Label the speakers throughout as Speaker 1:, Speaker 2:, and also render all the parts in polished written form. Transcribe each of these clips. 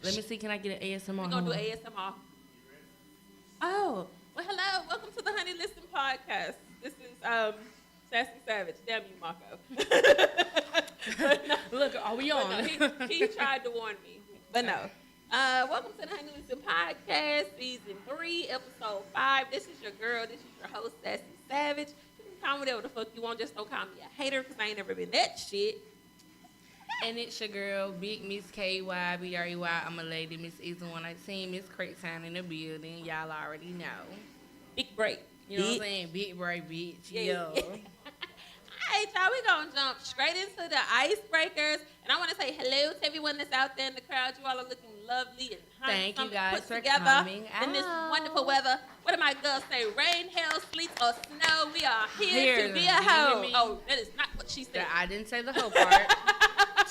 Speaker 1: Let me see. Can I get an ASMR?
Speaker 2: We're going to do ASMR. Oh, well, hello. Welcome to the Honey Listen podcast. This is Sassy Savage. Damn you, Marco.
Speaker 1: Look, are we on?
Speaker 2: No, he tried to warn me, but no. Welcome to the Honey Listen podcast, season 3, episode 5. This is your girl. This is your host, Sassy Savage. You can call me whatever the fuck you want. Just don't call me a hater because I ain't never been that shit.
Speaker 1: And it's your girl, Big Miss KY, B-R-E-Y. I'm a lady, Miss Easy 119, Miss Craigtown in the building. Y'all already know.
Speaker 2: Big break.
Speaker 1: You know what I'm saying? Big break, bitch.
Speaker 2: Yeah.
Speaker 1: Yo.
Speaker 2: All right, y'all, we're going to jump straight into the icebreakers. And I want to say hello to everyone that's out there in the crowd. You all are looking lovely and
Speaker 1: Thank you guys
Speaker 2: put
Speaker 1: for
Speaker 2: together
Speaker 1: coming
Speaker 2: in this
Speaker 1: out.
Speaker 2: wonderful weather. What did my girls say? Rain, hail, sleet, or snow. We are here
Speaker 1: Here,
Speaker 2: to be a
Speaker 1: you hear
Speaker 2: hoe.
Speaker 1: me?
Speaker 2: Oh, that is not what she said.
Speaker 1: I didn't say the whole part.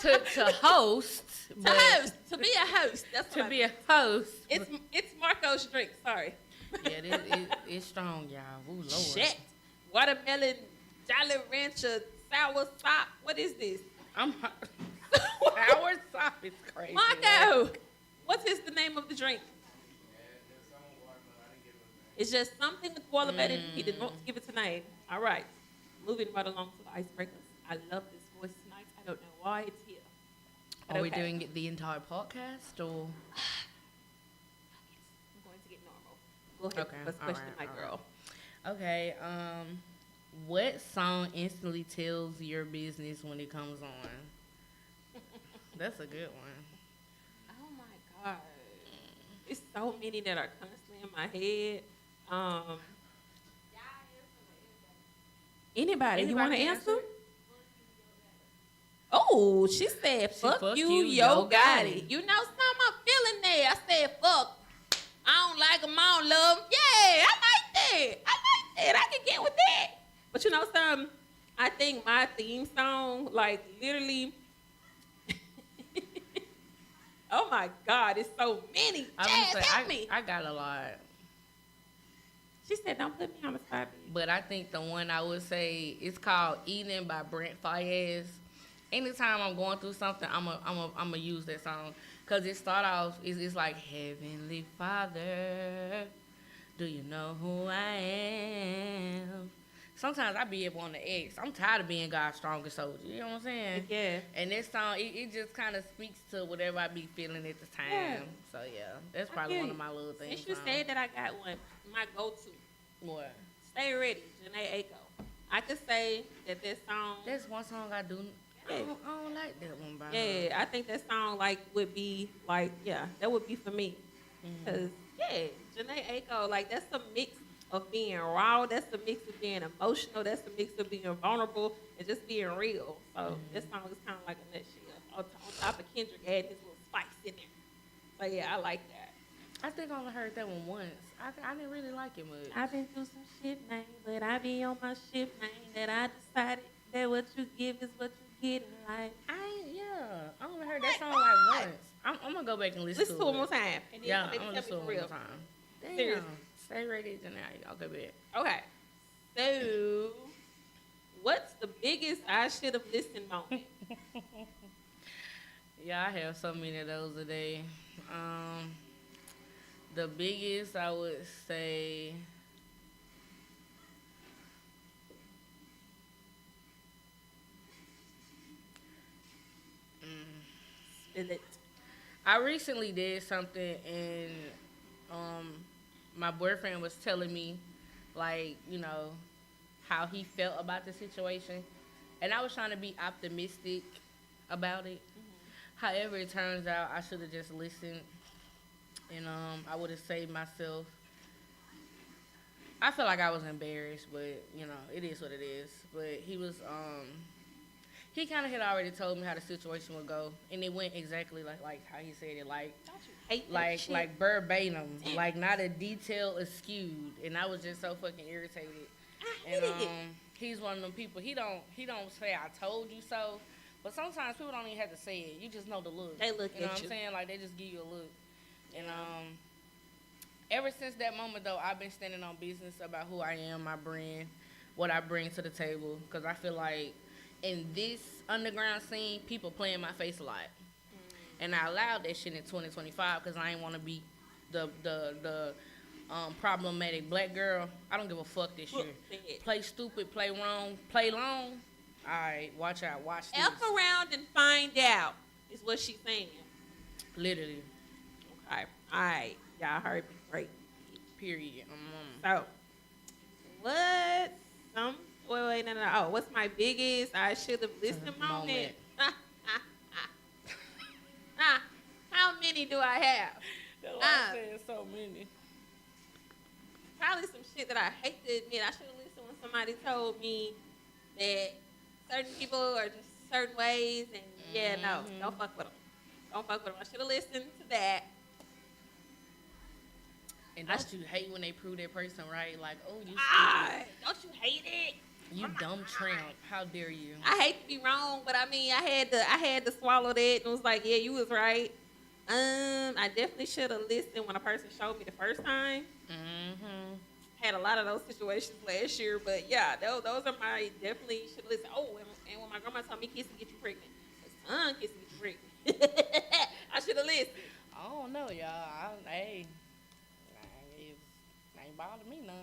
Speaker 1: to host.
Speaker 2: To host. To be a host. That's
Speaker 1: To
Speaker 2: what
Speaker 1: be a host.
Speaker 2: It's Marco's drink. Sorry.
Speaker 1: Yeah, it's strong, y'all. Ooh, Lord.
Speaker 2: Shit. Watermelon, Jolly Rancher, sour sop. What is this?
Speaker 1: I'm sour sop is crazy.
Speaker 2: Marco, what's the name of the drink? It's just something with watermelon. He did not give it a name. All right. Moving right along to the icebreakers. I love this voice tonight. I don't know why it's here. But
Speaker 1: Are we
Speaker 2: okay.
Speaker 1: doing it the entire podcast or?
Speaker 2: I'm going to get normal. Go ahead.
Speaker 1: Okay,
Speaker 2: First
Speaker 1: all
Speaker 2: question,
Speaker 1: right,
Speaker 2: my
Speaker 1: all
Speaker 2: girl.
Speaker 1: Okay. What song instantly tells your business when it comes on? That's a good one.
Speaker 2: Oh my God. It's so many that are constantly in my head. Anybody? You want to answer? Oh, she said, fuck you, Yo Gotti. You know something? I'm feeling there. I said, fuck. I don't like them, I don't love them. Yeah, I like that. I can get with that. But you know something? I think my theme song, like, literally... Oh, my God. It's so many. Jazz, help me.
Speaker 1: I got a lot.
Speaker 2: She said, don't put me on the spot.
Speaker 1: But I think the one I would say it's called "Eating" by Brent Faiyaz. Anytime I'm going through something, I'm a use that song because it start off it's like Heavenly Father, do you know who I am? Sometimes I be up on the X. I'm tired of being God's strongest soldier. You know what I'm saying?
Speaker 2: Yeah.
Speaker 1: And this song, it just kind of speaks to whatever I be feeling at the time.
Speaker 2: Yeah.
Speaker 1: So yeah, that's probably one of my little things.
Speaker 2: Since you said that, I got one. My go-to.
Speaker 1: What?
Speaker 2: Stay Ready, Janae Aiko. I could say that this song.
Speaker 1: That's one song I do. I don't like that one by her.
Speaker 2: Yeah, I think that song would be that would be for me. Cause Janae Aiko, that's a mix of being raw. That's a mix of being emotional. That's a mix of being vulnerable and just being real. So this song is kind of like a nutshell. On top of Kendrick adding his little spice in there. So yeah, I like that.
Speaker 1: I think I only heard that one once. I didn't really like it much.
Speaker 2: I've been through some shit, man, but I be on my shit, man. That I decided that what you give is what you get in life.
Speaker 1: I only heard that song like once. I'm gonna go back and listen to it.
Speaker 2: Listen to it one more time. And then
Speaker 1: Yeah,
Speaker 2: maybe
Speaker 1: I'm gonna
Speaker 2: tell
Speaker 1: listen to
Speaker 2: me
Speaker 1: it
Speaker 2: for
Speaker 1: one more
Speaker 2: real.
Speaker 1: time. Damn.
Speaker 2: Seriously.
Speaker 1: Stay ready tonight. Okay, bet.
Speaker 2: Okay. So, what's the biggest I should have listened moment?
Speaker 1: Yeah, I have so many of those a day. The biggest I would say.
Speaker 2: Spill it.
Speaker 1: I recently did something and my boyfriend was telling me how he felt about the situation, and I was trying to be optimistic about it. However, it turns out I should have just listened, and I would have saved myself. I feel like I was embarrassed, but it is what it is. But he kind of had already told me how the situation would go, and it went exactly like how he said it, like verbatim, like not a detail askewed, and I was just so fucking irritated. And he's one of them people. He don't say I told you so, but sometimes people don't even have to say it. You just know the look.
Speaker 2: They look
Speaker 1: you know
Speaker 2: at
Speaker 1: what
Speaker 2: you.
Speaker 1: I'm saying? Like they just give you a look. And ever since that moment though, I've been standing on business about who I am, my brand, what I bring to the table, because I feel like in this underground scene, people play in my face a lot. and I allowed that shit in 2025 because I ain't want to be the problematic black girl. I don't give a fuck this year. Play stupid, play wrong, play long. All right, watch out, watch this.
Speaker 2: F around and find out is what she's saying.
Speaker 1: Literally.
Speaker 2: Okay. All right. Y'all heard me. Great.
Speaker 1: Period.
Speaker 2: So, wait, no. Oh, what's my biggest I should have listened moment? How many do I have?
Speaker 1: That's why I said so many.
Speaker 2: Probably some shit that I hate to admit. I should have listened when somebody told me that certain people are just certain ways, and no, don't fuck with them. Don't fuck with them. I should have listened to that.
Speaker 1: And don't you hate when they prove that person right? Like, oh, you
Speaker 2: don't you hate it?
Speaker 1: You dumb tramp. How dare you?
Speaker 2: I hate to be wrong, but I mean, I had to swallow that and was like, yeah, you was right. I definitely should have listened when a person showed me the first time.
Speaker 1: Mm-hmm.
Speaker 2: Had a lot of those situations last year, but yeah, those are my definitely should have listened. Oh, and when my grandma told me kissing get you pregnant, my son kissing get you pregnant. I should have listened.
Speaker 1: I don't know, y'all. Hey, ain't bothered me none.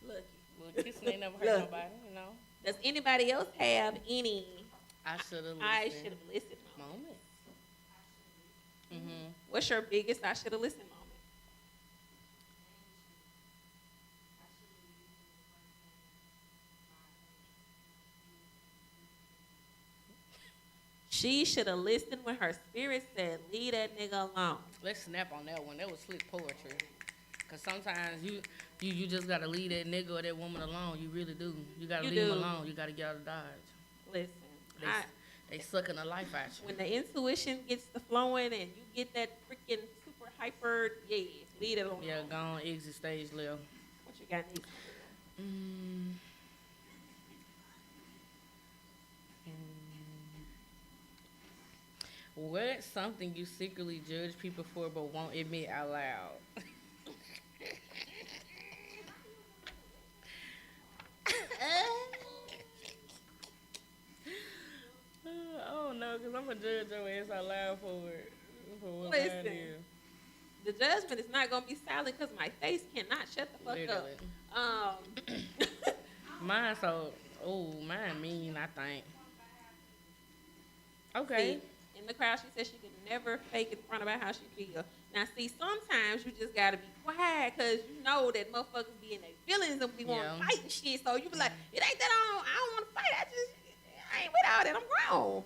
Speaker 2: Look.
Speaker 1: Well, kissing ain't never hurt nobody, you know.
Speaker 2: Does anybody else have any?
Speaker 1: I should have
Speaker 2: listened.
Speaker 1: Moments. Mm-hmm.
Speaker 2: What's your biggest I should have listened moment? She should have listened when her spirit said, leave that nigga alone.
Speaker 1: Let's snap on that one. That was slick poetry. Because sometimes you just got to leave that nigga or that woman alone. You really do. You got to leave them alone. You got to get out of Dodge.
Speaker 2: Listen.
Speaker 1: They sucking the life out you.
Speaker 2: When the intuition gets to flowing and you get that freaking super hyper, leave it alone.
Speaker 1: Yeah, gone, exit stage left.
Speaker 2: What you got next?
Speaker 1: What's something you secretly judge people for but won't admit out loud? I don't know, because I'm going to judge your ass out loud for it. For what
Speaker 2: Listen,
Speaker 1: mine is.
Speaker 2: The judgment is not going to be silent because my face cannot shut the fuck
Speaker 1: Literally.
Speaker 2: up.
Speaker 1: Mine mean, I think. Okay.
Speaker 2: See, in the crowd, she said she could never fake in front about how she feel. Now, see, sometimes you just got to be quiet because you know that motherfuckers be in their feelings and be want to fight and shit. So you be like, it ain't that I don't want to fight. I ain't with all that. I'm grown.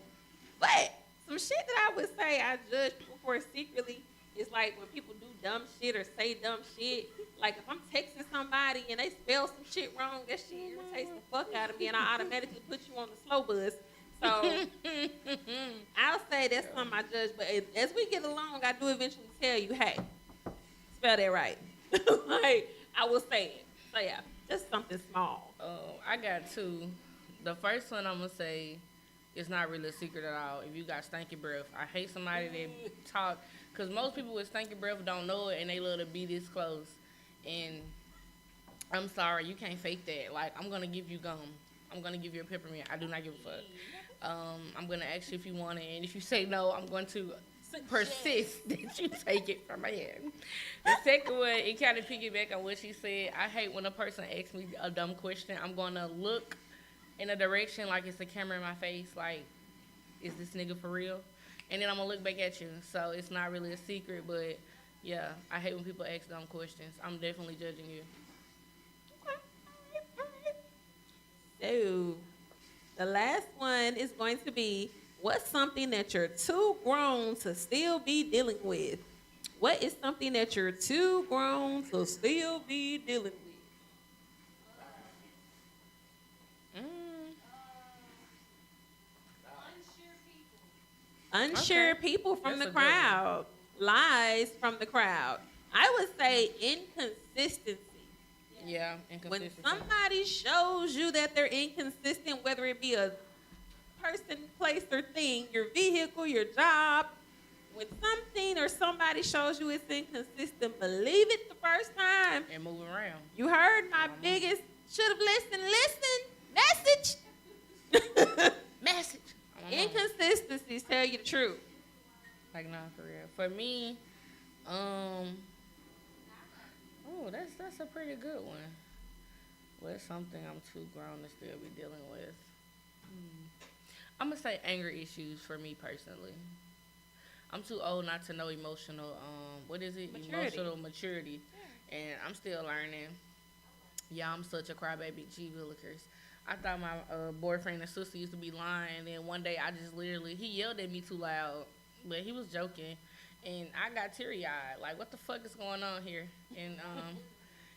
Speaker 2: But some shit that I would say I judge people for secretly is like when people do dumb shit or say dumb shit. Like if I'm texting somebody and they spell some shit wrong, that shit irritates the fuck out of me and I automatically put you on the slow bus. So I'll say that's something I judge. But as we get along, I do eventually tell you, hey, spell that right. Like I will say it. So yeah, just something small.
Speaker 1: I got two. The first one I'm going to say is not really a secret at all. If you got stinky breath. I hate somebody that talk. Because most people with stinky breath don't know it and they love to be this close. And I'm sorry, you can't fake that. Like, I'm going to give you gum. I'm going to give you a peppermint. I do not give a fuck. I'm going to ask you if you want it. And if you say no, I'm going to persist that you take it from my hand. The second one, it kind of piggyback on what she said. I hate when a person asks me a dumb question. I'm going to look in a direction like it's a camera in my face. Like, is this nigga for real? And then I'm going to look back at you. So it's not really a secret, but yeah, I hate when people ask dumb questions. I'm definitely judging you.
Speaker 2: So, the last one is going to be, what's something that you're too grown to still be dealing with? What is something that you're too grown to still be dealing with? Unsure people from the crowd. Lies from the crowd. I would say inconsistency.
Speaker 1: Yeah, inconsistency.
Speaker 2: When somebody shows you that they're inconsistent, whether it be a person, place, or thing, your vehicle, your job, when something or somebody shows you it's inconsistent, believe it the first time.
Speaker 1: And move around.
Speaker 2: You heard my biggest should have listened message.
Speaker 1: Message.
Speaker 2: Inconsistencies tell you the truth.
Speaker 1: Like, nah, for real. For me, um, oh, that's a pretty good one. What's something I'm too grown to still be dealing with? I'm gonna say anger issues for me personally. I'm too old not to know emotional. What is it?
Speaker 2: Maturity.
Speaker 1: Emotional maturity, and I'm still learning. Yeah, I'm such a crybaby. Gee willikers. I thought my boyfriend and sister used to be lying, and then one day I just literally he yelled at me too loud, but he was joking, and I got teary eyed. Like, what the fuck is going on here? And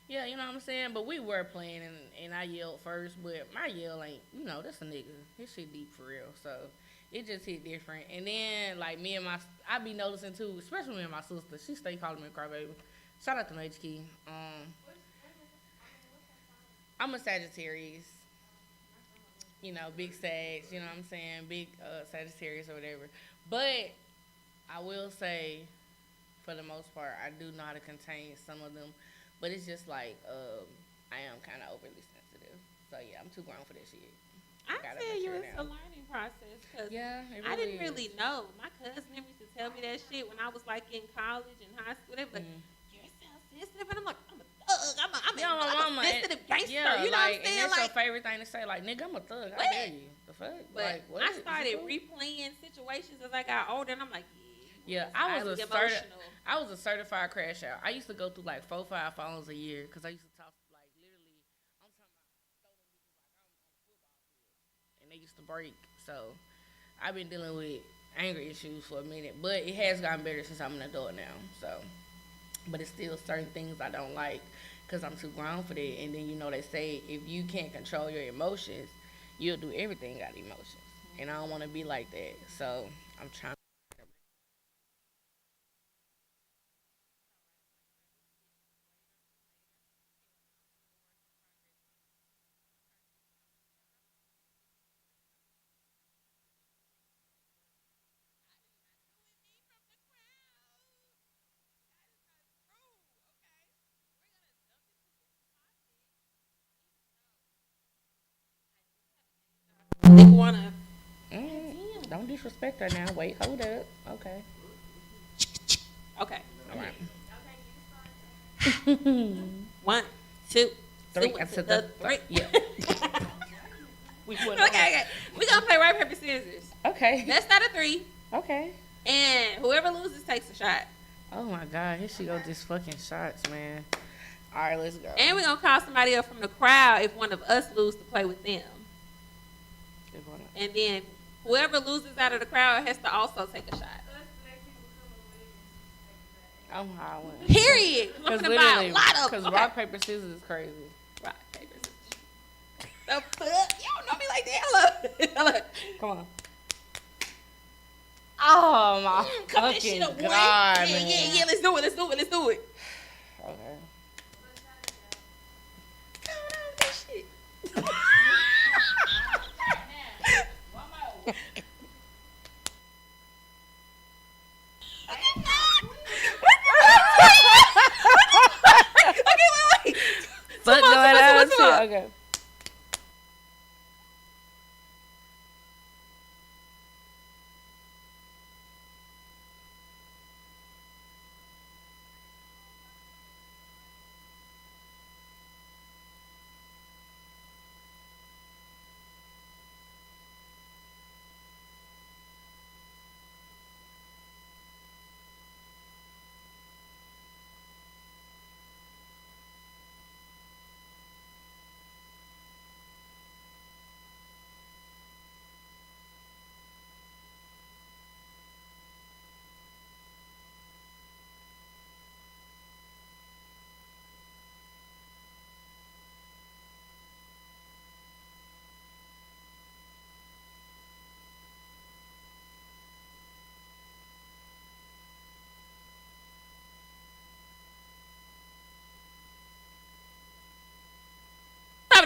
Speaker 1: yeah, you know what I'm saying. But we were playing, and I yelled first, but my yell ain't, that's a nigga. His shit deep for real. So it just hit different. And then like I be noticing too, especially me and my sister. She stay calling me a crybaby. Shout out to Major Key. I'm a Sagittarius. Big Sag, you know what I'm saying? Big Sagittarius or whatever. But I will say, for the most part, I do know how to contain some of them. But it's just like, I am kind of overly sensitive. So yeah, I'm too grown for this shit.
Speaker 2: I
Speaker 1: Gotta
Speaker 2: tell you,
Speaker 1: mature
Speaker 2: it's
Speaker 1: now.
Speaker 2: a learning process. Cause
Speaker 1: Yeah, it
Speaker 2: I didn't
Speaker 1: is.
Speaker 2: really know. My cousin used to tell me that shit when I was like in college and high school. They were like,
Speaker 1: Mhm.
Speaker 2: "You're so sensitive," and I'm like, "I'm a thug. I'm
Speaker 1: Yeah, my
Speaker 2: a
Speaker 1: mama.
Speaker 2: sensitive gangster."
Speaker 1: Yeah,
Speaker 2: you know
Speaker 1: like,
Speaker 2: what I'm saying?
Speaker 1: and that's
Speaker 2: Like,
Speaker 1: your favorite thing to say. Like, nigga, I'm a thug. How
Speaker 2: What?
Speaker 1: dare you? The fuck?
Speaker 2: but
Speaker 1: Like, what?
Speaker 2: I
Speaker 1: Is you
Speaker 2: started
Speaker 1: cool?
Speaker 2: replaying situations as I got older, and I'm like,
Speaker 1: Yeah, I was a certified crash out. I used to go through like 4, 5 phones a year because I used to talk like literally. I'm talking about throw them bitches like I'm on the football field, and they used to break. So I've been dealing with anger issues for a minute, but it has gotten better since I'm an adult now. So, but it's still certain things I don't like because I'm too grown for that. And then they say if you can't control your emotions, you'll do everything out of emotions, and I don't want to be like that. So I'm trying.
Speaker 2: they wanna.
Speaker 1: Don't disrespect her now. Wait, hold up. Okay.
Speaker 2: Okay,
Speaker 1: All right.
Speaker 2: 1, 2,
Speaker 1: Three.
Speaker 2: two,
Speaker 1: I said
Speaker 2: the three.
Speaker 1: Yeah. We went
Speaker 2: Okay, we gonna play rock paper scissors.
Speaker 1: Okay.
Speaker 2: Let's start at 3,
Speaker 1: Okay.
Speaker 2: and whoever loses takes a shot.
Speaker 1: Oh my God. Here she goes. These fucking shots, man. All right, let's go.
Speaker 2: And we're gonna call somebody up from the crowd if one of us lose to play with them. And then whoever loses out of the crowd has to also take a shot.
Speaker 1: I'm hollering.
Speaker 2: Period. I'm
Speaker 1: Because
Speaker 2: talking about a
Speaker 1: literally,
Speaker 2: lot of
Speaker 1: because
Speaker 2: okay.
Speaker 1: rock paper scissors is crazy.
Speaker 2: Rock, paper, scissors. The fuck? You don't know me like that. Look.
Speaker 1: Come on. Oh my
Speaker 2: Cut that
Speaker 1: fucking
Speaker 2: shit up, boy.
Speaker 1: God,
Speaker 2: Yeah,
Speaker 1: man.
Speaker 2: yeah. Let's do it. Let's do it. Let's do it.
Speaker 1: Okay.
Speaker 2: No, that shit. Okay, wait.
Speaker 1: Fuck
Speaker 2: Come on,
Speaker 1: going
Speaker 2: come on,
Speaker 1: on.
Speaker 2: come on.
Speaker 1: Okay.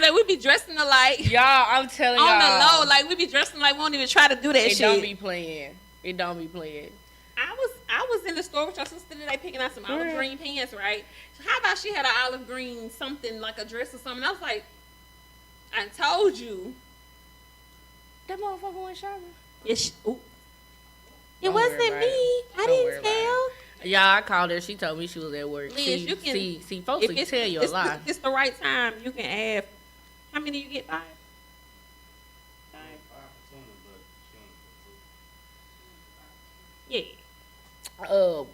Speaker 2: That we be dressing alike
Speaker 1: Y'all, I'm telling y'all.
Speaker 2: on the low. Like we be dressing like we won't even try to do that
Speaker 1: it
Speaker 2: shit.
Speaker 1: don't be playing. It don't be playing.
Speaker 2: I was in the store with your sister today picking out some olive green pants, right? So how about she had an olive green something like a dress or something? I was like, I told you.
Speaker 1: That motherfucker went shopping.
Speaker 2: Yes. Ooh. It wasn't me. I didn't tell.
Speaker 1: Yeah, I called her. She told me she was at work.
Speaker 2: Liz, you can
Speaker 1: see, folks will tell you a lot.
Speaker 2: If it's the right time, you can add. How many you get? 5? 5. Yeah.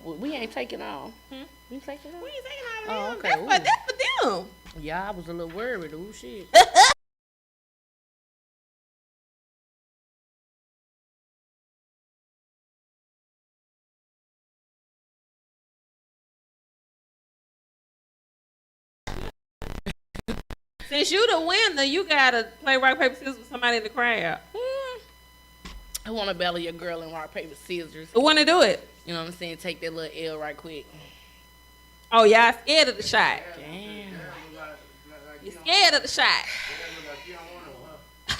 Speaker 1: We ain't taking off. We taking off?
Speaker 2: We ain't taking off.
Speaker 1: Oh, okay.
Speaker 2: That's for them.
Speaker 1: Yeah, I was a little worried. Ooh, shit.
Speaker 2: Since you the winner, you gotta play rock paper scissors with somebody in the crowd.
Speaker 1: I want to battle your girl in rock paper scissors.
Speaker 2: Who wanna do it?
Speaker 1: You know what I'm saying? Take that little L right quick.
Speaker 2: Oh, y'all scared of the shot.
Speaker 1: Damn.
Speaker 2: You scared of the shot.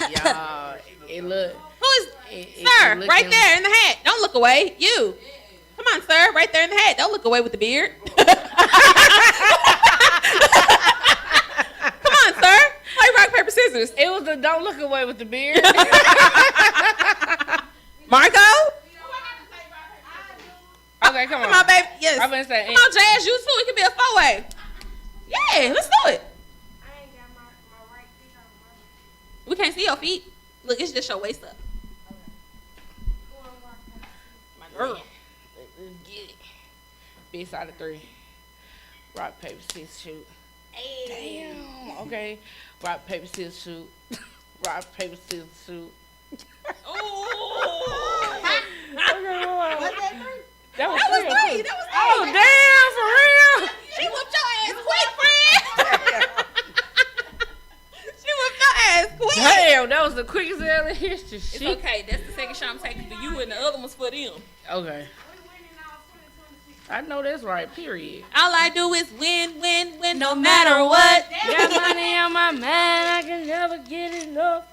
Speaker 1: Y'all, it look.
Speaker 2: Who is, sir? Right there in the hat. Don't look away. You. Come on, sir. Right there in the hat. Don't look away with the beard. Come on, sir. Play rock paper scissors.
Speaker 1: It was the don't look away with the beard.
Speaker 2: Marco.
Speaker 1: Okay, come on.
Speaker 2: Come on, baby. Yes.
Speaker 1: I'm gonna say.
Speaker 2: Come on, Jazz. You too. It can be a 4-way. Yeah, let's do it. We can't see your feet. Look, it's just your waist up. My girl.
Speaker 1: Let's get it. Big side of 3. Rock, paper, scissors, shoot.
Speaker 2: Hey.
Speaker 1: Damn. Okay. Rock, paper, scissors, shoot. Rock, paper, scissors, shoot.
Speaker 2: Oh.
Speaker 1: That was 3.
Speaker 2: That was 3.
Speaker 1: Oh, damn, for real?
Speaker 2: She whooped your ass quick, friend. She whooped your ass quick.
Speaker 1: Damn, that was the quickest ever in history.
Speaker 2: It's okay. That's the second shot I'm taking for you, and the other one's for them.
Speaker 1: Okay. I know that's right, period.
Speaker 2: All I do is win, no matter what.
Speaker 1: Got money on my mind, I can never get enough.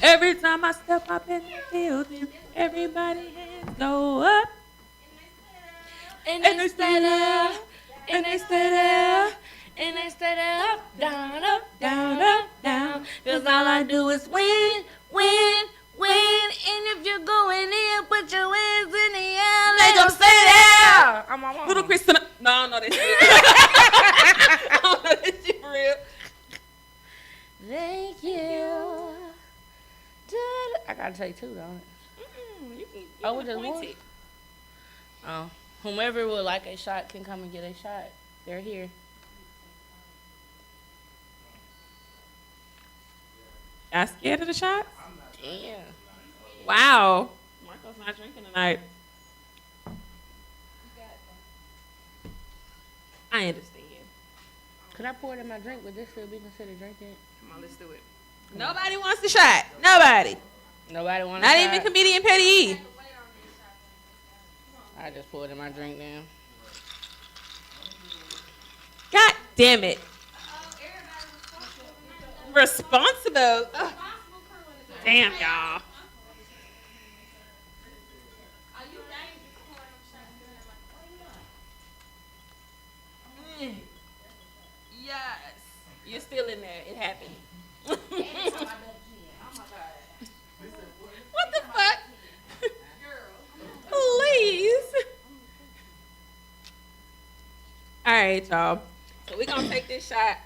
Speaker 2: Every time I step up in the building, everybody hands go up.
Speaker 1: And they stay there, and they stay there, and they stay there, up, down, up, down, up, down. Cause all I do is win, win, win. And if you're going in, put your hands in the air, they gon' stay there. I'm on
Speaker 2: Little Kristen. No, I don't know that shit. I don't know that shit for real.
Speaker 1: Thank you. I gotta take 2, don't it?
Speaker 2: You can
Speaker 1: Oh, just
Speaker 2: point
Speaker 1: one?
Speaker 2: it.
Speaker 1: Oh, whomever would like a shot can come and get a shot. They're here.
Speaker 2: Y'all scared of the shot?
Speaker 1: Damn.
Speaker 2: Wow. Marco's not drinking tonight. I understand.
Speaker 1: Could I pour it in my drink? Would this still be considered drinking?
Speaker 2: Come on, let's do it. Nobody wants the shot. Nobody.
Speaker 1: Nobody wants
Speaker 2: Not
Speaker 1: a
Speaker 2: even
Speaker 1: shot?
Speaker 2: comedian Petty E.
Speaker 1: I just poured in my drink now.
Speaker 2: God damn it. Responsible. Ugh. Damn, y'all. Yes. You're still in there. It happened. What the fuck? Please. All right, y'all. So we're going to take this shot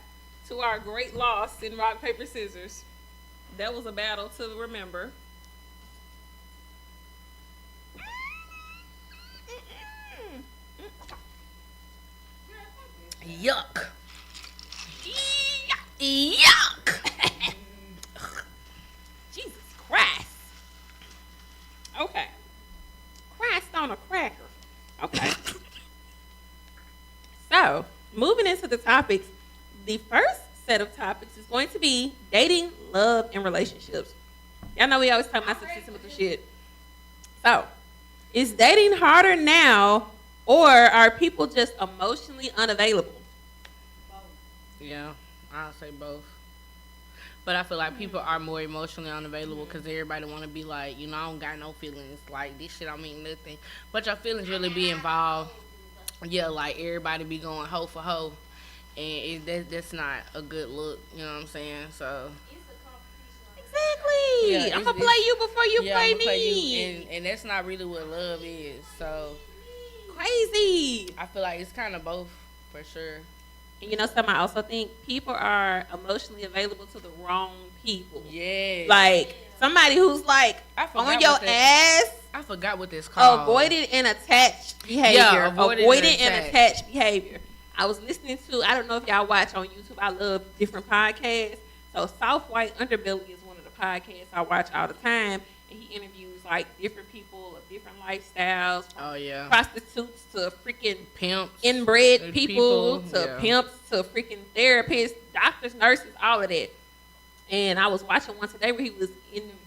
Speaker 2: to our great loss in rock, paper, scissors. That was a battle to remember.
Speaker 1: Yuck. Yuck.
Speaker 2: Jesus Christ. Okay. Christ on a cracker. Okay. So, moving into the topics, the first set of topics is going to be dating, love, and relationships. Y'all know we always talk about some sentimental shit. So, is dating harder now, or are people just emotionally unavailable?
Speaker 1: Yeah, I'll say both. But I feel like people are more emotionally unavailable because everybody want to be like, you know, I don't got no feelings. Like, this shit don't mean nothing. But your feelings really be involved. Yeah, like, everybody be going hoe for hoe. And that's not a good look, you know what I'm saying? So,
Speaker 2: Exactly. Right.
Speaker 1: Yeah,
Speaker 2: I'm gonna play you before you play
Speaker 1: I'ma play
Speaker 2: me.
Speaker 1: you, and that's not really what love is. So
Speaker 2: Crazy.
Speaker 1: I feel like it's kind of both for sure.
Speaker 2: And you know something? I also think people are emotionally available to the wrong people.
Speaker 1: Yes.
Speaker 2: Like somebody who's like
Speaker 1: I forgot
Speaker 2: on your
Speaker 1: what
Speaker 2: ass.
Speaker 1: I forgot what this called.
Speaker 2: Avoided and attached behavior.
Speaker 1: Yeah, avoided and
Speaker 2: attached behavior. I was listening to, I don't know if y'all watch on YouTube. I love different podcasts. So South White Underbelly is one of the podcasts I watch all the time. And he interviews like different people of different lifestyles.
Speaker 1: Oh yeah.
Speaker 2: Prostitutes to freaking
Speaker 1: Pimps.
Speaker 2: inbred people to
Speaker 1: yeah.
Speaker 2: pimps to freaking therapists, doctors, nurses, all of that. And I was watching one today where he was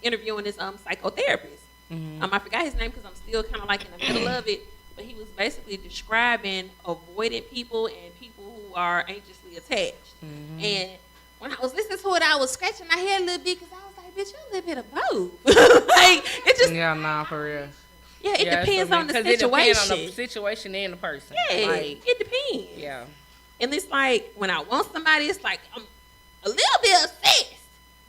Speaker 2: interviewing this psychotherapist.
Speaker 1: Mm-hmm.
Speaker 2: I forgot his name because I'm still kind of like in the middle of it. But he was basically describing avoidant people and people who are anxiously attached.
Speaker 1: Mm-hmm.
Speaker 2: And when I was listening to it, I was scratching my head a little bit because I was like, bitch, you're a little bit of both. Like, it just...
Speaker 1: Yeah, nah, for real.
Speaker 2: Yeah, it depends on the situation.
Speaker 1: It depends on the situation and the person.
Speaker 2: Yeah,
Speaker 1: like,
Speaker 2: it depends.
Speaker 1: Yeah.
Speaker 2: And it's like, when I want somebody, it's like, I'm a little bit obsessed.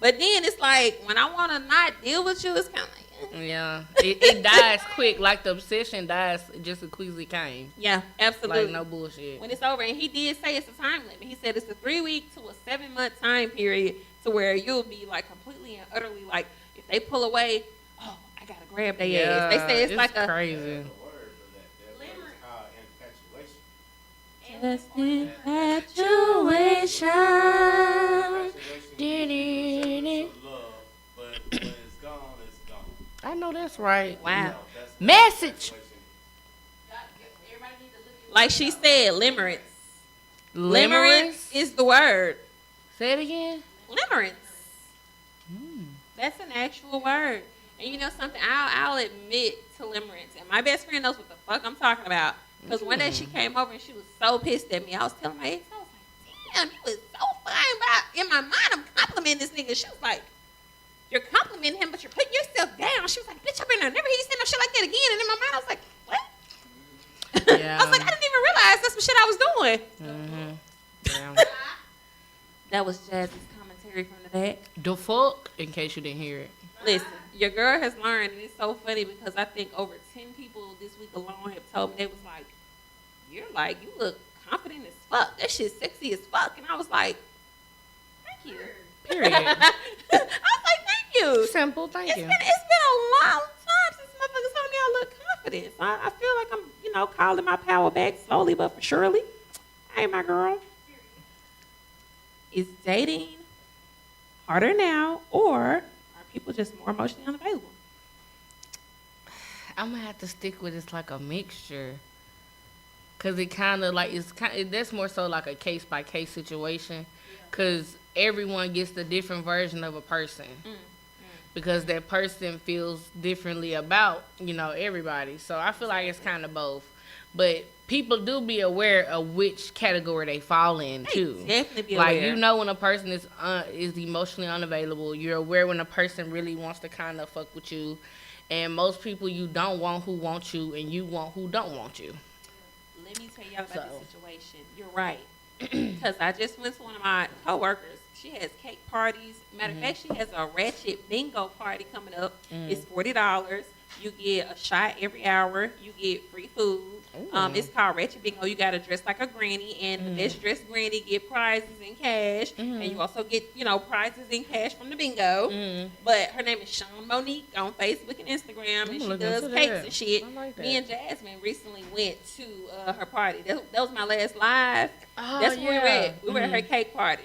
Speaker 2: But then it's like, when I want to not deal with you, it's kind of like,
Speaker 1: yeah, it dies quick. Like the obsession dies just as quick as it came.
Speaker 2: yeah, absolutely.
Speaker 1: Like no bullshit.
Speaker 2: When it's over, and he did say it's a time limit. He said it's a 3-week to a 7-month time period to where you'll be like completely and utterly like, if they pull away, oh, I gotta grab their ass. They say it's like a
Speaker 1: crazy.
Speaker 2: Just infatuation.
Speaker 1: I know that's right.
Speaker 2: Wow.
Speaker 1: Message.
Speaker 2: Like she said, limerence.
Speaker 1: Limerence.
Speaker 2: Is the word.
Speaker 1: Say it again.
Speaker 2: Limerence. That's an actual word. And you know something? I'll admit to limerence. And my best friend knows what the fuck I'm talking about. Because one day she came over and she was so pissed at me. I was telling my ex, I was like, damn, you was so fine. But in my mind, I'm complimenting this nigga. She was like, you're complimenting him, but you're putting yourself down. She was like, bitch, I've been there. Never hear you say no shit like that again. And in my mind, I was like, what?
Speaker 1: Yeah.
Speaker 2: I was like, I didn't even realize that's some shit I was doing.
Speaker 1: Mm-hmm. Yeah.
Speaker 2: That was Jazz's commentary from the back.
Speaker 1: The fuck, in case you didn't hear it.
Speaker 2: Listen, your girl has learned, and it's so funny because I think over 10 people this week alone have told me, they was like, you look confident as fuck. That shit's sexy as fuck. And I was like, thank you.
Speaker 1: Period.
Speaker 2: I was like, thank you.
Speaker 1: Simple, thank you.
Speaker 2: It's been a long time since motherfuckers told me I look confident. So I feel like I'm, calling my power back slowly but for surely. Hey, my girl. Is dating harder now, or are people just more emotionally unavailable?
Speaker 1: I'm gonna have to stick with it's like a mixture, cause it kind of like that's more so like a case by case situation, cause everyone gets the different version of a person, because that person feels differently about everybody. So I feel like it's kind of both, but people do be aware of which category they fall in too.
Speaker 2: Definitely be
Speaker 1: like
Speaker 2: aware.
Speaker 1: when a person is emotionally unavailable, you're aware when a person really wants to kind of fuck with you. And most people you don't want who want you, and you want who don't want you.
Speaker 2: Let me tell y'all about this situation. You're right. Because I just went to one of my coworkers. She has cake parties. Matter of fact, she has a ratchet bingo party coming up. It's $40. You get a shot every hour. You get free food. It's called Ratchet Bingo. You got to dress like a granny, and the best dressed granny get prizes in cash, and you also get, prizes in cash from the bingo. But her name is Sean Monique on Facebook and Instagram, and she does cakes and shit.
Speaker 1: Like
Speaker 2: Me and Jasmine recently went to her party. That was my last live. That's where we were at. We were at her cake party.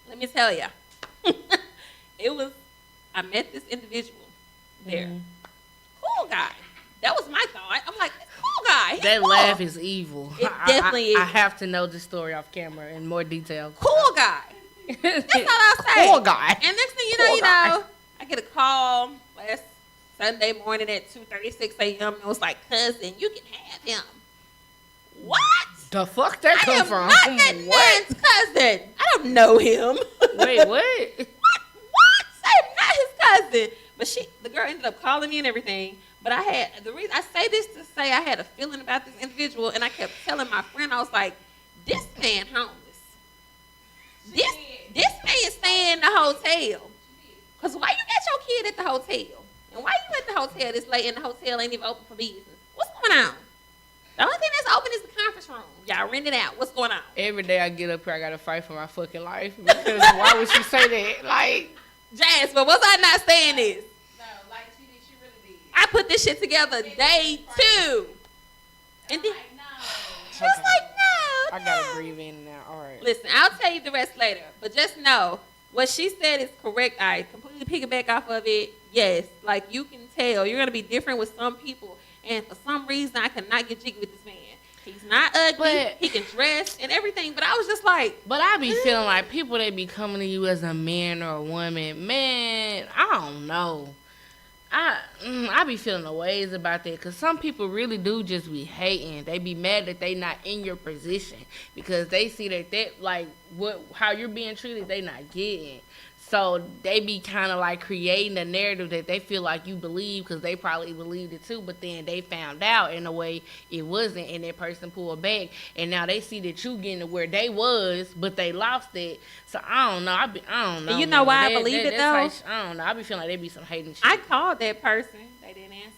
Speaker 2: Let me tell ya. I met this individual there. Cool guy. That was my thought. I'm like, cool guy.
Speaker 1: That
Speaker 2: cool.
Speaker 1: laugh is evil.
Speaker 2: It definitely is.
Speaker 1: I have to know the story off camera in more detail.
Speaker 2: Cool guy. That's all I'll say.
Speaker 1: Cool guy.
Speaker 2: And next thing you know, I get a call last Sunday morning at 2:36 a.m. It was like, cousin, you can have him. What?
Speaker 1: The fuck that come from?
Speaker 2: I am not that man's cousin. I don't know him.
Speaker 1: Wait, what?
Speaker 2: What? I am not his cousin. But the girl ended up calling me and everything. But the reason I say this to say I had a feeling about this individual, and I kept telling my friend, I was like, this man homeless. This man staying in the hotel. Because why you got your hotel. And why you at the hotel this late and the hotel ain't even open for business? What's going on? The only thing that's open is the conference room. Y'all rent it out. What's going on?
Speaker 1: Every day I get up here, I gotta fight for my fucking life. Because why would she say that? Like,
Speaker 2: Jazz, but was I not saying this?
Speaker 3: No, like she did, she really did.
Speaker 2: I put this shit together day 2. And then
Speaker 3: Like, no.
Speaker 2: she was like, no,
Speaker 1: I gotta breathe in now. All right.
Speaker 2: Listen, I'll tell you the rest later. But just know, what she said is correct. I completely piggyback off of it. Yes, like you can tell, you're gonna be different with some people, and for some reason, I cannot get jiggy with this man. He's not ugly.
Speaker 1: But-
Speaker 2: he can dress and everything. But I was just like,
Speaker 1: But I be feeling like people that be coming to you as a man or a woman, man, I don't know. I be feeling the ways about that because some people really do just be hating. They be mad that they not in your position because they see that like how you're being treated, they not getting. So they be kind of like creating a narrative that they feel like you believe because they probably believed it too, but then they found out in a way it wasn't, and that person pulled back, and now they see that you getting to where they was, but they lost it. So I don't know. I don't know.
Speaker 2: And you know
Speaker 1: man.
Speaker 2: why I believe it,
Speaker 1: that's
Speaker 2: though?
Speaker 1: like, I don't know. I be feeling like they be some hating shit.
Speaker 2: I called that person. They didn't answer.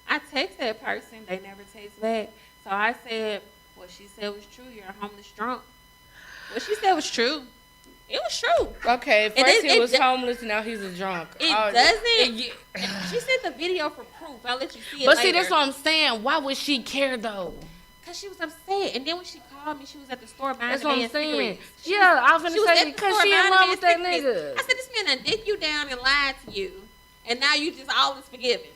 Speaker 2: I texted that person. They never text back. So I said, what she said was true. You're a homeless drunk. What she said was true. It was true.
Speaker 1: Okay,
Speaker 2: And
Speaker 1: first
Speaker 2: it
Speaker 1: he was
Speaker 2: do-
Speaker 1: homeless, now he's a drunk.
Speaker 2: It
Speaker 1: Oh,
Speaker 2: doesn't.
Speaker 1: it-
Speaker 2: She sent the video for proof. I'll let you see it
Speaker 1: But
Speaker 2: later.
Speaker 1: see, that's what I'm saying. Why would she care though?
Speaker 2: Because she was upset. And then when she called me, she was at the store buying
Speaker 1: That's
Speaker 2: the
Speaker 1: what I'm
Speaker 2: man
Speaker 1: saying.
Speaker 2: cigarettes.
Speaker 1: Yeah, I was
Speaker 2: She
Speaker 1: gonna
Speaker 2: was
Speaker 1: say
Speaker 2: at the
Speaker 1: because
Speaker 2: store
Speaker 1: she in
Speaker 2: buying the
Speaker 1: love
Speaker 2: man
Speaker 1: with that
Speaker 2: cigarettes.
Speaker 1: nigga.
Speaker 2: I said, this man done dick you down and lied to you. And now you just all is forgiven.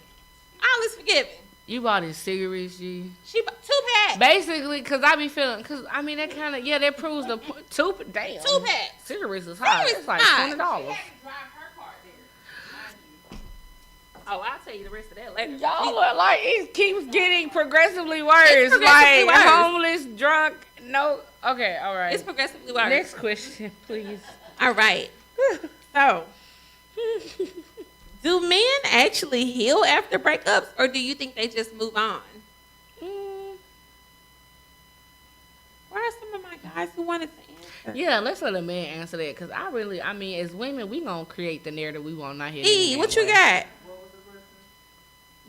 Speaker 2: All is forgiven.
Speaker 1: You bought his cigarettes, G.
Speaker 2: She bought 2 packs.
Speaker 1: Basically, cause I be feeling, cause I mean that kind of that proves the damn
Speaker 2: 2 packs.
Speaker 1: cigarettes is high.
Speaker 2: Cigarettes
Speaker 1: It's like
Speaker 2: is high.
Speaker 1: $20.
Speaker 3: She had to drive her car there. Mind you.
Speaker 2: Oh, I'll tell you the rest of that later.
Speaker 1: Y'all look like it keeps getting progressively worse.
Speaker 2: It's progressively
Speaker 1: like
Speaker 2: worse.
Speaker 1: homeless, drunk. No. Okay. All right.
Speaker 2: It's progressively worse.
Speaker 1: Next question, please.
Speaker 2: All right. So, do men actually heal after breakups, or do you think they just move on? Where are some of my guys who wanted to answer?
Speaker 1: Yeah, let's let a man answer that, cause I mean, as women, we gonna create the narrative we want not here.
Speaker 2: E, what you got?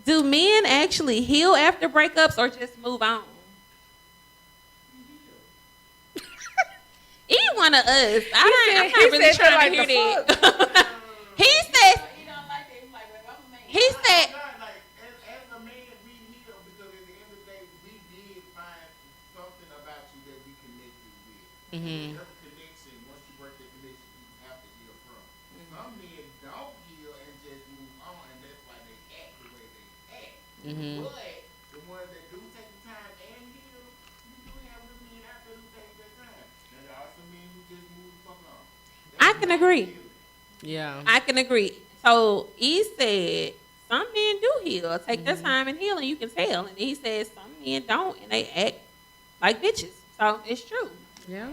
Speaker 2: Do men actually heal after breakups, or just move on? E one of us. I'm not really trying to hear that. He said.
Speaker 3: He don't like it. He's like, well, if I'm a man.
Speaker 2: He said.
Speaker 4: Like, as a man, we heal because at the end of the day, we did find something about you that we connected with.
Speaker 1: Mhm.
Speaker 4: Whatever connection, once you break that connection, you have to heal from. Some men don't heal and just move on, and that's why they act the way they act.
Speaker 1: Mhm.
Speaker 4: But the ones that do take the time and heal, you do have the men out there who take their time. Now, there are some men who just move the fuck on.
Speaker 2: I can agree.
Speaker 1: Yeah.
Speaker 2: I can agree. So he said some men do heal, take their time and heal, and you can tell. And he said some men don't, and they act like bitches. So it's true.
Speaker 1: Yeah.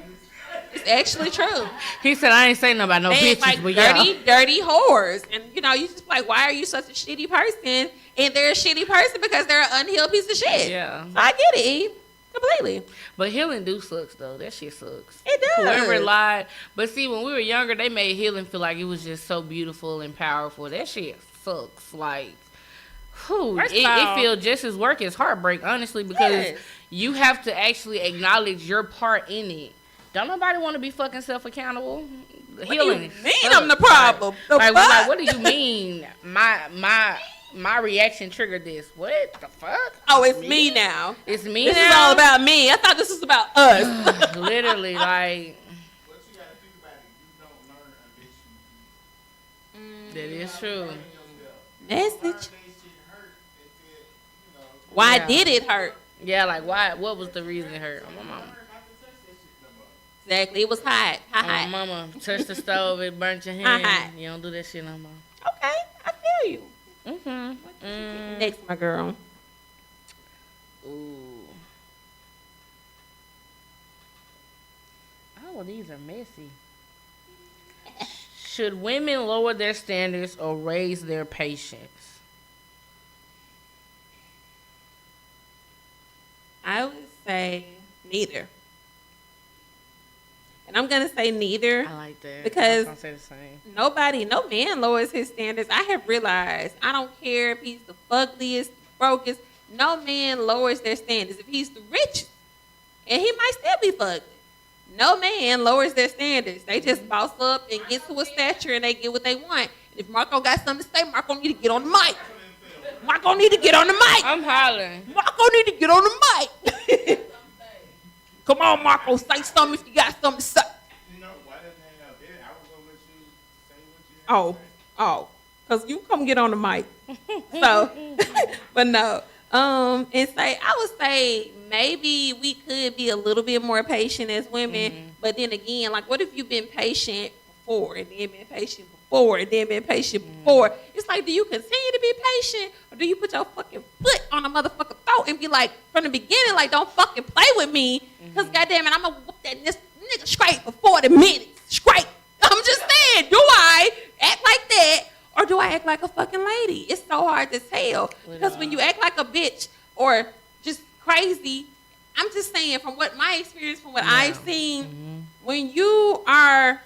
Speaker 2: It's actually true.
Speaker 1: He said I ain't saying nothing about no
Speaker 2: They
Speaker 1: bitches,
Speaker 2: act like
Speaker 1: but
Speaker 2: dirty, dirty whores. And you know, you just like, why are you such a shitty person? And they're a shitty person because they're an unhealed piece of shit.
Speaker 1: yeah.
Speaker 2: So I get it, Eve. Completely.
Speaker 1: But healing do sucks though. That shit sucks.
Speaker 2: It does.
Speaker 1: Whoever lied. But see, when we were younger, they made healing feel like it was just so beautiful and powerful. That shit sucks. Like, whew,
Speaker 2: First
Speaker 1: it
Speaker 2: of all-
Speaker 1: feels just as work as heartbreak, honestly, because
Speaker 2: Yes.
Speaker 1: you have to actually acknowledge your part in it. Don't nobody want to be fucking self accountable.
Speaker 2: What
Speaker 1: Healing.
Speaker 2: do you
Speaker 1: is
Speaker 2: mean
Speaker 1: sucks.
Speaker 2: I'm the problem? The
Speaker 1: Like,
Speaker 2: fuck?
Speaker 1: what do you mean? My reaction triggered this. What the fuck?
Speaker 2: Oh, it's me now.
Speaker 1: It's me
Speaker 2: This
Speaker 1: now.
Speaker 2: is all about me. I thought this was about us.
Speaker 1: Literally, like
Speaker 4: What you gotta think about it, you don't learn unless you
Speaker 1: that is true.
Speaker 2: Message. Why
Speaker 1: Yeah.
Speaker 2: did it hurt?
Speaker 1: Yeah, like why? What was the reason it hurt? My mama.
Speaker 2: Exactly. It was hot.
Speaker 1: My
Speaker 2: Hot.
Speaker 1: mama touched the stove, it burnt your
Speaker 2: Hot.
Speaker 1: hand. You don't do that shit no more.
Speaker 2: Okay, I feel you.
Speaker 1: Mm-hmm.
Speaker 2: Next, my girl.
Speaker 1: Ooh. Oh, these are messy. Should women lower their standards or raise their patience?
Speaker 2: I would say neither. And I'm gonna say neither.
Speaker 1: I like that.
Speaker 2: Because
Speaker 1: I was gonna say the same.
Speaker 2: no man lowers his standards. I have realized I don't care if he's the ugliest, brokest. No man lowers their standards. If he's the richest, and he might still be fugly. No man lowers their standards. They just boss up and get to a stature and they get what they want. And if Marco got something to say, Marco need to get on the mic. Marco need to get on the mic.
Speaker 1: I'm hollering.
Speaker 2: Marco need to get on the mic. Come on, Marco, say something if you got something to say.
Speaker 4: You know, why doesn't hang out there? I was gonna let you say what you have to say.
Speaker 2: Because you come get on the mic. So, but no. And say, I would say maybe we could be a little bit more patient as women. But then again, like, what if you've been patient before and then been patient before and then been patient before? It's like, do you continue to be patient or do you put your fucking foot on a motherfucking throat and be like, from the beginning, like, don't fucking play with me because, goddamn it, I'm going to whoop that nigga straight for 40 minutes. Straight. I'm just saying, do I act like that or do I act like a fucking lady? It's so hard to tell because when you act like a bitch or just crazy, I'm just saying from what my experience, from what I've seen, when you are,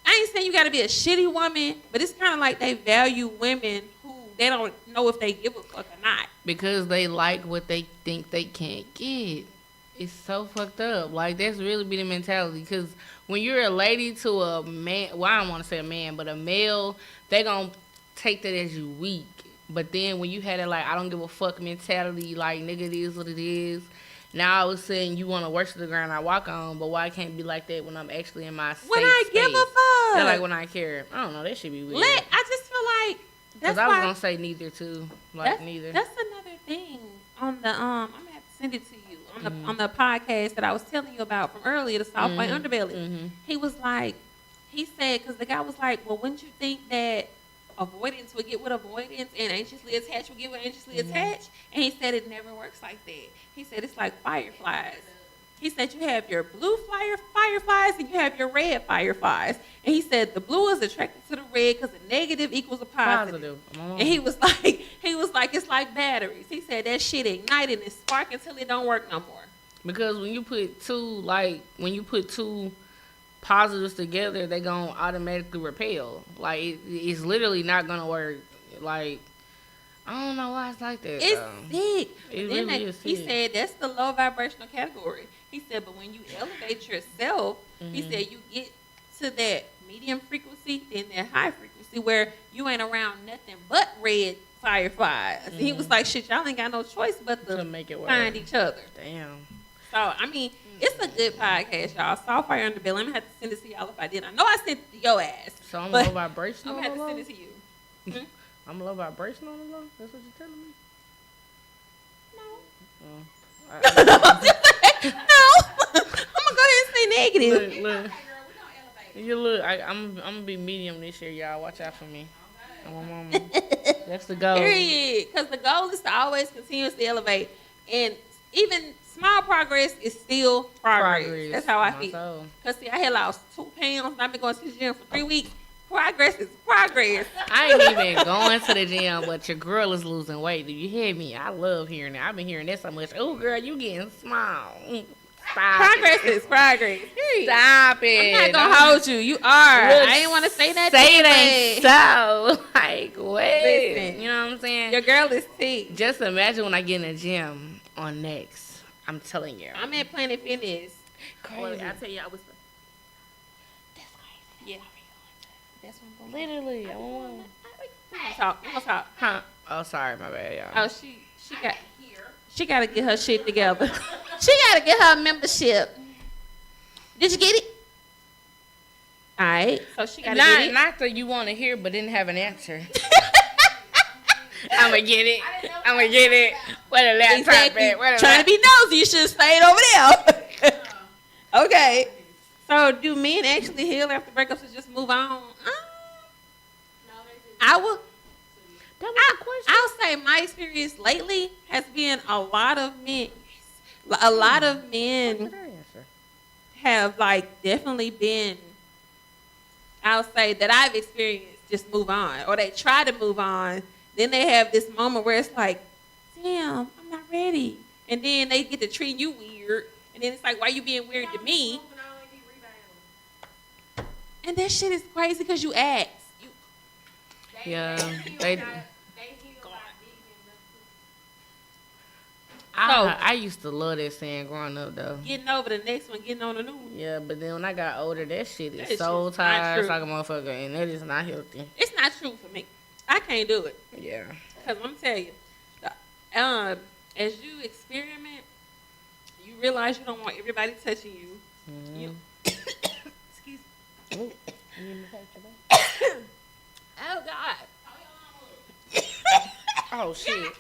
Speaker 2: I ain't saying you got to be a shitty woman, but it's kind of like they value women who they don't know if they give a fuck or not.
Speaker 1: Because they like what they think they can't get. It's so fucked up. Like, that's really be the mentality. Because when you're a lady to a man, well, I don't want to say a man, but a male, they going to take that as you weak. But then when you had that, like, I don't give a fuck mentality, like, nigga, it is what it is. Now all of a sudden you want to worship the ground I walk on, but why I can't be like that when I'm actually in my safe
Speaker 2: When I
Speaker 1: space?
Speaker 2: give a fuck.
Speaker 1: They're like when I care. I don't know. That should be weird.
Speaker 2: I just feel like that's
Speaker 1: Because I was
Speaker 2: why
Speaker 1: going to say neither, too. Like,
Speaker 2: that's,
Speaker 1: neither.
Speaker 2: That's another thing on the I'm gonna have to send it to you on the podcast that I was telling you about from earlier, the Soft White Underbelly. He was like, he said, because the guy was like, well, wouldn't you think that avoidance would get with avoidance and anxiously attached would get with anxiously attached? And he said it never works like that. He said it's like fireflies. He said you have your blue fireflies and you have your red fireflies. And he said the blue is attracted to the red because a negative equals a positive. And he was like, it's like batteries. He said that shit ignited and spark until it don't work no more.
Speaker 1: Because when you put two positives together, they gonna automatically repel. Like it's literally not gonna work. Like I don't know why it's like that.
Speaker 2: It's sick.
Speaker 1: It
Speaker 2: Then
Speaker 1: really is
Speaker 2: he
Speaker 1: sick.
Speaker 2: said that's the low vibrational category. He said, but when you elevate yourself, he said you get to that medium frequency, then that high frequency where you ain't around nothing but red fireflies. And he was like, shit, y'all ain't got no choice but to
Speaker 1: make it work.
Speaker 2: find each other.
Speaker 1: Damn.
Speaker 2: So, I mean, it's a good podcast, y'all. Soft Fire Underbelly. I'm going to have to send it to y'all if I did. I know I sent it to your ass.
Speaker 1: So I'm
Speaker 2: but
Speaker 1: low vibration
Speaker 2: I'm
Speaker 1: on
Speaker 2: going to
Speaker 1: the
Speaker 2: have to
Speaker 1: low?
Speaker 2: send it to you.
Speaker 1: I'm low vibration on the low? That's what you're telling me?
Speaker 2: No. No. I'm going to go ahead and say negative.
Speaker 1: Look. You look, I'm gonna be medium this year, y'all. Watch out for me. That's the goal.
Speaker 2: Period. Because the goal is to always continuously elevate. And even small progress is still progress. That's how I feel. Because, see, I had lost 2 pounds and I've been going to the gym for 3 weeks. Progress is progress.
Speaker 1: I ain't even going to the gym, but your girl is losing weight. Do you hear me? I love hearing that. I've been hearing that so much. Oh, girl, you getting small. Stop
Speaker 2: Progress
Speaker 1: it.
Speaker 2: is progress. Period.
Speaker 1: Stop it.
Speaker 2: I'm not going to hold you. You are. I ain't want to say that.
Speaker 1: Say it
Speaker 2: anyway.
Speaker 1: ain't so. Like, wait.
Speaker 2: Listen.
Speaker 1: You know what I'm saying?
Speaker 2: Your girl is T.
Speaker 1: Just imagine when I get in the gym on next. I'm telling you.
Speaker 2: I'm at Planet Fitness.
Speaker 1: Crazy.
Speaker 2: Well, I tell you, I was.
Speaker 1: That's crazy.
Speaker 2: Yeah. That's what I'm going
Speaker 1: Literally. I want
Speaker 2: We're gonna talk.
Speaker 1: Huh? Oh, sorry. My bad, y'all.
Speaker 2: Oh, she got to get her shit together. She got to get her membership. Did you get it? All right. So she got to get it.
Speaker 1: Not that you want to hear, but didn't have an answer. I'm going to get it. I'm going to get it. Where the laptop
Speaker 2: Exactly.
Speaker 1: at? Where the
Speaker 2: Trying to be nosy, you should have stayed over there. Okay. So do men actually heal after breakups and just move on? I will.
Speaker 1: That was the question.
Speaker 2: I'll say my experience lately has been a lot of men. A lot of men have like definitely been. I'll say that I've experienced just move on, or they try to move on. Then they have this moment where it's like, damn, I'm not ready, and then they get to treat you weird, and then it's like, why you being weird to me? And that shit is crazy because you asked.
Speaker 1: Yeah,
Speaker 3: They
Speaker 1: they.
Speaker 3: heal by digging
Speaker 1: I used to love that saying growing up though.
Speaker 2: Getting over the next one, getting on the new one.
Speaker 1: Yeah, but then when I got older, that shit
Speaker 2: That
Speaker 1: is
Speaker 2: shit's
Speaker 1: so
Speaker 2: not
Speaker 1: tired,
Speaker 2: true.
Speaker 1: like a motherfucker, and that is not healthy.
Speaker 2: It's not true for me. I can't do it.
Speaker 1: Yeah.
Speaker 2: Because I'm telling you, as you experiment, you realize you don't want everybody touching you.
Speaker 1: Mm-hmm.
Speaker 2: You excuse me.
Speaker 1: Ooh.
Speaker 2: Oh, God.
Speaker 1: Oh shit.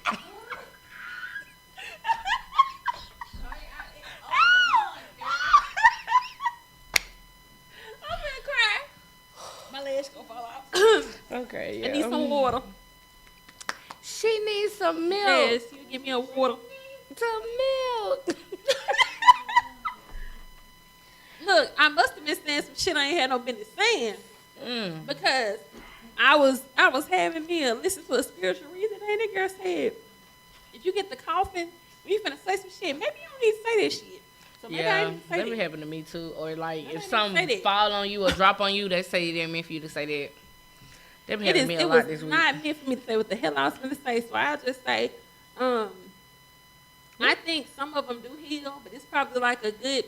Speaker 2: I'm gonna cry. My legs gonna fall off.
Speaker 1: Okay, yeah.
Speaker 2: I need some water.
Speaker 1: She needs some milk.
Speaker 2: Yes, you give me a water.
Speaker 1: Some milk.
Speaker 2: Look, I must have been saying some shit I ain't had no business saying
Speaker 1: Mm.
Speaker 2: because I was having me a listen to a spiritual reason. And that girl said, if you get the coughing, when you finna say some shit, maybe you don't need to say that shit. So maybe I
Speaker 1: Yeah,
Speaker 2: didn't say
Speaker 1: that be
Speaker 2: that.
Speaker 1: happening to me too. Or like
Speaker 2: Maybe I
Speaker 1: if
Speaker 2: didn't
Speaker 1: something
Speaker 2: say that.
Speaker 1: fall on you or drop on you, they say it didn't mean for you to say that. That be happening to me a
Speaker 2: It
Speaker 1: lot
Speaker 2: was
Speaker 1: this week.
Speaker 2: not meant for me to say what the hell I was going to say, so I'll just say, I think some of them do heal, but it's probably like a good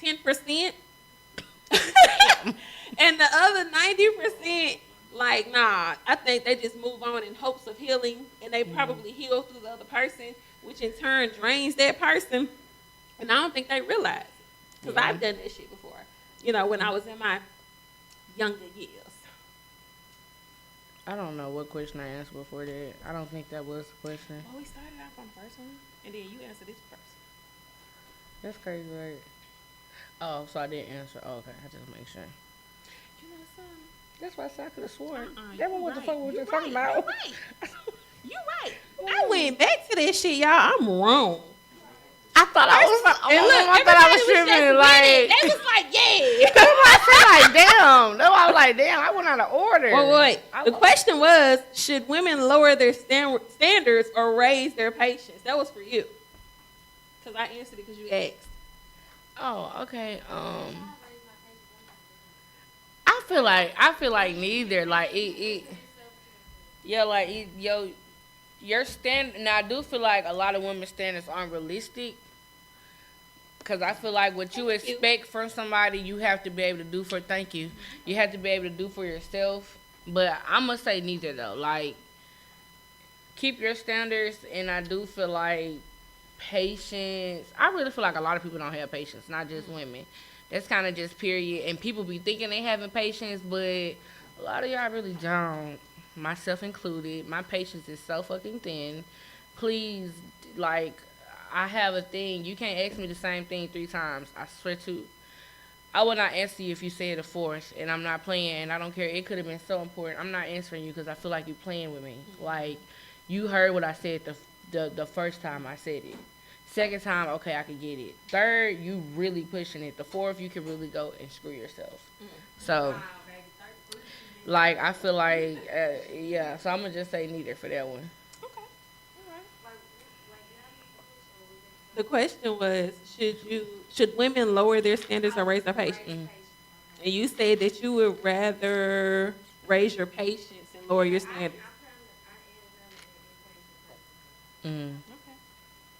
Speaker 2: 10%. And the other 90%, like, nah, I think they just move on in hopes of healing, and they probably heal through the other person, which in turn drains that person, and I don't think they realize it, because
Speaker 1: Yeah.
Speaker 2: I've done that shit before, you know, when I was in my younger years.
Speaker 1: I don't know what question I answered before that. I don't think that was the question.
Speaker 2: Well, we started off on the first one, and then you answered this first.
Speaker 1: That's crazy, right? Oh, so I didn't answer. Oh, okay, I just make sure.
Speaker 2: You know something?
Speaker 1: That's why I said I could have sworn.
Speaker 2: Uh-uh,
Speaker 1: That
Speaker 2: you
Speaker 1: one what the
Speaker 2: right.
Speaker 1: fuck we were
Speaker 2: You
Speaker 1: just talking
Speaker 2: right.
Speaker 1: about.
Speaker 2: You right. I went back to that shit, y'all. I'm wrong.
Speaker 1: I thought I was.
Speaker 2: And look,
Speaker 1: I thought I was
Speaker 2: everybody
Speaker 1: tripping.
Speaker 2: just
Speaker 1: Like,
Speaker 2: with it. They was like, yeah.
Speaker 1: that's why I said like, damn. That's why I was like, damn. I went out of order.
Speaker 2: Wait.
Speaker 1: I
Speaker 2: The
Speaker 1: was-
Speaker 2: question was, should women lower their standards or raise their patience? That was for you. Because I answered it because you asked.
Speaker 1: Oh, okay. I feel like neither. Like yeah, like your stand. Now I do feel like a lot of women's standards aren't realistic. Cause I feel like what you expect from somebody, you have to be able to do for. Thank you. You have to be able to do for yourself. But I'm gonna say neither though. Like, keep your standards, and I do feel like patience. I really feel like a lot of people don't have patience, not just women. That's kind of just period. And people be thinking they having patience, but a lot of y'all really don't. Myself included. My patience is so fucking thin. Please, like, I have a thing. You can't ask me the same thing 3 times. I swear to. I will not answer you if you say it a fourth, and I'm not playing, and I don't care. It could have been so important. I'm not answering you because I feel like you're playing with me. Like, you heard what I said the first time I said it. Second time, okay, I could get it. Third, you really pushing it. The fourth, you can really go and screw yourself. So, like, I feel like, yeah. So I'm gonna just say neither for that one.
Speaker 2: Okay. All right. The question was, should women lower their standards or raise their patience?
Speaker 1: Mm.
Speaker 2: And you said that you would rather raise your patience and lower your standards.
Speaker 1: Mm.
Speaker 2: Okay.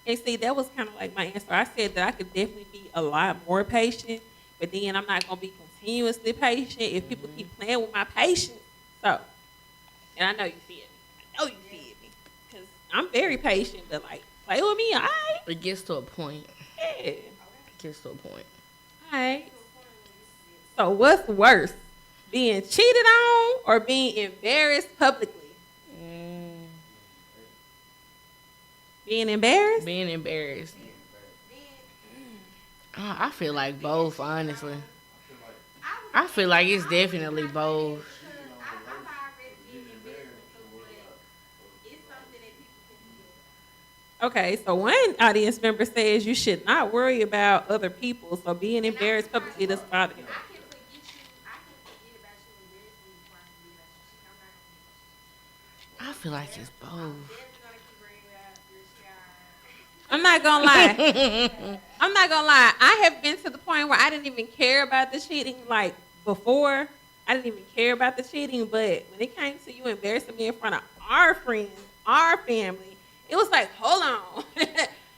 Speaker 2: And see, that was kind of like my answer. I said that I could definitely be a lot more patient, but then I'm not gonna be continuously patient if people keep playing with my patience. So, and I know you feel me. I know you feel me, because I'm very patient, but like, play with me, all right?
Speaker 1: It gets to a point.
Speaker 2: Yeah.
Speaker 1: It gets to a point.
Speaker 2: All right. So what's worse, being cheated on or being embarrassed publicly? Being embarrassed?
Speaker 1: Being embarrassed. I feel like both, honestly. I feel like it's definitely both.
Speaker 2: Okay, so one audience member says you should not worry about other people, so being embarrassed publicly doesn't bother you.
Speaker 1: I feel like it's both.
Speaker 2: I'm not gonna lie. I'm not gonna lie. I have been to the point where I didn't even care about the cheating. Like, before, I didn't even care about the cheating, but when it came to you embarrassing me in front of our friends, our family, it was like, hold on.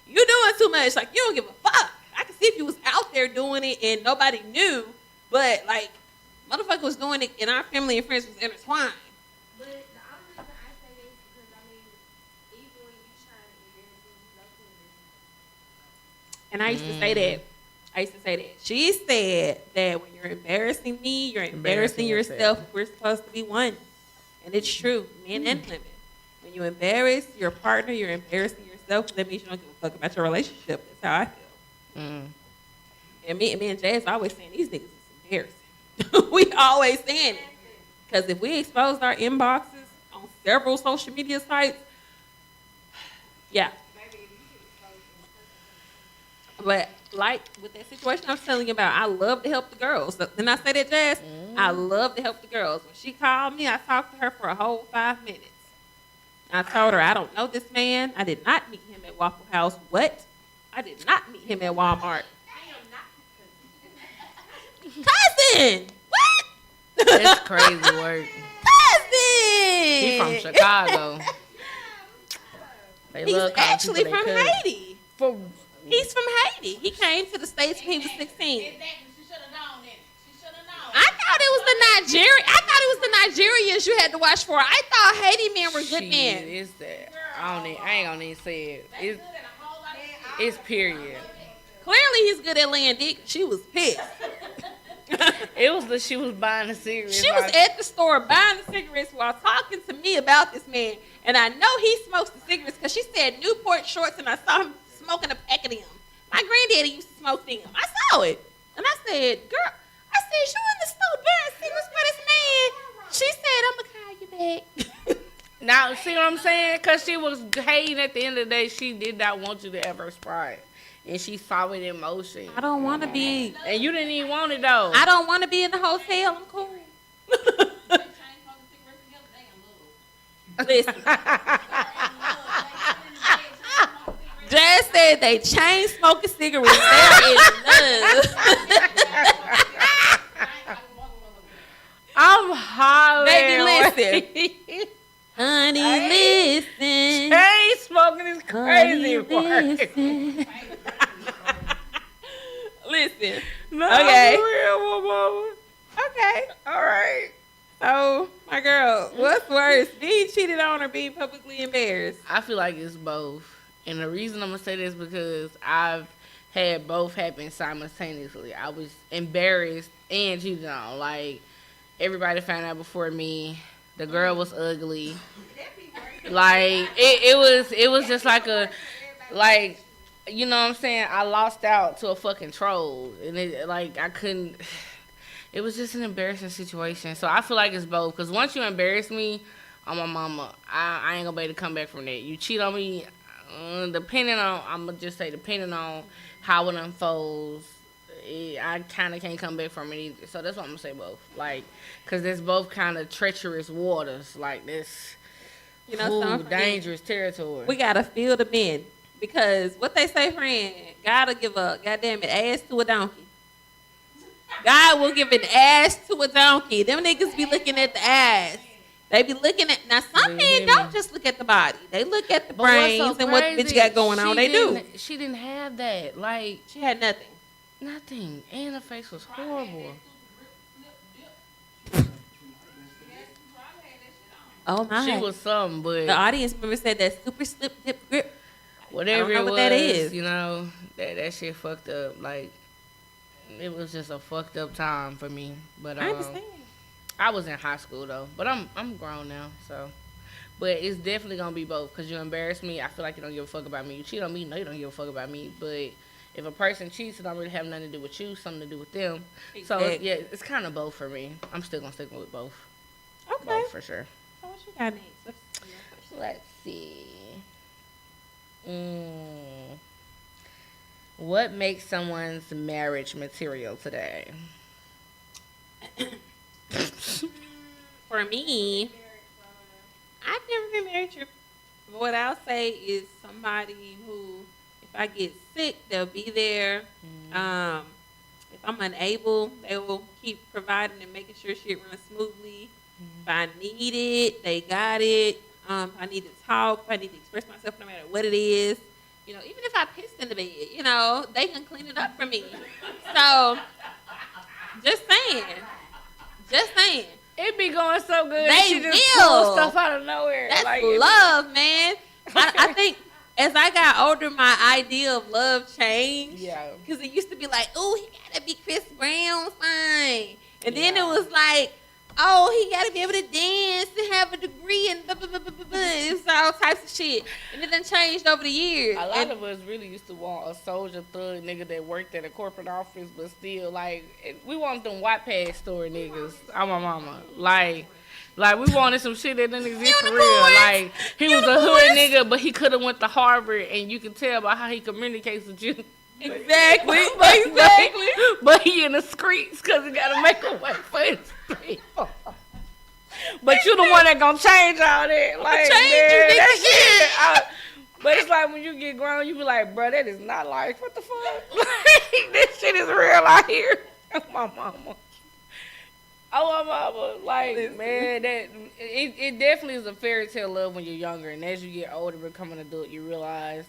Speaker 2: You doing too much. Like, you don't give a fuck. I can see if you was out there doing it and nobody knew, but like, motherfucker was doing it and our family and friends was intertwined.
Speaker 5: But the only reason I say this is because I mean, even when you trying to embarrass me, you know who it is.
Speaker 2: And I used to say that. She said that when you're embarrassing me, you're embarrassing yourself. We're supposed to be one. And it's true, men and women. When you embarrass your partner, you're embarrassing yourself. That means you don't give a fuck about your relationship. That's how I feel. And me and Jazz always saying these niggas is embarrassing. We always saying it. Because if we exposed our inboxes on several social media sites, yeah. But like with that situation I was telling you about, I love to help the girls. Didn't I say that, Jazz? I love to help the girls. When she called me, I talked to her for a whole 5 minutes. I told her, I don't know this man. I did not meet him at Waffle House. What? I did not meet him at Walmart. Cousin! What?
Speaker 1: That's crazy work.
Speaker 2: Cousin!
Speaker 1: He from Chicago. They
Speaker 2: He's
Speaker 1: love calling
Speaker 2: actually
Speaker 1: people
Speaker 2: from
Speaker 1: they cousin.
Speaker 2: Haiti.
Speaker 1: For
Speaker 2: He's from Haiti. He came to the States when he was 16.
Speaker 3: Exactly. She should have known that. She should have known.
Speaker 2: I thought it was the Nigerian. I thought it was the Nigerians you had to watch for. I thought Haiti men were good men.
Speaker 1: Shit, it's that. I ain't gonna even say it. It's,
Speaker 3: Good at a whole lot of
Speaker 1: it's period.
Speaker 2: Clearly, he's good at laying dick. She was pissed.
Speaker 1: It was the she was buying a cigarette.
Speaker 2: She was at the store buying the cigarettes while talking to me about this man. And I know he smokes the cigarettes because she said Newport shorts, and I saw him smoking a pack of them. My granddaddy used to smoke them. I saw it. And I said, girl, you in the store buying cigarettes for this man. She said, I'm going to call you back.
Speaker 1: Now, see what I'm saying? Because she was hating at the end of the day. She did not want you to ever Sprite. And she saw it in motion.
Speaker 2: I don't want to be.
Speaker 1: And you didn't even want it, though.
Speaker 2: I don't want to be in the hotel. I'm cool. Listen. Jazz said they chain smoking cigarettes. They're in love.
Speaker 1: I'm hollering.
Speaker 2: Baby, listen. Honey, listen.
Speaker 1: Chain smoking is crazy
Speaker 2: Honey,
Speaker 1: work.
Speaker 2: listen. Listen.
Speaker 1: No,
Speaker 2: Okay.
Speaker 1: for real, my mama.
Speaker 2: Okay.
Speaker 1: All right.
Speaker 2: So, my girl, what's worse, being cheated on or being publicly embarrassed?
Speaker 1: I feel like it's both. And the reason I'm going to say this because I've had both happen simultaneously. I was embarrassed and cheated on. Like, everybody found out before me. The girl was ugly. Like, it was just like you know what I'm saying? I lost out to a fucking troll. And I couldn't. It was just an embarrassing situation. So I feel like it's both. Because once you embarrass me, I'm my mama. I ain't going to be able to come back from that. You cheat on me, depending on how it unfolds, I kind of can't come back from it either. So that's what I'm going to say both. Like, because there's both kind of treacherous waters. Like, this dangerous territory.
Speaker 2: We got to feel the men. Because what they say, friend, God will give a goddamn it ass to a donkey. God will give an ass to a donkey. Them niggas be looking at the ass. They be looking at, now some men don't just look at the body. They look at the brains and what the bitch got going on. They do.
Speaker 1: She didn't have that. Like,
Speaker 2: She had nothing.
Speaker 1: nothing. And her face was horrible.
Speaker 2: Oh my.
Speaker 1: She was something, but
Speaker 2: The audience member said that super slip dip grip.
Speaker 1: whatever
Speaker 2: I don't know
Speaker 1: it was,
Speaker 2: what that is.
Speaker 1: you know, that shit fucked up. Like, it was just a fucked up time for me. But
Speaker 2: I understand.
Speaker 1: I was in high school though, but I'm grown now, so. But it's definitely gonna be both, cause you embarrass me. I feel like you don't give a fuck about me. You cheat on me, no, you don't give a fuck about me. But if a person cheats, it don't really have nothing to do with you, something to do with them. So
Speaker 2: Exactly.
Speaker 1: yeah, it's kind of both for me. I'm still gonna stick with both,
Speaker 2: Okay.
Speaker 1: both for sure.
Speaker 2: So what you got next?
Speaker 1: Let's see. What makes someone's marriage material today?
Speaker 2: For me, I've never been married. What I'll say is somebody who, if I get sick, they'll be there. If I'm unable, they will keep providing and making sure shit runs smoothly. If I need it, they got it. If I need to talk, if I need to express myself, no matter what it is. You know, even if I pissed in the bed, you know, they can clean it up for me. So, just saying. Just saying.
Speaker 1: It be going so good.
Speaker 2: They
Speaker 1: she just
Speaker 2: will.
Speaker 1: pull stuff out of nowhere.
Speaker 2: That's
Speaker 1: like,
Speaker 2: love, man. I think as I got older, my idea of love changed.
Speaker 1: Yeah.
Speaker 2: Because it used to be like, oh, he got to be Chris Brown fine. And then
Speaker 1: Yeah.
Speaker 2: it was like, oh, he got to be able to dance and have a degree and blah, blah, blah, blah, blah, blah. It was all types of shit. And it done changed over the years.
Speaker 1: A lot
Speaker 2: And
Speaker 1: of us really used to want a soldier thug nigga that worked at a corporate office, but still, like, we want them Wattpad store niggas. I'm my mama. Like we wanted some shit that didn't exist for real.
Speaker 2: Unicorns!
Speaker 1: Like, he was a hood nigga, but he could have went to Harvard, and you can tell by how he communicates with you.
Speaker 2: Exactly.
Speaker 1: Exactly. But he in the streets because he got to make a way for his people. But you the one that gonna change all that. Like,
Speaker 2: change you,
Speaker 1: man,
Speaker 2: nigga.
Speaker 1: that shit. But it's like when you get grown, you be like, bro, that is not life. What the fuck? Like, this shit is real out here. Oh, my mama. Oh, my mama. Like, man, it definitely is a fairy tale love when you're younger. And as you get older, become an adult, you realize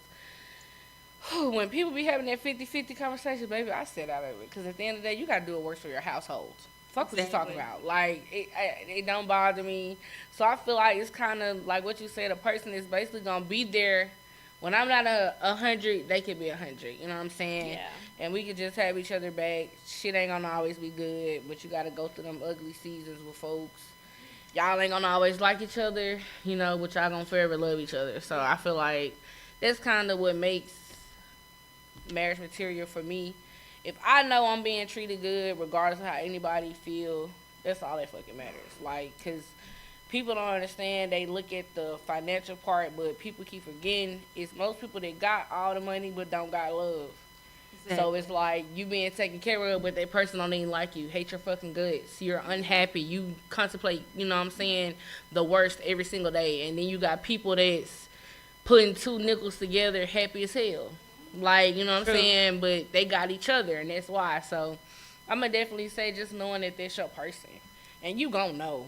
Speaker 1: when people be having that 50-50 conversation, baby, I sit out of it. Because at the end of the day, you got to do what works for your household. Fuck what you talking about. Like, it don't bother me. So I feel like it's kind of like what you said. A person is basically going to be there. When I'm not 100, they could be 100. You know what I'm saying?
Speaker 2: Yeah.
Speaker 1: And we could just have each other back. Shit ain't going to always be good. But you got to go through them ugly seasons with folks. Y'all ain't going to always like each other. You know, but y'all going to forever love each other. So I feel like that's kind of what makes marriage material for me. If I know I'm being treated good, regardless of how anybody feel, that's all that fucking matters. Like, because people don't understand. They look at the financial part, but people keep forgetting it's most people that got all the money but don't got love.
Speaker 2: Exactly.
Speaker 1: So it's like you being taken care of, but that person don't even like you. Hate your fucking guts. You're unhappy. You contemplate, you know what I'm saying, the worst every single day. And then you got people that's putting two nickels together happy as hell. Like, you know what I'm
Speaker 2: True.
Speaker 1: saying? But they got each other, and that's why. So I'm going to definitely say just knowing that that's your person. And you going to know.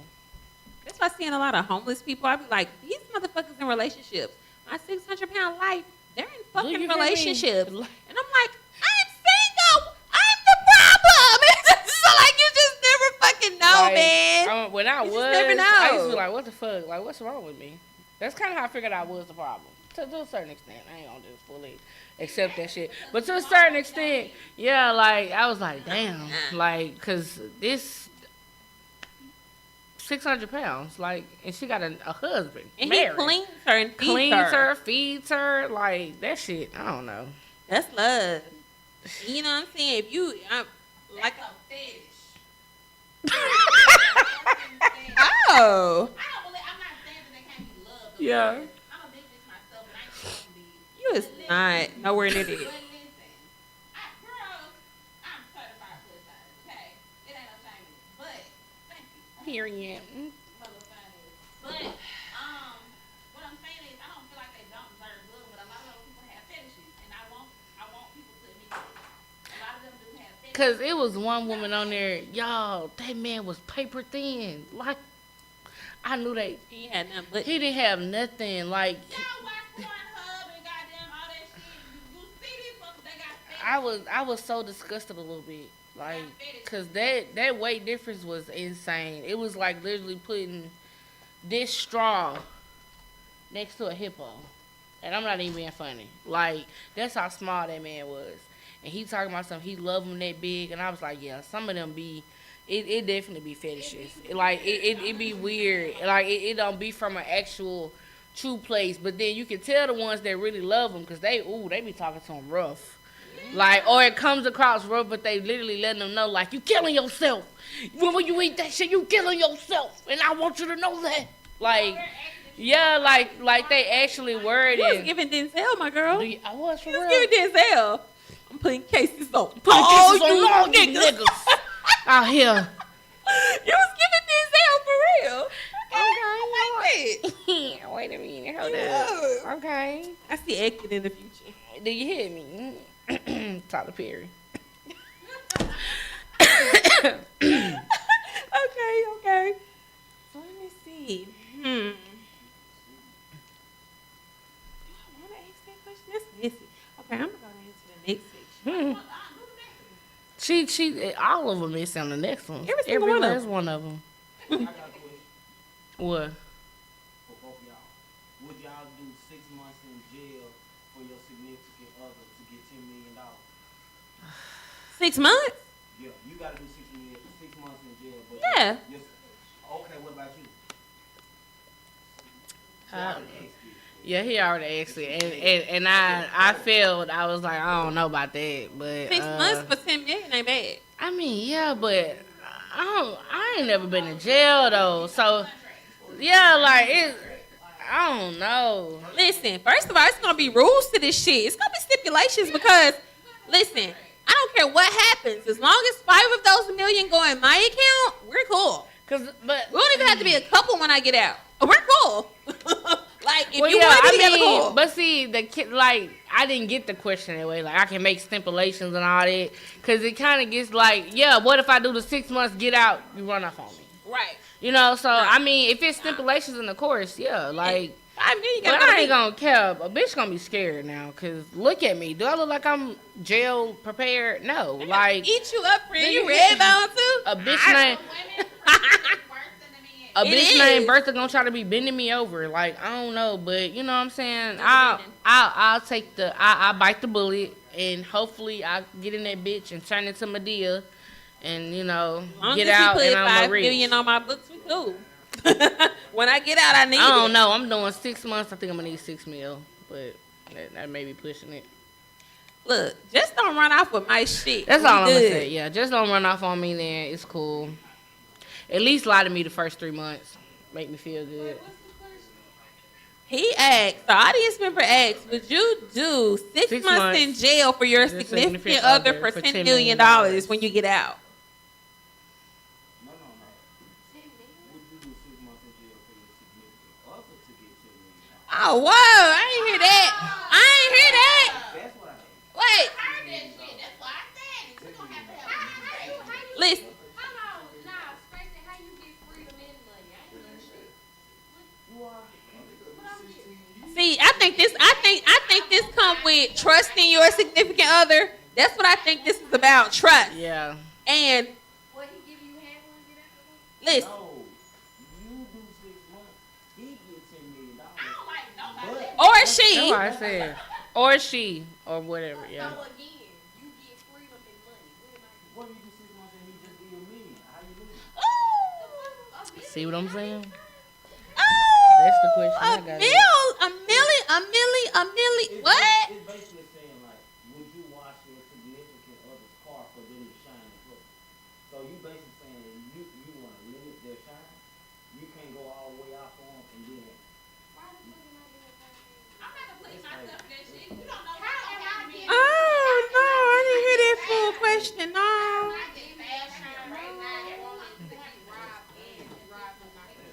Speaker 2: That's why seeing a lot of homeless people, I be like, these motherfuckers in relationships. My 600-pound life, they're in
Speaker 1: Do you
Speaker 2: fucking
Speaker 1: hear me?
Speaker 2: relationships. And I'm like, I'm single. I'm the problem. It's so like you just never fucking know,
Speaker 1: Like,
Speaker 2: man.
Speaker 1: When I
Speaker 2: You just
Speaker 1: was,
Speaker 2: never
Speaker 1: I used
Speaker 2: know.
Speaker 1: to be like, what the fuck? Like, what's wrong with me? That's kind of how I figured I was the problem. To a certain extent. I ain't going to just fully accept that shit. But to a certain extent, yeah, like, I was like, damn. Like, because this 600 pounds, like, and she got a husband.
Speaker 2: And
Speaker 1: married.
Speaker 2: he cleans her and feeds
Speaker 1: Cleans
Speaker 2: her.
Speaker 1: her, feeds her. Like, that shit, I don't know.
Speaker 2: That's love. You know what I'm saying? If you, like,
Speaker 3: That's a fetish.
Speaker 2: oh,
Speaker 3: I don't believe. I'm not saying that they can't be loved.
Speaker 1: Yeah.
Speaker 3: I'm a big bitch myself, and I ain't supposed to be.
Speaker 2: you is not nowhere near this.
Speaker 3: But listen, girls, I'm certified plus size. Okay, it ain't no shame in it. But thank you.
Speaker 1: Period.
Speaker 3: Motherfuckers. But what I'm saying is, I don't feel like they don't deserve love, but a lot of those people have fetishes, and I want people to admit that. A lot of them do have fetishes.
Speaker 1: Because it was one woman on there, y'all, that man was paper thin. Like, I knew they,
Speaker 2: He had nothing but
Speaker 1: he didn't have nothing. Like,
Speaker 3: Y'all watch Pornhub and goddamn all that shit. You see these folks, they got fetishes.
Speaker 1: I was so disgusted a little bit. Like, because that weight difference was insane. It was like literally putting this straw next to a hippo. And I'm not even being funny. Like, that's how small that man was. And he talking about something, he love him that big. And I was like, yeah, some of them be, it definitely be fetishes. It be weird. Like, it don't be from an actual true place. But then you can tell the ones that really love him because they be talking to him rough. Like, or it comes across rough, but they literally letting them know, like, you killing yourself. When you eat that shit, you killing yourself. And I want you to know that. Like, yeah, like they actually worried
Speaker 2: You was
Speaker 1: it.
Speaker 2: giving Denzel, my girl.
Speaker 1: I was for
Speaker 2: You was
Speaker 1: real.
Speaker 2: giving Denzel. I'm putting cases on.
Speaker 1: Putting
Speaker 2: all
Speaker 1: kisses on
Speaker 2: you
Speaker 1: all you niggas out here.
Speaker 2: You was giving Denzel for real. I like that.
Speaker 1: Wait a minute, hold
Speaker 2: Yeah.
Speaker 1: up. Okay.
Speaker 2: I see acting in the future.
Speaker 1: Do you hear me? Tyler Perry. all of them is on the next one.
Speaker 2: Every single one of
Speaker 1: last one of them.
Speaker 6: I got a question
Speaker 1: What?
Speaker 6: for both of y'all. Would y'all do 6 months in jail for your significant other to get $10 million?
Speaker 2: 6 months?
Speaker 6: Yeah, you gotta do 6 months in jail. But
Speaker 2: Yeah.
Speaker 6: Okay, what about you?
Speaker 1: Yeah, he already asked it, and I failed. I was like, I don't know about that, but
Speaker 2: 6 months for 10 million ain't bad.
Speaker 1: I mean, yeah, but I ain't never been in jail though, so yeah, like I don't know.
Speaker 2: Listen, first of all, it's gonna be rules to this shit. It's gonna be stipulations because, listen, I don't care what happens. As long as 5 of those million go in my account, we're cool.
Speaker 1: But
Speaker 2: We don't even have to be a couple when I get out. We're cool. Like, if
Speaker 1: well,
Speaker 2: you
Speaker 1: yeah,
Speaker 2: want to
Speaker 1: I
Speaker 2: be together,
Speaker 1: mean,
Speaker 2: cool.
Speaker 1: but see, the kid, like, I didn't get the question that way. Like, I can make stipulations and all that, cause it kind of gets like, yeah, what if I do the 6 months, get out, you run off on me,
Speaker 2: Right.
Speaker 1: you know? So I mean, if it's stipulations in the course, yeah, like,
Speaker 2: I mean, you
Speaker 1: but
Speaker 2: gotta
Speaker 1: I ain't gonna care. A bitch gonna be scared now, cause look at me. Do I look like I'm jail prepared? No, like
Speaker 2: eat you up, friend. You red bone too?
Speaker 1: a bitch named
Speaker 3: Women worse than the men.
Speaker 1: a
Speaker 2: It
Speaker 1: bitch
Speaker 2: is.
Speaker 1: named Bertha gonna try to be bending me over. Like I don't know, but you know what I'm saying.
Speaker 2: Never bending.
Speaker 1: I'll take I bite the bullet, and hopefully I get in that bitch and turn into Medea, and you know
Speaker 2: As long
Speaker 1: get
Speaker 2: as
Speaker 1: out
Speaker 2: you put
Speaker 1: and I'm a
Speaker 2: $5
Speaker 1: rich.
Speaker 2: million on my books, we cool. When I get out, I need
Speaker 1: I don't
Speaker 2: it.
Speaker 1: know. I'm doing 6 months. I think I'm gonna need 6 mil, but that may be pushing it.
Speaker 2: Look, just don't run off with my shit.
Speaker 1: That's
Speaker 2: We
Speaker 1: all I'm gonna
Speaker 2: good.
Speaker 1: say. Yeah, just don't run off on me. Then it's cool. At least lie to me the first 3 months. Make me feel good.
Speaker 2: He asked, the audience member asked, would you do 6
Speaker 1: 6
Speaker 2: months in
Speaker 1: months.
Speaker 2: jail for your
Speaker 1: Your
Speaker 2: significant other for $10 million when you get out?
Speaker 6: No. Would you do 6 months in jail for your significant other to get $10 million?
Speaker 2: Oh, whoa, I ain't hear that. I ain't hear that.
Speaker 6: That's what I asked.
Speaker 2: Wait,
Speaker 3: Heard that shit. That's why I said it. You gonna have to have a
Speaker 2: listen.
Speaker 5: Hold on, nah, scratch that. How you get freedom and money? I ain't know shit.
Speaker 2: See, I think this come with trusting your significant other. That's what I think this is about, trust.
Speaker 1: Yeah.
Speaker 2: And
Speaker 5: What, he give you half when you get out?
Speaker 2: listen,
Speaker 6: No, you do 6 months, he get $10 million.
Speaker 3: I don't like nobody.
Speaker 6: But
Speaker 2: or
Speaker 1: That's
Speaker 2: she.
Speaker 1: what I said. Or she, or whatever. Yeah.
Speaker 5: So again, you get freedom and money.
Speaker 6: what if you do 6 months and he just get $1 million? How you lose?
Speaker 2: Ooh.
Speaker 1: See what I'm saying?
Speaker 2: Oh,
Speaker 1: That's the question I got.
Speaker 2: a milli. What?
Speaker 6: It's basically saying like, would you wash your significant other's car for them to shine and look? So you basically saying that you want to limit their shine. You can't go all the way out for them and then.
Speaker 3: I'm not gonna put myself in that shit. You don't know
Speaker 5: How
Speaker 3: what's
Speaker 5: am
Speaker 3: gonna
Speaker 5: I
Speaker 3: happen to me.
Speaker 5: getting-
Speaker 2: Oh no, I didn't hear that full question. No.
Speaker 5: I get fast shine right now. They want us to get robbed and robbed in my face.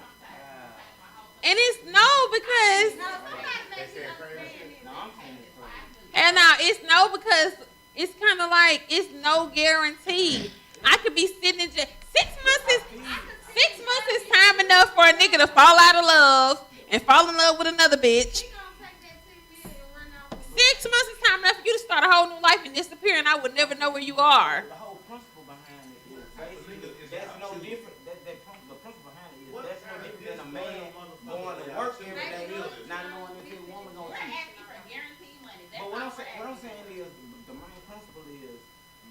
Speaker 2: And it's no because
Speaker 5: No, somebody make me understand it.
Speaker 6: No, I'm saying it's crazy.
Speaker 2: and now it's no because it's kind of like it's no guarantee. I could be sitting in jail. 6 months is time enough for a nigga to fall out of love and fall in love with another bitch.
Speaker 5: He gonna take that 10 million and run off.
Speaker 2: 6 months is time enough for you to start a whole new life and disappear, and I would never know where you are.
Speaker 6: The whole principle behind it is basically that's no different. The principle behind it is that's no different than a man going to work every day, not knowing if his woman gonna
Speaker 3: We're
Speaker 6: cheat.
Speaker 3: asking for guaranteed money. That's
Speaker 6: But
Speaker 3: all
Speaker 6: what I'm
Speaker 3: we're
Speaker 6: saying, what I'm
Speaker 3: asking.
Speaker 6: saying is the main principle is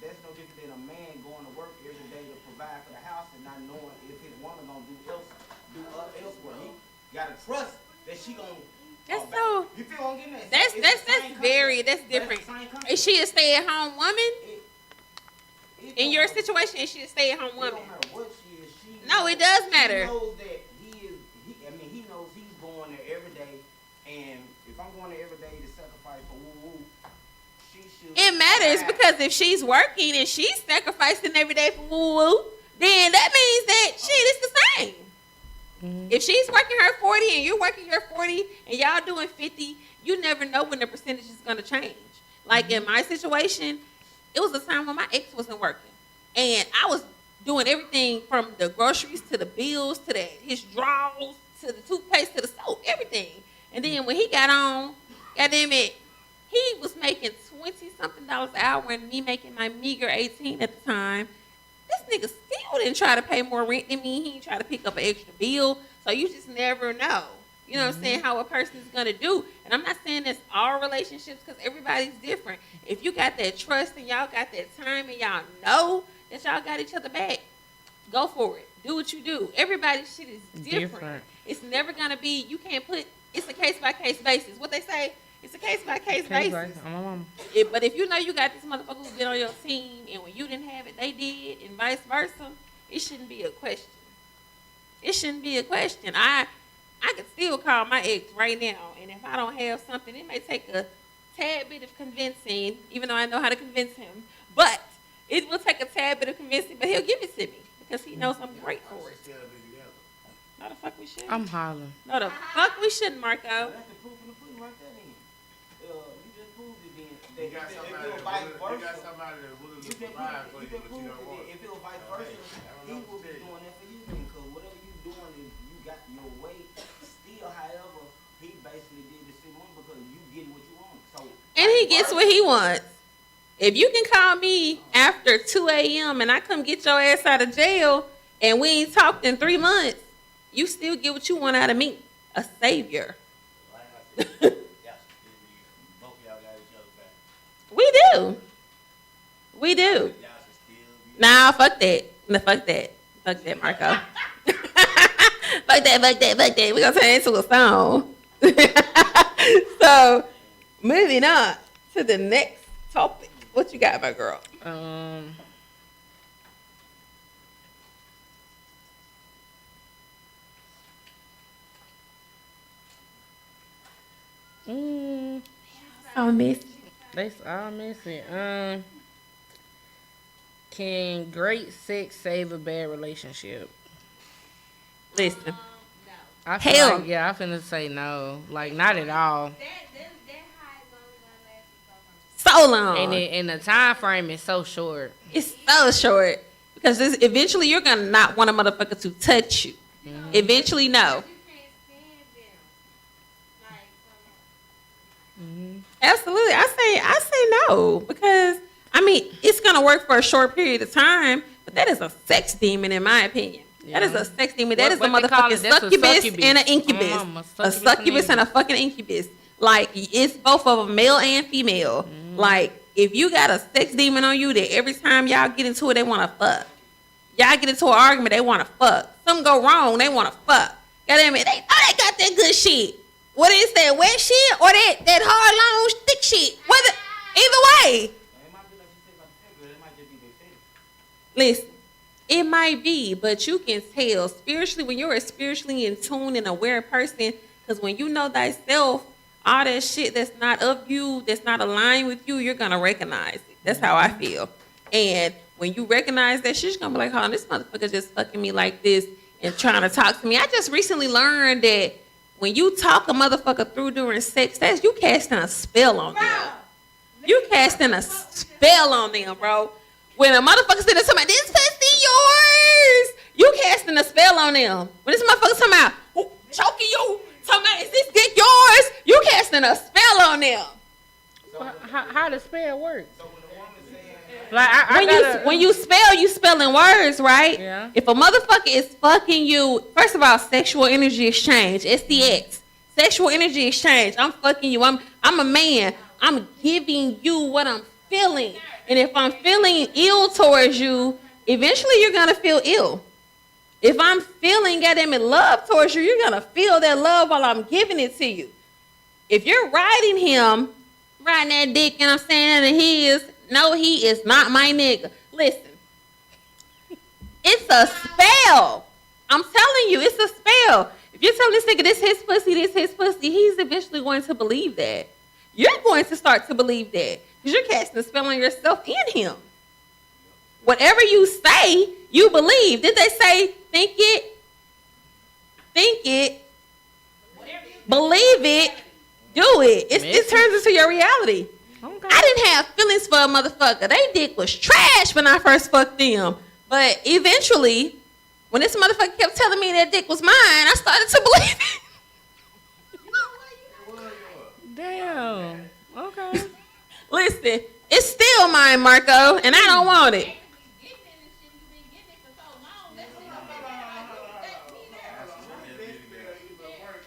Speaker 6: that's no different than a man going to work every day to provide for the house and not knowing if his woman gonna do elsewhere. He gotta trust that she gonna.
Speaker 2: That's
Speaker 6: back.
Speaker 2: so-
Speaker 6: You feel what I'm getting at?
Speaker 2: That's
Speaker 6: It's
Speaker 2: that's
Speaker 6: the same
Speaker 2: that's very
Speaker 6: concept.
Speaker 2: that's
Speaker 6: But
Speaker 2: different.
Speaker 6: it's the same concept.
Speaker 2: Is she a stay-at-home woman?
Speaker 6: It
Speaker 2: In
Speaker 6: don't
Speaker 2: your
Speaker 6: matter.
Speaker 2: situation, is she a stay-at-home
Speaker 6: It
Speaker 2: woman?
Speaker 6: don't matter what she is.
Speaker 2: No, it does matter.
Speaker 6: He knows that he knows he's going there every day, and if I'm going there every day to sacrifice for woo woo, she should.
Speaker 2: It matters
Speaker 6: provide.
Speaker 2: because if she's working and she's sacrificing every day for woo-woo, then that means that shit is the same. If she's working her 40 and you're working your 40 and y'all doing 50, you never know when the percentage is going to change. Like in my situation, it was a time when my ex wasn't working. And I was doing everything from the groceries to the bills to his drawers to the toothpaste to the soap, everything. And then when he got on, goddamn it, He was making 20-something dollars an hour and me making my meager 18 at the time. This nigga still didn't try to pay more rent than me. He didn't try to pick up an extra bill. So you just never know. You know what I'm saying? How a person is going to do. And I'm not saying that's all relationships because everybody's different. If you got that trust and y'all got that time and y'all know that y'all got each other back, go for it. Do what you do. Everybody's shit is different. It's never going to be, you can't put, it's a case-by-case basis. What they say, it's a case-by-case basis. But if you know you got this motherfucker who's been on your team and when you didn't have it, they did, and vice versa, it shouldn't be a question. It shouldn't be a question. I could still call my ex right now, and if I don't have something, it may take a tad bit of convincing, even though I know how to convince him. But it will take a tad bit of convincing, but he'll give it to me because he knows I'm great for it. No, the fuck we shouldn't.
Speaker 1: I'm hollering.
Speaker 2: No, the fuck we shouldn't, Marco.
Speaker 6: That's the proof in the pudding right there then. You just proved it then.
Speaker 4: You got
Speaker 6: If
Speaker 4: somebody
Speaker 6: it was
Speaker 4: that
Speaker 6: vice
Speaker 4: willing, you got
Speaker 6: versa,
Speaker 4: somebody that willing
Speaker 6: you
Speaker 4: to
Speaker 6: just
Speaker 4: provide for
Speaker 6: proved
Speaker 4: you,
Speaker 6: it
Speaker 4: but you don't want
Speaker 6: then. If it was vice versa, he
Speaker 4: know
Speaker 6: would be
Speaker 4: what to tell you.
Speaker 6: doing that for you then, because whatever you doing, if you got your way, still, however, he basically did the same one because you getting what you want. So,
Speaker 2: And he gets what he wants. If you can call me after 2 a.m. and I come get your ass out of jail and we ain't talked in 3 months, you still get what you want out of me. A savior. We do. We do. Nah, fuck that. No, fuck that. Fuck that, Marco. Fuck that. We're going to turn it into a song. So, moving on to the next topic. What you got, my girl? I miss you.
Speaker 1: That's all missing. Can great sex save a bad relationship?
Speaker 2: Listen.
Speaker 3: No.
Speaker 1: I feel
Speaker 2: Hell.
Speaker 1: like, yeah, I finna say no. Like, not at all.
Speaker 3: That high is only gonna last you so long.
Speaker 2: So long.
Speaker 1: And the time frame is so short.
Speaker 2: It's so short. Because eventually you're going to not want a motherfucker to touch you. Eventually, no.
Speaker 3: You can't stand them. Like, so long.
Speaker 2: Absolutely. I say no. Because, I mean, it's going to work for a short period of time. But that is a sex demon, in my opinion. That is a sex demon. That is a
Speaker 1: What they call
Speaker 2: motherfucking
Speaker 1: it, that's a
Speaker 2: succubus
Speaker 1: succubus.
Speaker 2: and an incubus. A succubus and a fucking incubus. Like, it's both of them, male and female. Like, if you got a sex demon on you that every time y'all get into it, they want to fuck. Y'all get into an argument, they want to fuck. Something go wrong, they want to fuck. Goddamn it, they know they got that good shit. What is that, wet shit or that hard, long, thick shit? Whether, either way.
Speaker 6: it might be like you said about the figure, it might just be their fetish.
Speaker 2: Listen, it might be, but you can tell spiritually when you're a spiritually in tune and aware person, because when you know thyself, all that shit that's not of you, that's not aligned with you, you're gonna recognize it. That's how I feel. And when you recognize that shit, you're gonna be like, oh, this motherfucker just fucking me like this and trying to talk to me. I just recently learned that when you talk a motherfucker through during sex, that's you casting a spell on them. You casting a spell on them, bro. When a motherfucker said to somebody, this pussy yours, you casting a spell on them. When this motherfucker talking about, choking you, talking about, is this dick yours? You casting a spell on them.
Speaker 1: How does spell work?
Speaker 6: So when a woman saying,
Speaker 1: Like,
Speaker 2: When you spell, you spelling words, right?
Speaker 1: Yeah.
Speaker 2: If a motherfucker is fucking you, first of all, sexual energy exchange, SDX. Sexual energy exchange. I'm fucking you. I'm a man. I'm giving you what I'm feeling. And if I'm feeling ill towards you, eventually you're gonna feel ill. If I'm feeling goddamn it love towards you, you're gonna feel that love while I'm giving it to you. If you're riding him, riding that dick, and I'm saying that he is, no, he is not my nigga. Listen, it's a spell. I'm telling you, it's a spell. If you're telling this nigga this his pussy, he's eventually going to believe that. You're going to start to believe that because you're casting a spell on yourself and him. Whatever you say, you believe. Did they say think it, believe it, do it? It turns into your reality.
Speaker 1: Okay.
Speaker 2: I didn't have feelings for a motherfucker. They dick was trash when I first fucked them. But eventually, when this motherfucker kept telling me that dick was mine, I started to believe it.
Speaker 1: Damn. Okay.
Speaker 2: Listen, it's still mine, Marco, and I don't want it.
Speaker 3: Getting in this shit, you been getting it for so long. That shit don't be there. Like, that be there.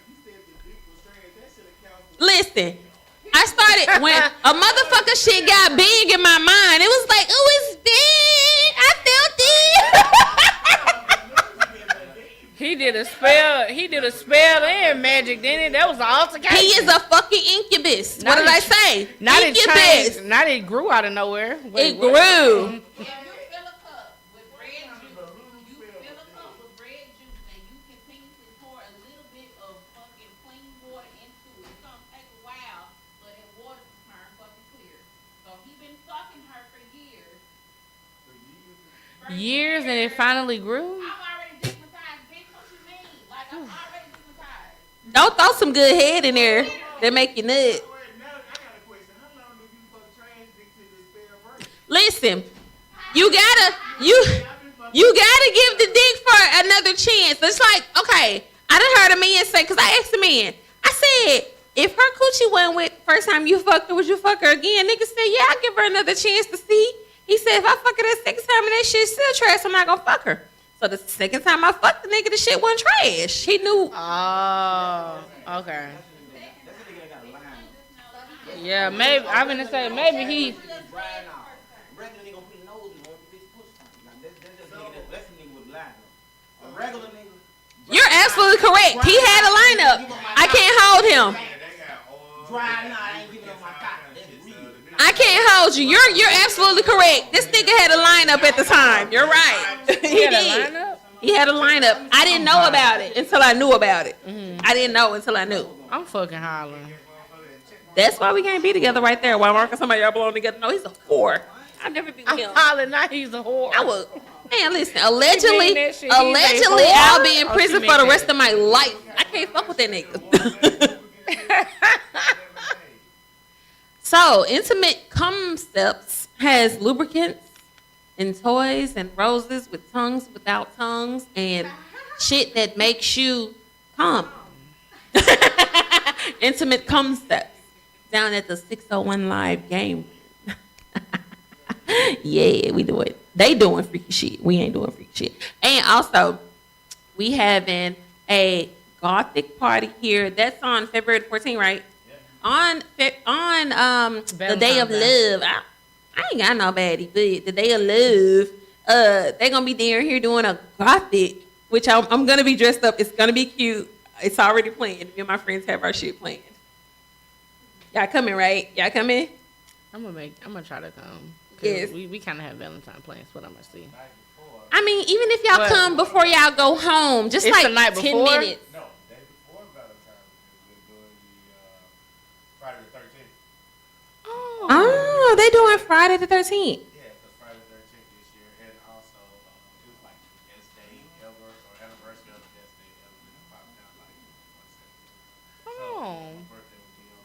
Speaker 4: You said the dick was trash. That should have counted.
Speaker 2: Listen, I started when a motherfucker shit got big in my mind. It was like, oh, it's big. I felt it.
Speaker 1: He did a spell and magic, didn't it? That was an altercation.
Speaker 2: He is a fucking incubus.
Speaker 1: Not
Speaker 2: What did I
Speaker 1: it-
Speaker 2: say?
Speaker 1: Not it
Speaker 2: Incubus.
Speaker 1: changed. Not it grew out of nowhere.
Speaker 2: It
Speaker 1: what?
Speaker 2: grew.
Speaker 3: If you fill a cup with red juice, you fill a cup with red juice, and you continuously pour a little bit of fucking clean water into it. It's gonna take a while for that water to turn fucking clear. So he been fucking her for years.
Speaker 1: Years and it finally grew.
Speaker 3: I'm already stigmatized, bitch. What you mean? Like, I'm already stigmatized.
Speaker 2: Don't throw some good head in there that make you nut.
Speaker 4: Wait, now I got a question. How long do you fuck trash dick till the spell break?
Speaker 2: Listen, you gotta give the dick for another chance. It's like, okay, I done heard a man say, cause I asked a man, I said, if her coochie went with first time you fucked her, would you fuck her again? Nigga said, yeah, I'll give her another chance to see. He said, if I fuck her that second time and that shit still trash, I'm not gonna fuck her. So the second time I fucked the nigga, the shit wasn't trash. He knew.
Speaker 1: Oh, okay.
Speaker 6: That's a nigga that got a line.
Speaker 1: Yeah, maybe I'm gonna say maybe he.
Speaker 6: Dry now. Regular nigga gonna put his nose in on the bitch push time. Like that's just a nigga that's a nigga with line. A regular nigga.
Speaker 2: You're absolutely correct. He had a lineup. I can't hold him.
Speaker 6: Dry now, I ain't giving up my cock. That's real.
Speaker 2: I can't hold you. You're absolutely correct. This nigga had a lineup at the time. You're right. He
Speaker 1: Had a
Speaker 2: did.
Speaker 1: lineup?
Speaker 2: He had a lineup. I didn't know about it until I knew about it. I didn't know until I knew.
Speaker 1: I'm fucking hollering.
Speaker 2: That's why we can't be together right there. Why Mark and somebody y'all belong together? No, he's a whore. I'll never be with
Speaker 1: I'm
Speaker 2: him.
Speaker 1: hollering. Now he's a whore.
Speaker 2: I would. Man, listen. Allegedly,
Speaker 1: that shit? He's a
Speaker 2: allegedly,
Speaker 1: whore?
Speaker 2: I'll be in
Speaker 1: Oh, she
Speaker 2: prison
Speaker 1: meant
Speaker 2: for the
Speaker 1: that.
Speaker 2: rest of my life. I can't fuck with that nigga. So, Intimate Concepts has lubricants and toys and roses with tongues, without tongues, and shit that makes you come. Intimate Concepts down at the 601 Live game. Yeah, we do it. They doing freaky shit. We ain't doing freaky shit. And also, we having a gothic party here. That's on February 14th, right? On the day of
Speaker 1: Valentine's Day.
Speaker 2: love. I ain't got no baddie, but the day of love, they gonna be down here doing a gothic, which I'm gonna be dressed up. It's gonna be cute. It's already planned. Me and my friends have our shit planned. Y'all coming, right? Y'all coming?
Speaker 1: I'm gonna try to come. 'Cause
Speaker 2: Yes.
Speaker 1: We kind of have Valentine plans. What I'm gonna see.
Speaker 2: I mean, even if y'all
Speaker 1: What?
Speaker 2: come before y'all go home, just
Speaker 1: It's
Speaker 2: like
Speaker 1: the night
Speaker 2: 10
Speaker 1: before?
Speaker 2: minutes.
Speaker 7: No, day before Valentine's Day, we're doing the Friday the 13th.
Speaker 2: Oh, they doing Friday the 13th.
Speaker 7: Yeah, the Friday the 13th this year, and also it was like best day ever or anniversary of the best day ever. And it popped out like 1 second.
Speaker 1: Oh.
Speaker 7: My birthday will be on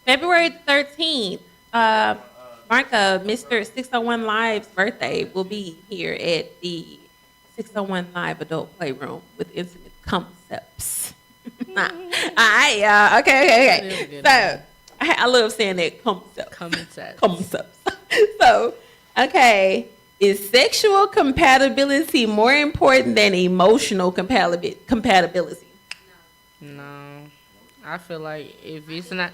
Speaker 7: February 13th.
Speaker 2: February 13th. Marka, Mr. 601 Live's birthday will be here at the 601 Live Adult Playroom with Intimate Concepts. All right, y'all. Okay.
Speaker 1: That is good.
Speaker 2: So, I love saying that, concepts.
Speaker 1: Concepts.
Speaker 2: Concepts. So, okay. Is sexual compatibility more important than emotional compatibility?
Speaker 1: No, I feel like if it's not.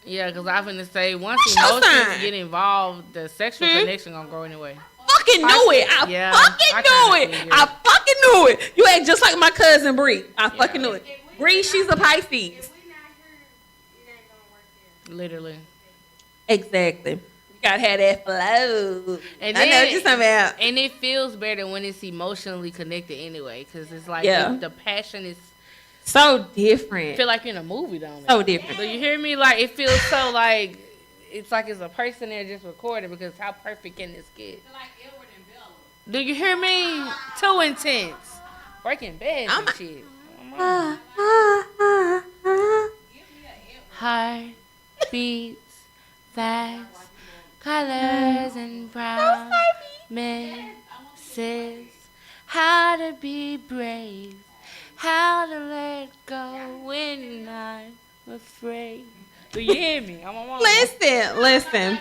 Speaker 1: Yeah, because I'm finna say once
Speaker 2: What's your
Speaker 1: emotions
Speaker 2: sign?
Speaker 1: get involved, the sexual connection gonna grow anyway.
Speaker 2: Fucking knew it. I
Speaker 1: Yeah,
Speaker 2: fucking
Speaker 1: I
Speaker 2: knew
Speaker 1: kinda
Speaker 2: it.
Speaker 1: figured.
Speaker 2: I fucking knew it. You act just like my cousin Bree. I fucking knew it. Bree, she's a Pisces.
Speaker 5: If we not here, it ain't gonna work there.
Speaker 1: Literally.
Speaker 2: Exactly. You gotta have that flow.
Speaker 1: And
Speaker 2: I know what you're talking about.
Speaker 1: And it feels better when it's emotionally connected anyway, because it's like
Speaker 2: Yeah.
Speaker 1: the passion is.
Speaker 2: So different.
Speaker 1: Feel like you're in a movie, don't it?
Speaker 2: So different.
Speaker 1: Do you hear me? Like it feels so like it's a person there just recording because how perfect can this get?
Speaker 3: Feel like Edward and Bella.
Speaker 1: Do you hear me? Too intense. Breaking bad and shit. Heart beats fast, colors and promises how to be brave, how to let go when I afraid. Do you hear me? I'm on my
Speaker 2: Listen.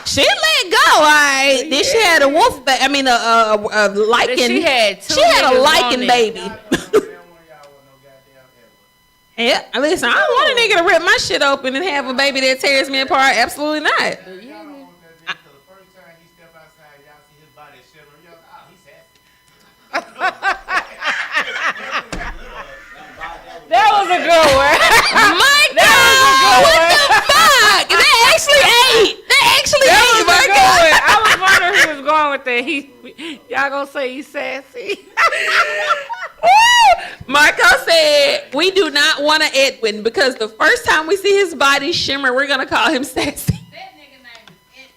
Speaker 2: She let go, all right. Then she had a wolf, I mean, a lichen.
Speaker 1: She had two
Speaker 2: She had a
Speaker 1: niggas
Speaker 2: lichen
Speaker 1: on it.
Speaker 2: baby. Yeah, listen, I don't want a nigga to rip my shit open and have a baby that tears me apart. Absolutely not.
Speaker 7: Y'all don't want that nigga till the first time he step outside, y'all see his body shivering. Y'all, oh, he's sassy.
Speaker 1: That was a good one.
Speaker 2: My God, what the fuck? That actually ate.
Speaker 1: That was a good one. I was wondering who was going with that. Y'all gonna say he's sassy?
Speaker 2: Marco said, we do not want an Edwin because the first time we see his body shimmer, we're going to call him sassy.
Speaker 3: That nigga name is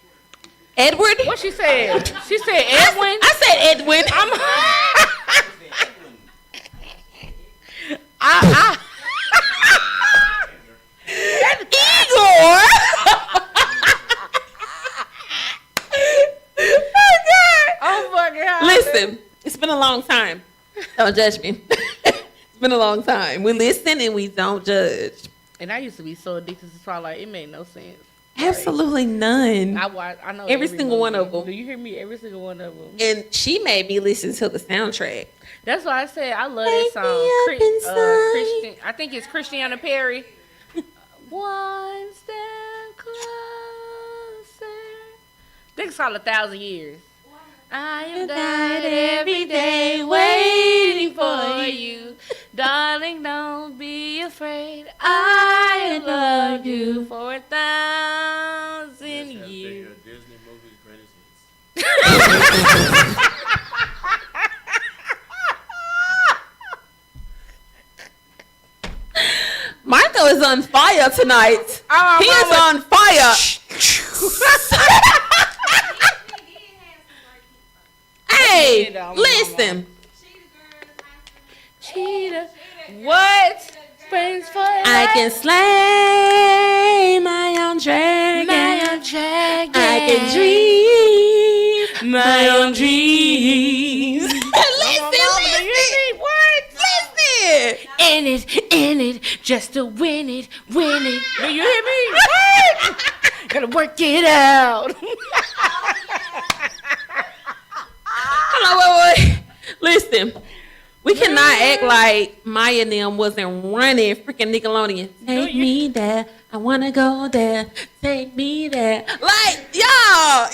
Speaker 3: Edward.
Speaker 2: Edward?
Speaker 1: What she said? She said Edwin.
Speaker 2: I said Edwin. Igor.
Speaker 1: Oh my God.
Speaker 2: Listen, it's been a long time. Don't judge me. It's been a long time. We listen and we don't judge.
Speaker 1: And I used to be so addicted to Twilight. It made no sense.
Speaker 2: Absolutely none.
Speaker 1: I know
Speaker 2: Every single one
Speaker 1: movie.
Speaker 2: of 'em.
Speaker 1: Do you hear me? Every single one of them.
Speaker 2: And she made me listen to the soundtrack.
Speaker 1: That's why I said I love
Speaker 2: Take
Speaker 1: that
Speaker 2: me
Speaker 1: song.
Speaker 2: up inside.
Speaker 1: Christian. I think it's Christiana Perry. One step closer. I think it's called 1,000 Years. I have died every day waiting for you. Darling, don't be afraid. I have loved you for 1,000 years.
Speaker 7: Disney movies greatest hits.
Speaker 2: Michael is on fire tonight.
Speaker 1: Oh,
Speaker 2: He is on fire. Hey, listen.
Speaker 1: Cheetah. What? Friends for
Speaker 2: I can slay my own dragon. I can dream
Speaker 1: my own dreams.
Speaker 2: Listen. Listen.
Speaker 1: In it, just to win it. Do you hear me? What? Gotta work it out.
Speaker 2: Hold on, wait. Listen. We cannot act like Maya and them wasn't running freaking Nickelodeon. Take me there. I want to go there. Take me there. Like, y'all.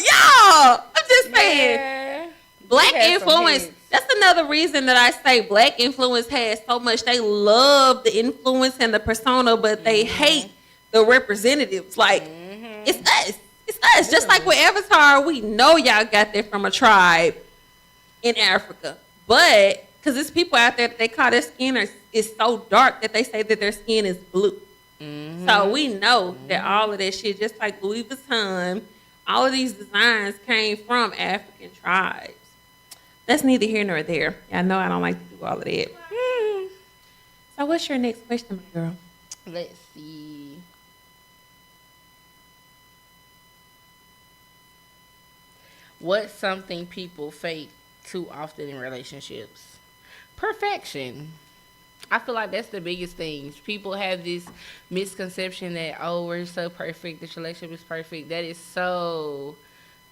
Speaker 2: I'm just saying.
Speaker 1: Yeah.
Speaker 2: Black
Speaker 1: They had some
Speaker 2: influence.
Speaker 1: hits.
Speaker 2: That's another reason that I say black influence has so much. They love the influence and the persona, but they hate the representatives. Like, it's us. It's us. Just like with Avatar, we know y'all got that from a tribe in Africa. But, because there's people out there that they call their skin is so dark that they say that their skin is blue. So we know that all of that shit, just like Louis Vuitton, all of these designs came from African tribes. That's neither here nor there. I know I don't like to do all of that. So what's your next question, my girl?
Speaker 1: Let's see. What's something people fake too often in relationships? Perfection. I feel like that's the biggest thing. People have this misconception that, oh, we're so perfect, this relationship is perfect. That is so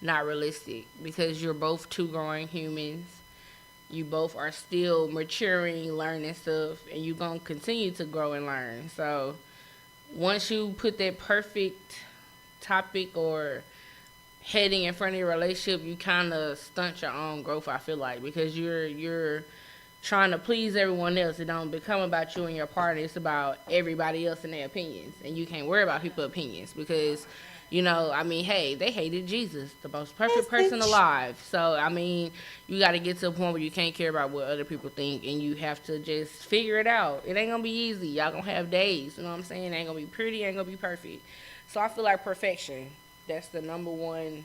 Speaker 1: not realistic because you're both two growing humans. You both are still maturing, learning stuff, and you're going to continue to grow and learn. So once you put that perfect topic or heading in front of your relationship, you kind of stunt your own growth, I feel like, because you're trying to please everyone else. It don't become about you and your partner. It's about everybody else and their opinions. And you can't worry about people's opinions because, you know, I mean, hey, they hated Jesus, the most perfect person alive. So, I mean, you got to get to a point where you can't care about what other people think and you have to just figure it out. It ain't going to be easy. Y'all going to have days, you know what I'm saying? It ain't going to be pretty, ain't going to be perfect. So, I feel like perfection, that's the number one.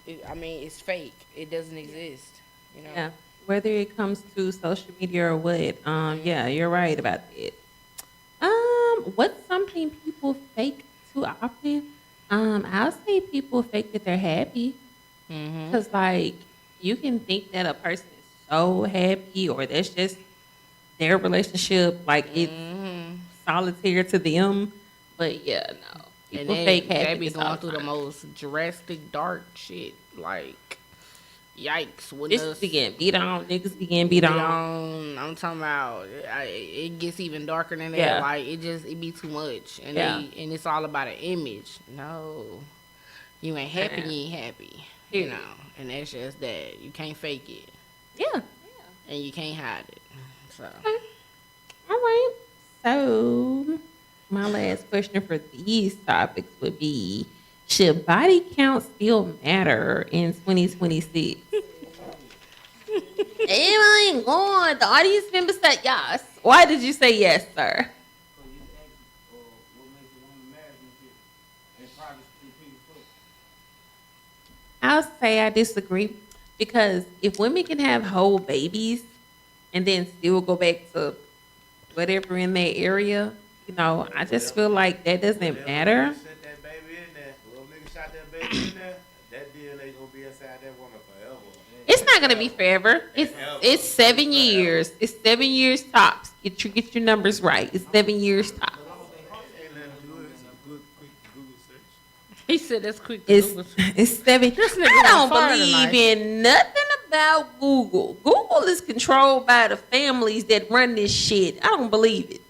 Speaker 1: It's fake. It doesn't exist, you know?
Speaker 2: Yeah. Whether it comes to social media or what, yeah, you're right about that. What's something people fake too often? I'll say people fake that they're happy. Because, like, you can think that a person is so happy or that's just their relationship. Like, it's solitaire to them. But yeah, no.
Speaker 1: And
Speaker 2: People fake
Speaker 1: they be
Speaker 2: happiness all
Speaker 1: going
Speaker 2: the
Speaker 1: through the
Speaker 2: time.
Speaker 1: most drastic, dark shit. Like, yikes. When
Speaker 2: This
Speaker 1: us
Speaker 2: be getting beat on. Niggas be getting beat on.
Speaker 1: I'm talking about, it gets even darker than that.
Speaker 2: Yeah.
Speaker 1: Like, it be too much. And
Speaker 2: Yeah.
Speaker 1: and it's all about an image. No. You ain't happy, you ain't happy. You
Speaker 2: Period.
Speaker 1: know. And that's just that. You can't fake it.
Speaker 2: Yeah.
Speaker 1: And you can't hide it. So,
Speaker 2: All right. So, my last question for these topics would be, should body count still matter in 2026? Everyone going. The audience member said yes. Why did you say yes, sir?
Speaker 6: So you ask, what makes a woman marriage and shit, and probably repeat it.
Speaker 2: I'll say I disagree, because if women can have whole babies and then still go back to whatever in their area, you know, I just feel like that doesn't matter.
Speaker 7: Set that baby in there. Little nigga shot that baby in there. That DNA gonna be inside that woman forever.
Speaker 2: It's not gonna be forever. It's 7 years. It's 7 years tops. Get your numbers right. It's 7 years tops.
Speaker 7: Ain't nothing to do it. It's a good, quick Google search.
Speaker 1: he said that's quick to
Speaker 2: It's
Speaker 1: Google.
Speaker 2: it's 7.
Speaker 1: This nigga
Speaker 2: I don't
Speaker 1: on fire
Speaker 2: believe
Speaker 1: tonight.
Speaker 2: in nothing about Google. Google is controlled by the families that run this shit. I don't believe it.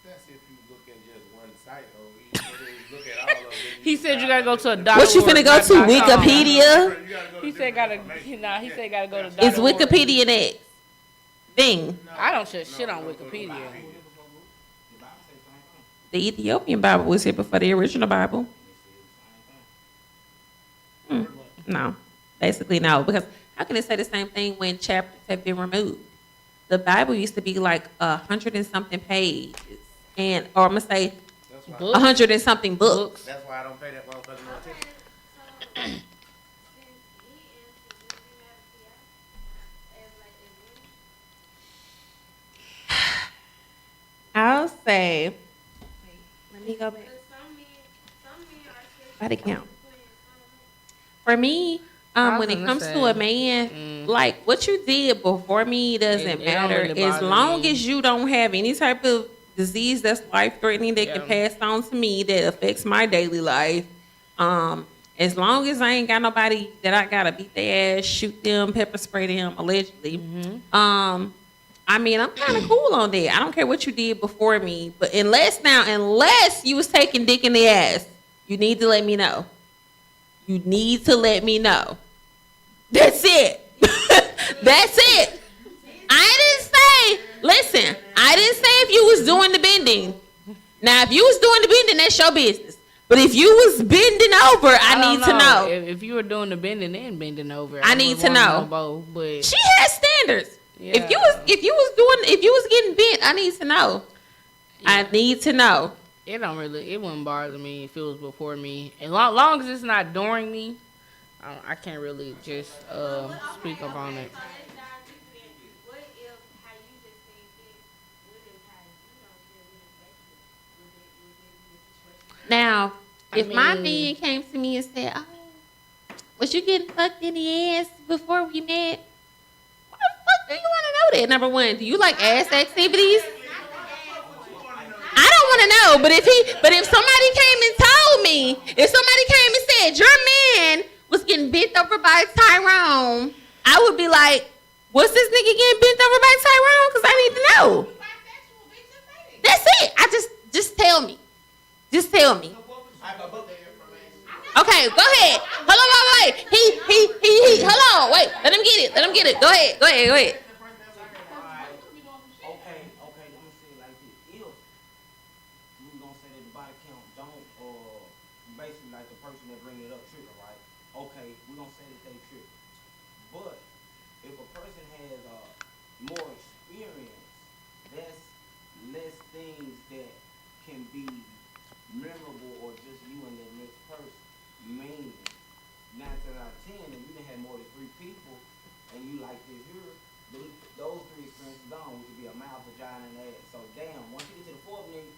Speaker 7: That's if you look at just one site, though. You look at all of them.
Speaker 1: He said you gotta go to a doctor.
Speaker 2: What you finna go to? Wikipedia?
Speaker 1: He said gotta, he said gotta go to
Speaker 2: Is
Speaker 1: doctor.
Speaker 2: Wikipedia next? Bing.
Speaker 1: I don't shut shit on Wikipedia.
Speaker 2: The Ethiopian Bible was here before the original Bible. No, basically no. Because how can it say the same thing when chapters have been removed? The Bible used to be like 100 and something pages, or I'm gonna say
Speaker 7: That's why,
Speaker 1: Books?
Speaker 2: 100 and something books.
Speaker 7: that's why I don't pay that motherfucker no attention.
Speaker 5: So, since he answered, would you matter to y'all? As like as women?
Speaker 2: I'll say. Wait, let me go back.
Speaker 5: Because some men are still
Speaker 2: Body count.
Speaker 5: putting some
Speaker 2: For me,
Speaker 1: I was
Speaker 2: when it
Speaker 1: gonna
Speaker 2: comes
Speaker 1: say,
Speaker 2: to a man, like what you did before me doesn't
Speaker 1: It don't
Speaker 2: matter.
Speaker 1: really
Speaker 2: As
Speaker 1: bother
Speaker 2: long
Speaker 1: me.
Speaker 2: as you don't have any type of disease that's life threatening that can
Speaker 1: Yeah.
Speaker 2: pass on to me that affects my daily life. As long as I ain't got nobody that I gotta beat their ass, shoot them, pepper spray them, allegedly. I mean, I'm kind of cool on that. I don't care what you did before me, but unless you was taking dick in the ass, you need to let me know. You need to let me know. That's it. That's it. Listen, I didn't say if you was doing the bending. Now, if you was doing the bending, that's your business. But if you was bending over, I need to know.
Speaker 1: If you were doing the bending and bending over,
Speaker 2: I need
Speaker 1: would
Speaker 2: to
Speaker 1: wanna
Speaker 2: know.
Speaker 1: both, but
Speaker 2: She has standards.
Speaker 1: Yeah.
Speaker 2: If you was getting bent, I need to know. I need to know.
Speaker 1: it wouldn't bother me if it was before me. And long as it's not during me, I can't really just speak up on it.
Speaker 5: So let's dive deeper then. What if how you just said this? What if how you don't feel women basically? Would it be a situation?
Speaker 2: Now,
Speaker 1: I
Speaker 2: if my
Speaker 1: mean-
Speaker 2: man came to me and said, "Oh, was you getting fucked in the ass before we met?" Why the fuck do you want to know that? Number one, do you like ass activities? I don't want to know. But if somebody came and told me, if somebody came and said your man was getting bent over by Tyrone, I would be like, "What's this nigga getting bent over by Tyrone? Because I need to know."
Speaker 3: Bisexual, bitch, just say it.
Speaker 2: That's it. Just tell me. Just tell me. Okay, go ahead. Hold on, wait. He. Hold on, wait. Let him get it. Go ahead.
Speaker 6: Okay, let me say it like this. If we gonna say that the body count don't, basically like the person that bring it up trigger, right? Okay, we gonna say that they trigger. But if a person has more experience, that's less things that can be memorable or just you and that next person. Meaning, 9 out of 10, if you done had more than 3 people and you like this here, those 3 experiences gone, which would be a mouth, vagina, and ass. So damn, once you get to the 4th nigga,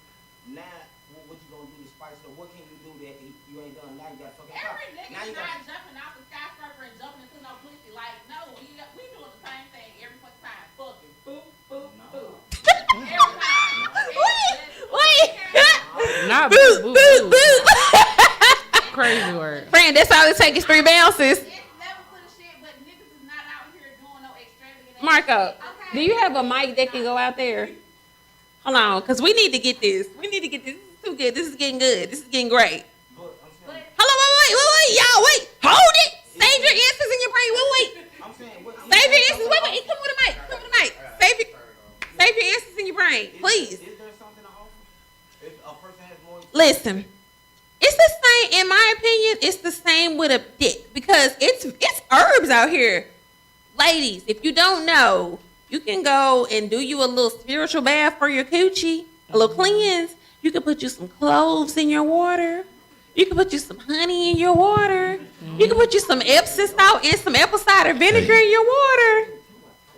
Speaker 6: now what you gonna do to spice it up? What can you do that you ain't done? Now you got fucking
Speaker 3: Every
Speaker 6: now
Speaker 3: nigga's
Speaker 6: you got
Speaker 3: not jumping off the skyscraper and jumping into no pussy. Like, no, we doing the same thing every fucking time. Fucking boop, boop,
Speaker 6: No.
Speaker 3: boop. Every time.
Speaker 1: Not
Speaker 2: boop,
Speaker 1: boo,
Speaker 2: boop,
Speaker 1: boo.
Speaker 2: boop.
Speaker 1: Crazy word.
Speaker 2: Friend, that's all it takes is 3 bounces.
Speaker 3: It's level for the shit, but niggas is not out here doing no extravagant.
Speaker 2: Marco,
Speaker 3: Okay.
Speaker 2: do you have a mic that can go out there? Hold on, because we need to get this. We need to get this. This is too good. This is getting good. This is getting great.
Speaker 6: But I'm saying,
Speaker 2: Hold on, wait, y'all, wait. Hold it. Save your answers in your brain. Wait.
Speaker 6: I'm saying, what,
Speaker 2: Save your answers. Wait. Come with the mic. Come with the mic. Save your answers in your brain, please.
Speaker 6: Is there something to offer? If a person has more,
Speaker 2: Listen, it's the same. In my opinion, it's the same with a dick because it's herbs out here. Ladies, if you don't know, you can go and do you a little spiritual bath for your coochie, a little cleanse. You can put you some cloves in your water. You can put you some honey in your water. You can put you some Epsom salt and some apple cider vinegar in your water.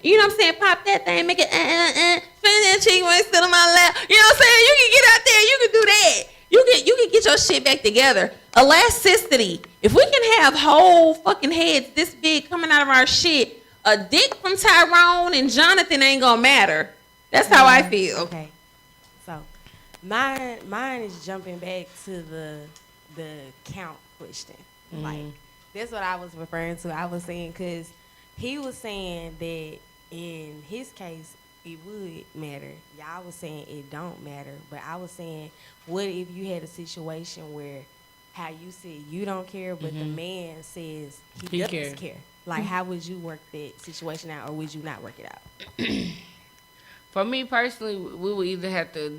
Speaker 2: You know what I'm saying? Pop that thing, make it spin that cheek when it's still on my lap. You know what I'm saying? You can get out there, you can do that. You can get your shit back together. Elasticity. If we can have whole fucking heads this big coming out of our shit, a dick from Tyrone and Jonathan ain't gonna matter. That's how I feel.
Speaker 5: Okay. So, mine is jumping back to the count question. Like, that's what I was referring to. I was saying because he was saying that in his case it would matter. Y'all was saying it don't matter, but I was saying, what if you had a situation where, how you said you don't care, but the man says he does
Speaker 1: care.
Speaker 5: care. Like, how would you work that situation out, or would you not work it out?
Speaker 1: For me personally, we would either have to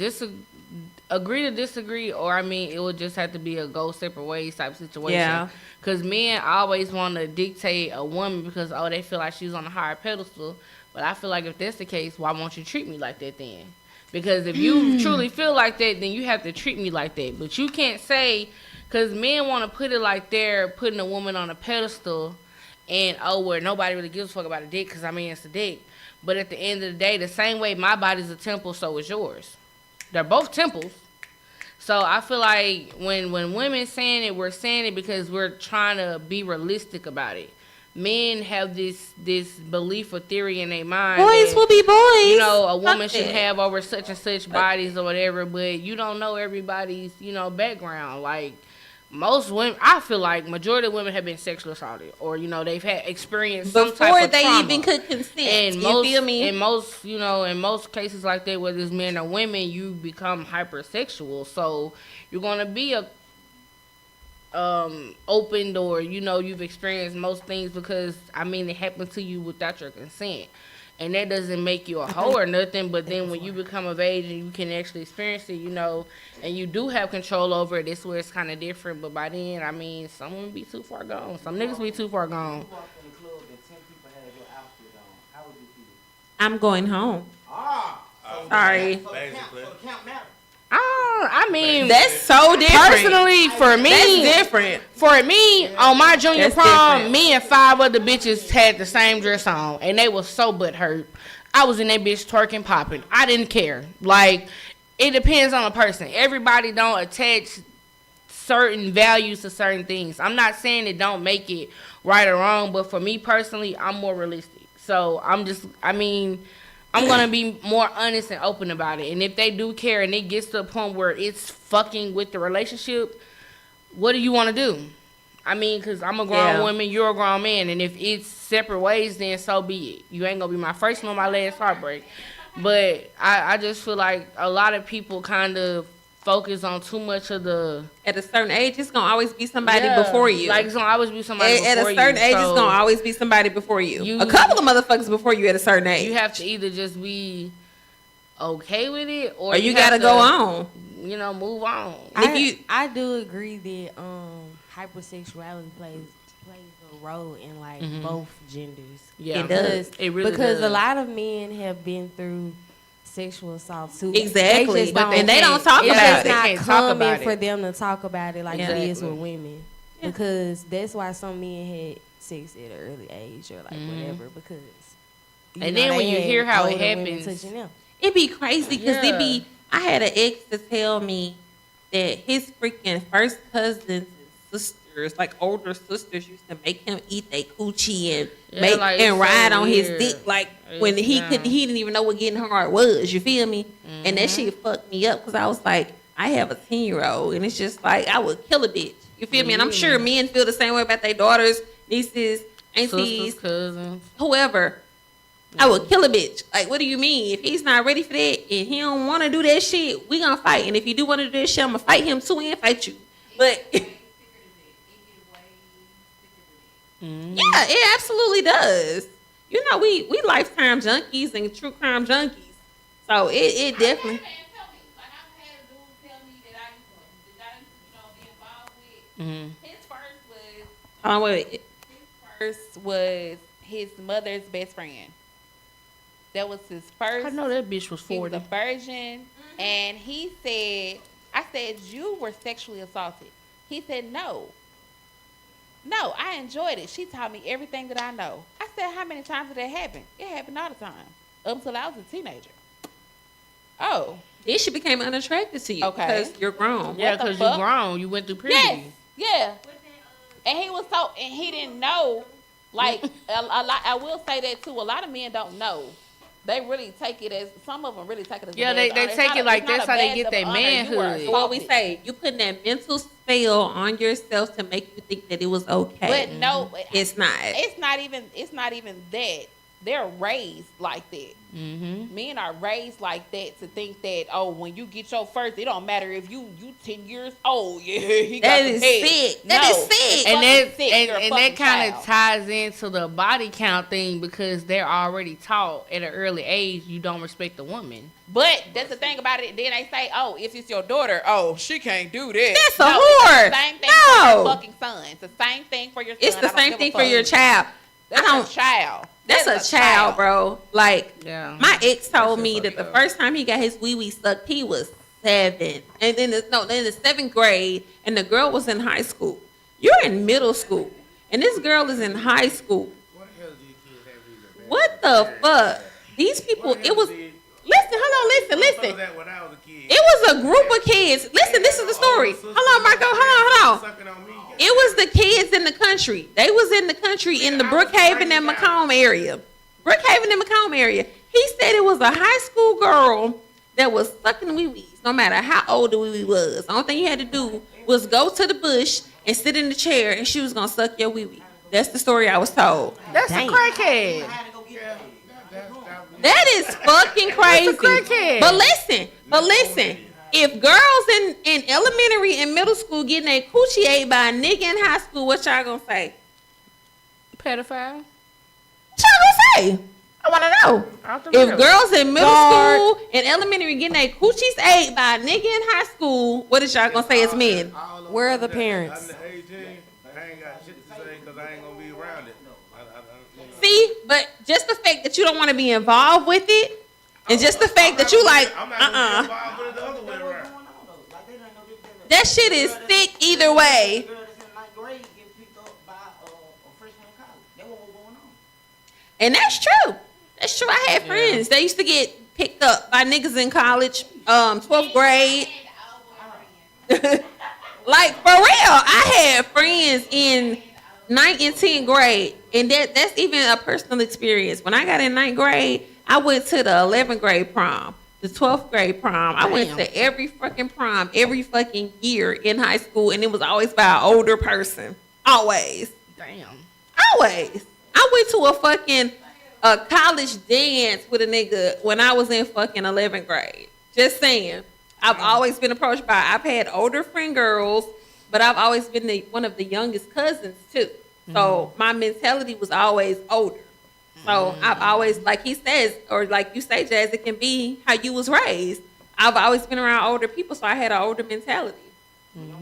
Speaker 1: agree to disagree, or I mean, it would just have to be a go separate ways type situation.
Speaker 2: Yeah.
Speaker 1: Because men always want to dictate a woman because, oh, they feel like she's on a higher pedestal. But I feel like if that's the case, why won't you treat me like that then? Because if you truly feel like that, then you have to treat me like that. But you can't say, because men want to put it like they're putting a woman on a pedestal and, oh, where nobody really gives a fuck about a dick because, I mean, it's a dick. But at the end of the day, the same way my body's a temple, so is yours. They're both temples. So I feel like when women saying it, we're saying it because we're trying to be realistic about it. Men have this belief or theory in their mind.
Speaker 2: Boys
Speaker 1: that,
Speaker 2: will be boys.
Speaker 1: you know, a woman
Speaker 2: Fuck
Speaker 1: should
Speaker 2: it.
Speaker 1: have over such and such bodies or whatever, but you don't know everybody's, you know, background. Like, most women, I feel like majority of women have been sexually assaulted, or, you know, they've had experienced some
Speaker 2: Before
Speaker 1: type of
Speaker 2: they
Speaker 1: trauma.
Speaker 2: even could consent.
Speaker 1: And
Speaker 2: you
Speaker 1: most,
Speaker 2: feel me?
Speaker 1: in most cases like that, whether it's men or women, you become hypersexual. So you're gonna be a opened, or, you know, you've experienced most things because, I mean, it happened to you without your consent. And that doesn't make you a hoe or nothing, but then when you become of age and you can actually experience it, you know, and you do have control over it, that's where it's kind of different. But by then, I mean, some women be too far gone. Some niggas be too far gone.
Speaker 6: you walked in the club and 10 people had your outfit on, how would you feel?
Speaker 2: I'm going home.
Speaker 6: So
Speaker 2: Sorry.
Speaker 6: So the count matters.
Speaker 1: I mean,
Speaker 2: That's so different.
Speaker 1: personally, for me,
Speaker 2: That's different.
Speaker 1: For me, on my junior
Speaker 2: That's
Speaker 1: prom,
Speaker 2: different.
Speaker 1: me and 5 other bitches had the same dress on, and they was so butthurt. I was in that bitch twerking, popping. I didn't care. Like, it depends on the person. Everybody don't attach certain values to certain things. I'm not saying it don't make it right or wrong, but for me personally, I'm more realistic. So I'm gonna be more honest and open about it. And if they do care and it gets to a point where it's fucking with the relationship, what do you want to do? I mean, because I'm a grown woman, you're a grown man, and if it's separate ways, then so be it. You ain't gonna be my first nor my last heartbreak. But I just feel like a lot of people kind of focus on too much of the...
Speaker 2: At a certain age, it's gonna always be somebody before you.
Speaker 1: Like, it's gonna always be somebody
Speaker 2: At
Speaker 1: before
Speaker 2: a
Speaker 1: you.
Speaker 2: certain age,
Speaker 1: So
Speaker 2: it's gonna always be somebody before you.
Speaker 1: You-
Speaker 2: A couple of motherfuckers before you at a certain age.
Speaker 1: you have to either just be okay with it,
Speaker 2: or you
Speaker 1: have
Speaker 2: gotta
Speaker 1: to,
Speaker 2: go on.
Speaker 1: You know, move on.
Speaker 5: I do agree that hypersexuality plays a role in like both genders.
Speaker 1: Yeah,
Speaker 2: It does.
Speaker 1: It really
Speaker 5: because
Speaker 1: does.
Speaker 5: a lot of men have been through sexual assault too.
Speaker 2: Exactly.
Speaker 5: They just
Speaker 2: But
Speaker 5: don't,
Speaker 2: they don't talk
Speaker 5: it's
Speaker 2: about
Speaker 5: just
Speaker 2: it.
Speaker 5: not
Speaker 1: They can't talk
Speaker 5: common
Speaker 1: about
Speaker 5: for
Speaker 1: it.
Speaker 5: them to talk about it like it is
Speaker 1: Exactly.
Speaker 5: with women.
Speaker 2: Yeah.
Speaker 5: Because that's why some men had sex at an early age or like whatever. Because
Speaker 1: And then when you
Speaker 5: they
Speaker 1: hear
Speaker 5: had
Speaker 1: how it
Speaker 5: older women
Speaker 1: happens-
Speaker 5: touching them.
Speaker 2: It'd be crazy because
Speaker 1: Yeah.
Speaker 2: I had an ex to tell me that his freaking first cousins and sisters, like older sisters, used to make him eat their coochie and
Speaker 1: Yeah, like, it's so
Speaker 2: ride on his
Speaker 1: weird.
Speaker 2: dick like when
Speaker 1: It's-
Speaker 2: he
Speaker 1: yeah.
Speaker 2: didn't even know what getting hard was. You feel me? And that shit fucked me up because I was like, I have a 10-year-old, and it's just like I would kill a bitch. You feel me? And I'm sure men feel the same way about their daughters, nieces, aunties,
Speaker 1: Sisters, cousins.
Speaker 2: whoever. I would kill a bitch. Like, what do you mean? If he's not ready for that and he don't want to do that shit, we gonna fight. And if you do want to do that shit, I'm gonna fight him too and fight you. But yeah, it absolutely does. You know, we lifetime junkies and true crime junkies. So it definitely.
Speaker 3: His first was his mother's best friend. That was his first.
Speaker 1: I know that bitch was
Speaker 3: He was
Speaker 1: 40.
Speaker 3: a virgin, and he said, "I said you were sexually assaulted." He said, "No, no, I enjoyed it. She taught me everything that I know." I said, "How many times did that happen?" It happened all the time, up until I was a teenager. Oh,
Speaker 2: Then she became unattractive to you
Speaker 3: Okay.
Speaker 2: because you're grown.
Speaker 1: Yeah,
Speaker 3: what the
Speaker 1: because you
Speaker 3: fuck?
Speaker 1: grown. You went through
Speaker 3: yes,
Speaker 1: puberty.
Speaker 3: yeah. And he was so, and he didn't know. Like a lot, I will say that too. A lot of men don't know. They really take it as, some of them really take it as. a
Speaker 1: Yeah,
Speaker 3: badge
Speaker 1: they
Speaker 3: of honor. It's
Speaker 1: take
Speaker 3: not
Speaker 1: it
Speaker 3: a-
Speaker 1: like
Speaker 3: it's not
Speaker 1: that's
Speaker 3: a
Speaker 1: how they
Speaker 3: badge
Speaker 1: get
Speaker 3: of
Speaker 1: their
Speaker 3: honor. You were
Speaker 1: manhood.
Speaker 2: So what we
Speaker 3: assaulted.
Speaker 2: say, you putting that mental spell on yourself to make you think that it was okay.
Speaker 3: But no,
Speaker 2: It's not.
Speaker 3: it's not even. It's not even that. They're raised like that.
Speaker 1: Mm-hmm.
Speaker 3: Men are raised like that to think that, oh, when you get your first, it don't matter if you 10 years old. Yeah, he got
Speaker 2: That
Speaker 3: the
Speaker 2: is
Speaker 3: head.
Speaker 2: sick. That is sick.
Speaker 1: And
Speaker 3: fucking
Speaker 1: that
Speaker 3: sick.
Speaker 1: and,
Speaker 3: You're a
Speaker 1: and
Speaker 3: fucking
Speaker 1: that kind
Speaker 3: child.
Speaker 1: of ties into the body count thing because they're already taught at an early age you don't respect a woman.
Speaker 3: But that's the thing about it. Then they say, oh, if it's your daughter, oh, she can't do that.
Speaker 2: That's a
Speaker 3: No,
Speaker 2: whore.
Speaker 3: It's the same thing for your
Speaker 2: No.
Speaker 3: fucking son. It's the same thing for your son.
Speaker 2: It's the
Speaker 3: I don't
Speaker 2: same
Speaker 3: give a
Speaker 2: thing for
Speaker 3: fuck.
Speaker 2: your child.
Speaker 3: That's
Speaker 2: I don't.
Speaker 3: a child.
Speaker 2: That's a child, bro. Like
Speaker 1: Yeah.
Speaker 2: my ex told
Speaker 1: That's
Speaker 2: me
Speaker 1: just
Speaker 2: that the
Speaker 1: fucked up.
Speaker 2: first time he got his wee wee sucked, he was 7, and then in the 7th grade, and the girl was in high school. You're in middle school, and this girl is in high school.
Speaker 7: What the hell do you kids have these at?
Speaker 2: What the fuck? These people. It was. Listen, hold on. Listen.
Speaker 7: That when I was a kid.
Speaker 2: It was a group of kids. Listen, this is the story. Hold on, Marco. Hold on.
Speaker 7: Sucking on me.
Speaker 2: It was the kids in the country. They was in the country in the Brookhaven and Macomb area. Brookhaven and Macomb area. He said it was a high school girl that was sucking wee-wees, no matter how old the wee-wee was. The only thing you had to do was go to the bush and sit in the chair, and she was going to suck your wee-wee. That's the story I was told.
Speaker 1: That's
Speaker 5: Damn.
Speaker 1: a crackhead.
Speaker 2: That is fucking crazy.
Speaker 1: crackhead.
Speaker 2: But listen. If girls in elementary and middle school getting their coochie ate by a nigga in high school, what y'all gonna say?
Speaker 1: Pedophile.
Speaker 2: What y'all gonna say? I want to know.
Speaker 1: Out the
Speaker 2: If
Speaker 1: middle.
Speaker 2: girls in middle
Speaker 5: Guard.
Speaker 2: school and elementary getting their coochies ate by a nigga in high school, what is y'all gonna say as men?
Speaker 5: Where are the parents?
Speaker 7: Under 18, I ain't got shit to say because I ain't gonna be around it.
Speaker 2: See, but just the fact that you don't want to be involved with it, and just the fact that you like,
Speaker 7: I'm not gonna be involved with it the other way around.
Speaker 2: that shit is sick either way. And that's true. That's true. I had friends. They used to get picked up by niggas in college, 12th grade. Like, for real, I had friends in 9th and 10th grade. And that's even a personal experience. When I got in 9th grade, I went to the 11th grade prom, the 12th grade prom. I went
Speaker 1: Damn.
Speaker 2: to every fucking prom, every fucking year in high school. And it was always by an older person. Always.
Speaker 1: Damn.
Speaker 2: Always. I went to a college dance with a nigga when I was in fucking 11th grade. Just saying. I've always been approached by, I've had older friend girls, but I've always been one of the youngest cousins too. So my mentality was always older. So I've always, like he says, or like you say, Jazz, it can be how you was raised. I've always been around older people, so I had an older mentality.
Speaker 6: On the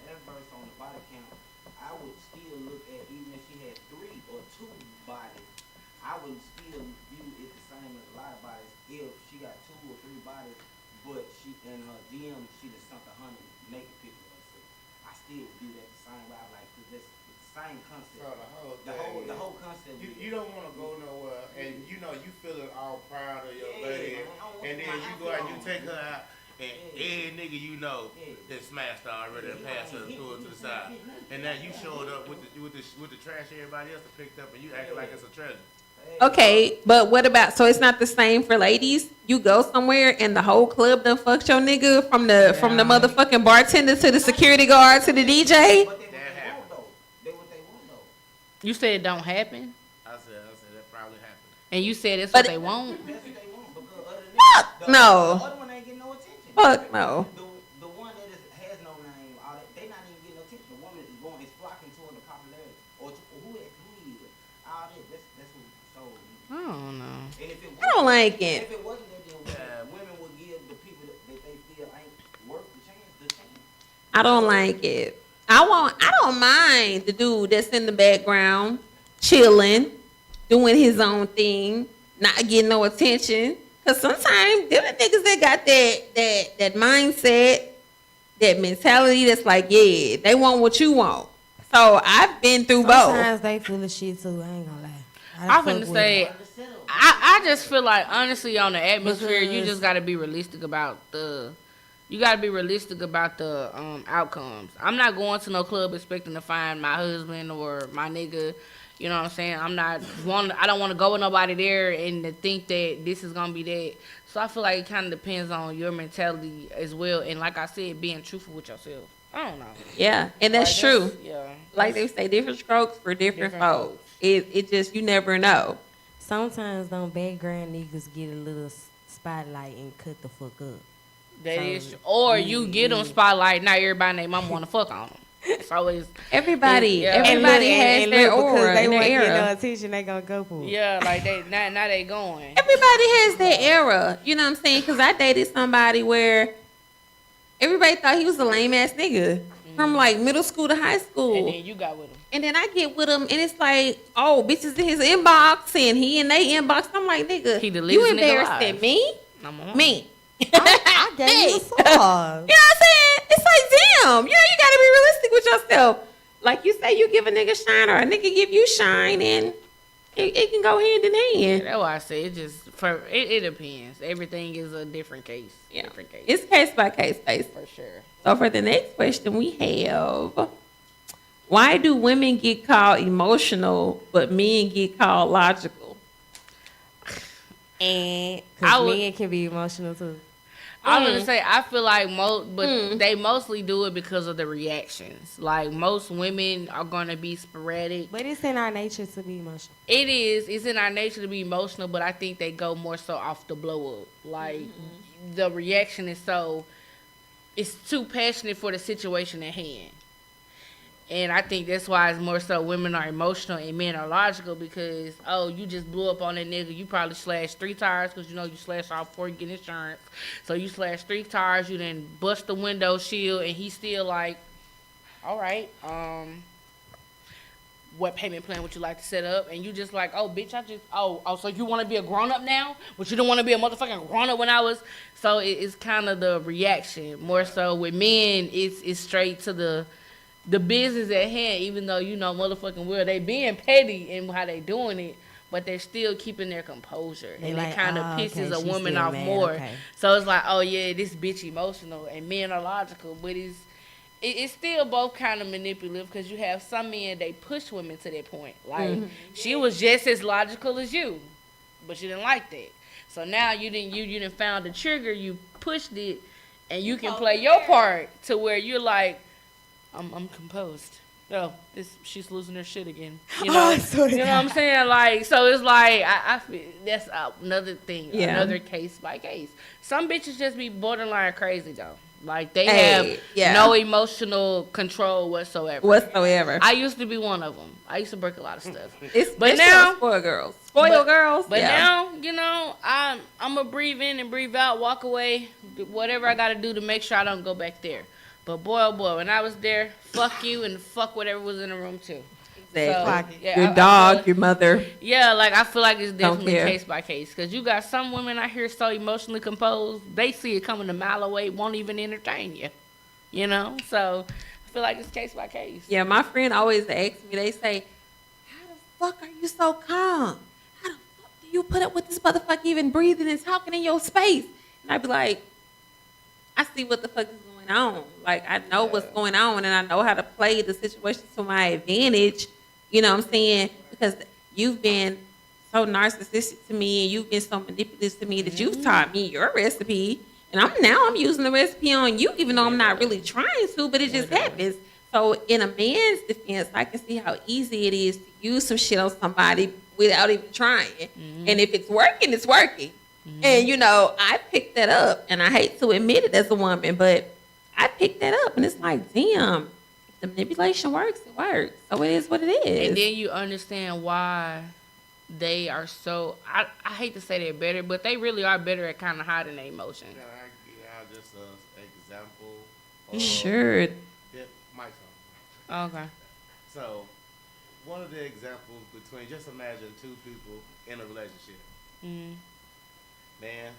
Speaker 6: adverse on the body count, I would still look at, even if she had 3 or 2 bodies, I would still view it the same as a lot of bodies. If she got 2 or 3 bodies, but she in her DM she just sunk 100 naked pictures of herself, I still view that the same way. Like, 'cause that's it's the same concept.
Speaker 7: So
Speaker 6: The whole concept.
Speaker 7: You don't want to go nowhere, and you know you feeling all proud of your
Speaker 6: Yeah,
Speaker 7: lady,
Speaker 6: I don't want
Speaker 7: and then
Speaker 6: my
Speaker 7: you go out and you
Speaker 6: outfit
Speaker 7: take her out, and every nigga you know
Speaker 6: Yeah.
Speaker 7: that smashed her already and passed her through it to the side, and now you showed up with the trash everybody else picked up, and you acting like it's a treasure.
Speaker 2: Okay, but what about, so it's not the same for ladies? You go somewhere and the whole club done fucked your nigga from the motherfucking bartender to the security guard to the DJ?
Speaker 6: But they what
Speaker 7: That
Speaker 6: they
Speaker 7: happened.
Speaker 6: want though. They what they want though.
Speaker 1: You said it don't happen,
Speaker 7: I said that probably happened.
Speaker 1: and you said it's
Speaker 2: But-
Speaker 1: what they want.
Speaker 6: That's what they want because other than
Speaker 2: Fuck
Speaker 6: that, the
Speaker 2: no.
Speaker 6: other one ain't getting no attention.
Speaker 2: Fuck no.
Speaker 6: The one that has no name, all that, they not even getting no attention. The woman is flocking toward the popularity or to, who he is. All that. That's what. So.
Speaker 1: I don't know.
Speaker 6: And if it
Speaker 2: I don't like
Speaker 6: If
Speaker 2: it.
Speaker 6: it wasn't that, then women would give the people that they feel ain't worth the chance.
Speaker 2: I don't like it. I don't mind the dude that's in the background, chilling, doing his own thing, not getting no attention. Cause sometimes them the niggas that got that mindset, that mentality that's like, yeah, they want what you want. So I've been through both.
Speaker 5: Sometimes they full of shit too. I ain't gonna lie.
Speaker 1: I'm
Speaker 5: fuck
Speaker 1: finna
Speaker 5: with
Speaker 1: say,
Speaker 5: it.
Speaker 1: I just feel like honestly on the atmosphere, you just gotta be realistic about the outcomes. I'm not going to no club expecting to find my husband or my nigga. You know what I'm saying? I don't want to go with nobody there and to think that this is gonna be that. So I feel like it kind of depends on your mentality as well. And like I said, being truthful with yourself. I don't know.
Speaker 2: Yeah, and that's
Speaker 1: Like,
Speaker 2: true.
Speaker 1: Yeah.
Speaker 2: Like they say, different strokes for different
Speaker 1: Different
Speaker 2: folks. It just, you never know.
Speaker 5: Sometimes them background niggas get a little spotlight and cut the fuck up.
Speaker 1: That
Speaker 5: So,
Speaker 1: is, or you get them spotlight. Now everybody and their mama want to fuck on them. It's always,
Speaker 2: Everybody,
Speaker 1: Yeah.
Speaker 2: everybody has their aura
Speaker 5: they
Speaker 2: in their
Speaker 5: want to get no
Speaker 2: era.
Speaker 5: attention. They gonna go for it.
Speaker 1: yeah, like they now they going.
Speaker 2: Everybody has their era. You know what I'm saying? Because I dated somebody where everybody thought he was a lame ass nigga from like middle school to high school.
Speaker 1: And then you got with them.
Speaker 2: And then I get with him, and it's like, oh, bitches in his inbox, and he in they inbox. I'm like, nigga,
Speaker 1: He deleted
Speaker 2: you
Speaker 1: his nigga
Speaker 2: embarrassing
Speaker 1: live.
Speaker 2: me? Me.
Speaker 5: I gave you a sauce.
Speaker 2: You know what I'm saying? It's like, damn, you know, you gotta be realistic with yourself. Like you say, you give a nigga shine, or a nigga give you shine, and it can go hand in hand.
Speaker 1: That's why I say it just it depends. Everything is a different case.
Speaker 2: Yeah.
Speaker 1: Different case.
Speaker 2: It's case by case basis.
Speaker 1: for sure.
Speaker 2: So for the next question we have, why do women get called emotional but men get called logical?
Speaker 5: And
Speaker 1: I
Speaker 5: because
Speaker 1: would-
Speaker 5: men can be emotional too.
Speaker 1: I'm gonna say I feel like but
Speaker 2: Mm.
Speaker 1: they mostly do it because of the reactions. Like most women are gonna be sporadic.
Speaker 5: But it's in our nature to be emotional.
Speaker 1: It is. It's in our nature to be emotional, but I think they go more so off the blow up. Like the reaction is it's too passionate for the situation at hand. And I think that's why it's more so women are emotional and men are logical because, oh, you just blew up on that nigga. You probably slashed 3 tires because you know you slashed off before you get insurance. So you slashed 3 tires. You then bust the window shield and he's still like, all right, what payment plan would you like to set up? And you just like, oh, bitch, so you want to be a grown-up now? But you don't want to be a motherfucking grown-up when I was? So it's kind of the reaction. More so with men, it's straight to the business at hand, even though, you know, motherfucking well, they being petty in how they doing it, but they're still keeping their composure.
Speaker 5: They
Speaker 1: And
Speaker 5: like,
Speaker 1: it kind of
Speaker 5: oh,
Speaker 1: pisses
Speaker 5: okay,
Speaker 1: a
Speaker 5: she's
Speaker 1: woman
Speaker 5: still
Speaker 1: off
Speaker 5: mad,
Speaker 1: more.
Speaker 5: okay.
Speaker 1: So it's like, oh, yeah, this bitch emotional. And men are logical, but it's still both kind of manipulative because you have some men, they push women to that point. Like, she was just as logical as you, but you didn't like that. So now you didn't found the trigger, you pushed it, and you can play your part to where you're like, I'm composed. Oh, she's losing her shit again. You know,
Speaker 5: I swear to
Speaker 1: you know what I'm saying? Like, so it's like I feel that's another thing,
Speaker 2: Yeah.
Speaker 1: another case by case. Some bitches just be borderline crazy though. Like they
Speaker 2: Hey,
Speaker 1: have
Speaker 2: yeah.
Speaker 1: no emotional control whatsoever.
Speaker 2: Whatsoever.
Speaker 1: I used to be one of them. I used to break a lot of stuff.
Speaker 2: But
Speaker 1: now-
Speaker 2: now, spoiled girls. Spoiled girls.
Speaker 1: But
Speaker 2: yeah.
Speaker 1: now, you know, I'm gonna breathe in and breathe out, walk away, do whatever I gotta do to make sure I don't go back there. But boy, oh boy, when I was there, fuck you and fuck whatever was in the room too.
Speaker 2: Exactly.
Speaker 1: So, yeah,
Speaker 2: Your
Speaker 1: I
Speaker 2: dog,
Speaker 1: feel-
Speaker 2: your mother.
Speaker 1: yeah, like I feel like it's definitely
Speaker 2: care.
Speaker 1: case by case. Cause you got some women out here so emotionally composed, they see it coming a mile away, won't even entertain you. You know, so I feel like it's case by case.
Speaker 2: Yeah, my friend always asks me, they say, how the fuck are you so calm? How the fuck do you put up with this motherfucker even breathing and talking in your space? And I'd be like, I see what the fuck is going on. Like, I know what's going on, and I know how to play the situation to my advantage. You know what I'm saying? Because you've been so narcissistic to me and you've been so manipulative to me that you've taught me your recipe. And I'm using the recipe on you, even though I'm not really trying to, but it just happens. So in a man's defense, I can see how easy it is to use some shit on somebody without even trying. And if it's working, it's working. And you know, I picked that up, and I hate to admit it as a woman, but I picked that up, and it's like, damn, if the manipulation works, it works. So it is what it is.
Speaker 1: And then you understand why they are so. I hate to say they're better, but they really are better at kind of hiding their emotions.
Speaker 7: Can I give out just an example? Of,
Speaker 2: Sure.
Speaker 7: Yeah, Mike's on.
Speaker 1: Okay.
Speaker 7: So, one of the examples between, just imagine two people in a relationship. Man,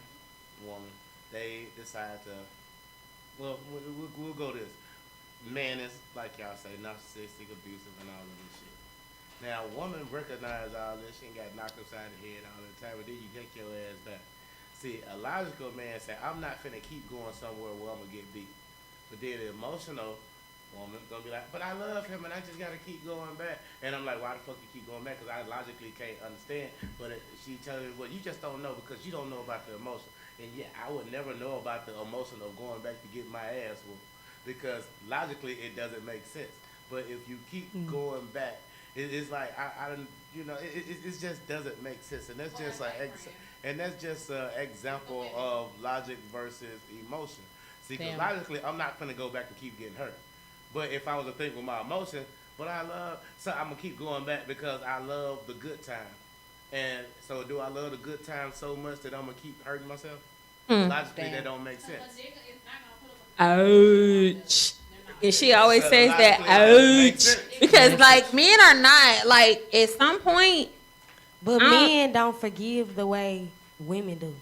Speaker 7: woman, they decide to, well, we'll go this. Man is, like y'all say, narcissistic, abusive, and all of this shit. Now, woman recognize all this. She ain't got knocked upside the head all the time, but then you take your ass back. See, a logical man say, I'm not finna keep going somewhere where I'm gonna get beat. But then the emotional woman gonna be like, but I love him and I just gotta keep going back. And I'm like, why the fuck you keep going back? Because I logically can't understand. But she tells me, well, you just don't know because you don't know about the emotion. And yeah, I would never know about the emotion of going back to get my ass whooped because logically it doesn't make sense. But if you keep going back, it's like I don't, you know, it just doesn't make sense. And that's just like, and that's just an example of logic versus emotion. See, because logically, I'm not gonna go back and keep getting hurt. But if I was to think with my emotion, but I love, so I'm gonna keep going back because I love the good time. And so, do I love the good time so much that I'm gonna keep hurting myself? Logically, that don't make sense.
Speaker 2: Ouch. And she always
Speaker 7: So
Speaker 2: says that,
Speaker 7: logically, that don't make
Speaker 2: ouch.
Speaker 7: sense.
Speaker 2: Because, like, men are not, like, at some point,
Speaker 5: But
Speaker 2: I don't-
Speaker 5: men don't forgive the way women do.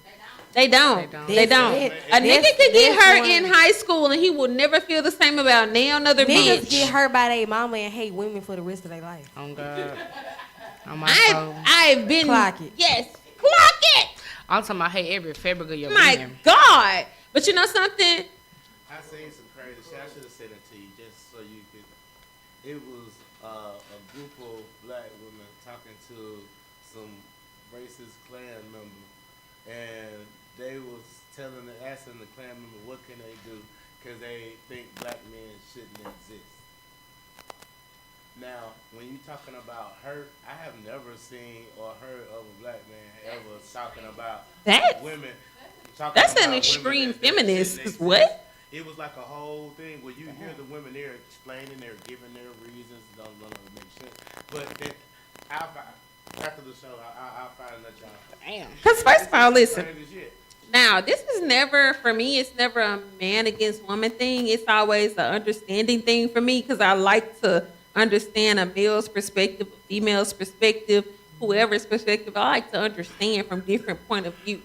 Speaker 2: they don't. They don't. A nigga could get hurt in high school and he will never feel the same about nail another
Speaker 5: Niggas
Speaker 2: bitch.
Speaker 5: get hurt by their mama and hate women for the rest of their life.
Speaker 1: Oh God. On my soul.
Speaker 2: I've been.
Speaker 5: Clock it.
Speaker 2: Yes. Clock it.
Speaker 1: I'm talking about hey every fabric of your
Speaker 2: My
Speaker 1: being.
Speaker 2: God. But you know something?
Speaker 7: I seen some crazy shit. I should have sent it to you just so you could. It was a group of black women talking to some racist Klan member, and they was asking the Klan member what can they do because they think black men shouldn't exist. Now, when you talking about hurt, I have never seen or heard of a black man ever talking about
Speaker 2: That's
Speaker 7: women. Talking
Speaker 2: That's
Speaker 7: about
Speaker 2: an
Speaker 7: women
Speaker 2: extreme
Speaker 7: that
Speaker 2: feminist.
Speaker 7: shouldn't
Speaker 2: 'Cause what?
Speaker 7: exist. It was like a whole thing where you hear the women there explaining, they're giving their reasons, don't make sense. But then after the show, I'll find that y'all.
Speaker 1: Damn.
Speaker 2: Because first of all, listen.
Speaker 7: Crazy shit.
Speaker 2: Now, this is never, for me, it's never a man against woman thing. It's always an understanding thing for me because I like to understand a male's perspective, a female's perspective, whoever's perspective. I like to understand from different point of views.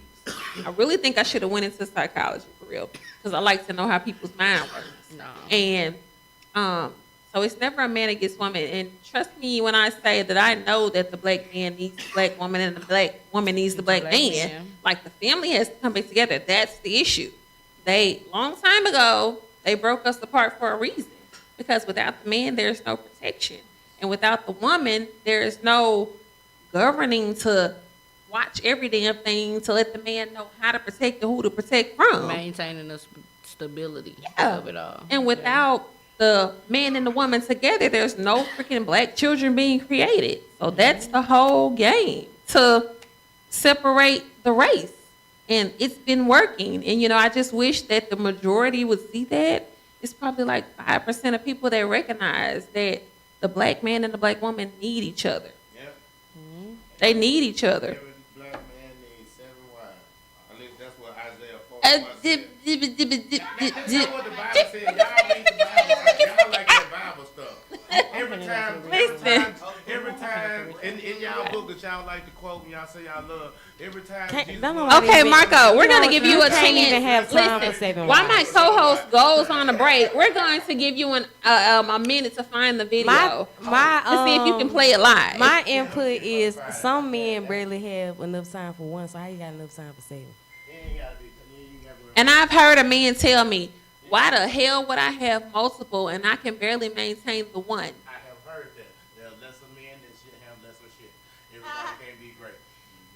Speaker 2: I really think I should have went into psychology for real because I like to know how people's mind works.
Speaker 1: No.
Speaker 2: And so it's never a man against woman. And trust me when I say that I know that the black man needs the black woman and the black woman needs the black man. Like the family has to come back together. That's the issue. Long time ago, they broke us apart for a reason. Because without the man, there's no protection. And without the woman, there's no governing to watch every damn thing to let the man know how to protect and who to protect from.
Speaker 1: Maintaining the stability
Speaker 2: Yeah.
Speaker 1: of it all.
Speaker 2: And without the man and the woman together, there's no freaking black children being created. So that's the whole game, to separate the race. And it's been working. And, you know, I just wish that the majority would see that. It's probably like 5% of people that recognize that the black man and the black woman need each other.
Speaker 7: Yep.
Speaker 2: They need each other.
Speaker 7: Every black man needs 7 wives. I think that's what Isaiah 4 said. That's not what the Bible said. Y'all read the Bible. Y'all like that Bible stuff. Every time in y'all book that y'all like to quote and y'all say y'all love, every time Jesus
Speaker 5: don't
Speaker 7: was-
Speaker 5: nobody
Speaker 2: Okay,
Speaker 5: even-
Speaker 2: Marco, we're
Speaker 5: you
Speaker 2: going
Speaker 5: know,
Speaker 2: to give you a
Speaker 5: can't
Speaker 2: chance.
Speaker 5: even have time for
Speaker 2: Listen,
Speaker 5: 7
Speaker 2: while my
Speaker 5: wives.
Speaker 2: co-host goes on a break, we're going to give you a minute to find the video to see if you can play it live.
Speaker 5: My input is some men barely have enough time for one, so how you got enough time for 7?
Speaker 7: You ain't gotta be- you ain't gotta be-
Speaker 2: And I've heard a man tell me, why the hell would I have multiple and I can barely maintain the one?
Speaker 7: I have heard that. lesser men that should have lesser shit. Everybody can't be great.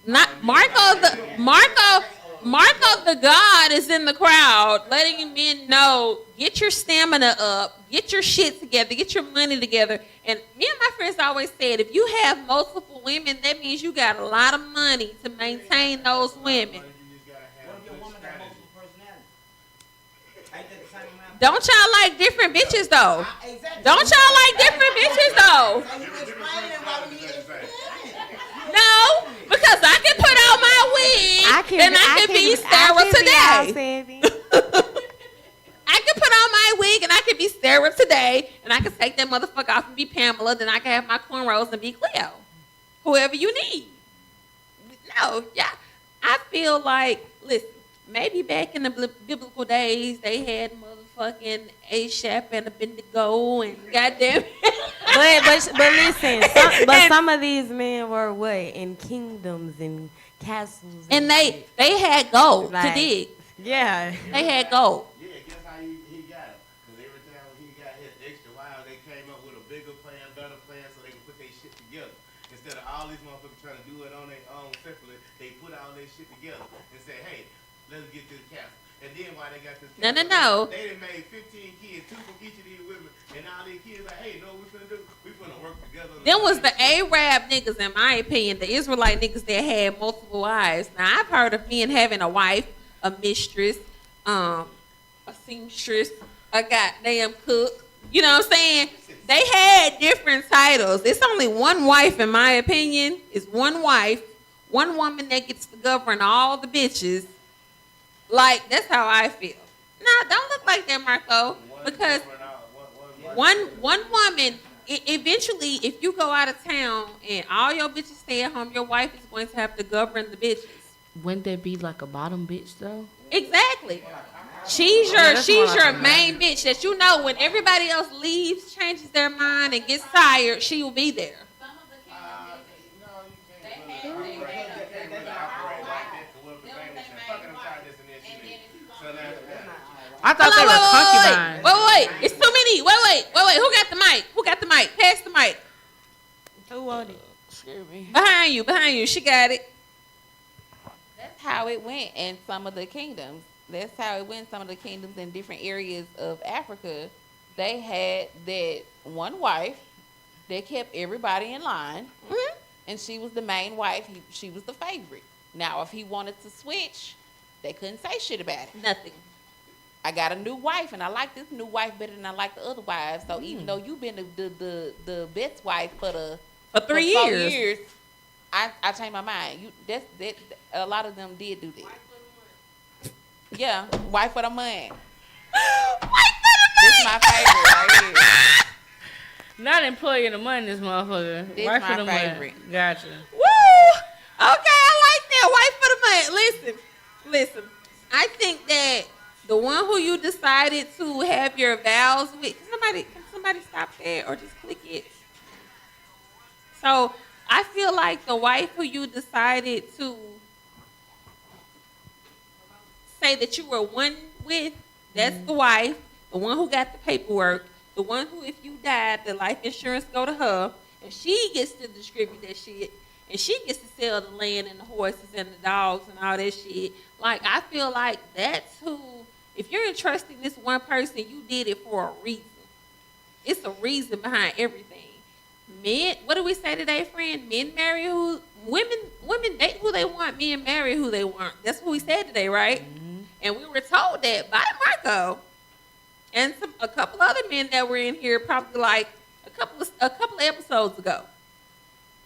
Speaker 2: Not Marco the God is in the crowd, letting men know, get your stamina up, get your shit together, get your money together. And me and my friends always said, if you have multiple women, that means you got a lot of money to maintain those women.
Speaker 7: You just gotta have
Speaker 6: What if your
Speaker 7: good
Speaker 6: woman got
Speaker 7: strategy.
Speaker 6: multiple personalities? Ain't that the same amount?
Speaker 2: Don't y'all like different bitches though?
Speaker 6: Exactly.
Speaker 2: Don't y'all like different bitches though?
Speaker 6: So you explaining why we need extra women.
Speaker 2: No, because I can put on my wig and I can be Sarah today. I can put on my wig and I can be Sarah today, and I can take that motherfucker off and be Pamela. Then I can have my cornrows and be Cleo. Whoever you need. No, yeah. I feel like, listen, maybe back in the biblical days, they had motherfucking ASAP and Abednego and goddamn.
Speaker 5: But listen, some of these men were what, in kingdoms and castles,
Speaker 2: And
Speaker 5: shit.
Speaker 2: they had gold
Speaker 5: Like-
Speaker 2: to dig.
Speaker 5: Yeah.
Speaker 2: They had gold.
Speaker 7: Yeah, guess how he got him? Because every time he got his extra wild, they came up with a bigger plan, better plan, so they could put their shit together. Instead of all these motherfuckers trying to do it on their own separately, they put all their shit together and say, hey, let's get this castle. And then while they got this
Speaker 2: No,
Speaker 7: castle,
Speaker 2: no.
Speaker 7: they done made 15 kids, 2 from each of these women, and all these kids like, hey, know what we finna do? We finna work together.
Speaker 2: Them was the Arab niggas, in my opinion, the Israelite niggas that had multiple wives. Now, I've heard of men having a wife, a mistress, a seamstress, a goddamn cook. You know what I'm saying? They had different titles. It's only one wife, in my opinion. It's one wife, one woman that gets to govern all the bitches. Like, that's how I feel. Nah, don't look like that, Marco, because one woman, eventually, if you go out of town and all your bitches stay at home, your wife is going to have to govern the bitches.
Speaker 1: Wouldn't that be like a bottom bitch though?
Speaker 2: Exactly. She's your main bitch that you know when everybody else leaves, changes their mind, and gets tired, she will be there.
Speaker 3: Some of the kingdoms did that.
Speaker 7: No, you can't really operate like that. For what the thing was saying, fucking, I'm tired of this and this
Speaker 3: And then
Speaker 7: shit.
Speaker 3: if you
Speaker 7: So
Speaker 3: go
Speaker 7: now,
Speaker 1: I thought they were concubines.
Speaker 2: Wait. It's too many. Wait. Who got the mic? Pass the mic.
Speaker 5: Who wanted?
Speaker 1: Excuse me.
Speaker 2: Behind you. She got it.
Speaker 3: That's how it went in some of the kingdoms. That's how it went in some of the kingdoms in different areas of Africa. They had that one wife that kept everybody in line, and she was the main wife. She was the favorite. Now, if he wanted to switch, they couldn't say shit about it.
Speaker 2: Nothing.
Speaker 3: I got a new wife, and I like this new wife better than I like the other wives. So even though you've been the best wife for
Speaker 2: 3
Speaker 3: 4
Speaker 2: years.
Speaker 3: I changed my mind. That a lot of them did do that. Yeah, wife for the month. This is my favorite right here.
Speaker 1: Not employee of the month, this motherfucker.
Speaker 3: This
Speaker 1: Wife
Speaker 3: my
Speaker 1: of the month.
Speaker 3: favorite.
Speaker 1: Gotcha.
Speaker 2: Woo! Okay, I like that. Wife for the month. Listen. I think that the one who you decided to have your vows with, can somebody stop there or just click it? So I feel like the wife who you decided to say that you were one with, that's the wife, the one who got the paperwork, the one who, if you died, the life insurance go to her, and she gets to distribute that shit, and she gets to sell the land and the horses and the dogs and all that shit. Like, I feel like that's who, if you're entrusting this one person, you did it for a reason. It's a reason behind everything. Men, what do we say today, friend? Men marry women date who they want, men marry who they want. That's what we said today, right? And we were told that by Marco and a couple other men that were in here probably like a couple of episodes ago.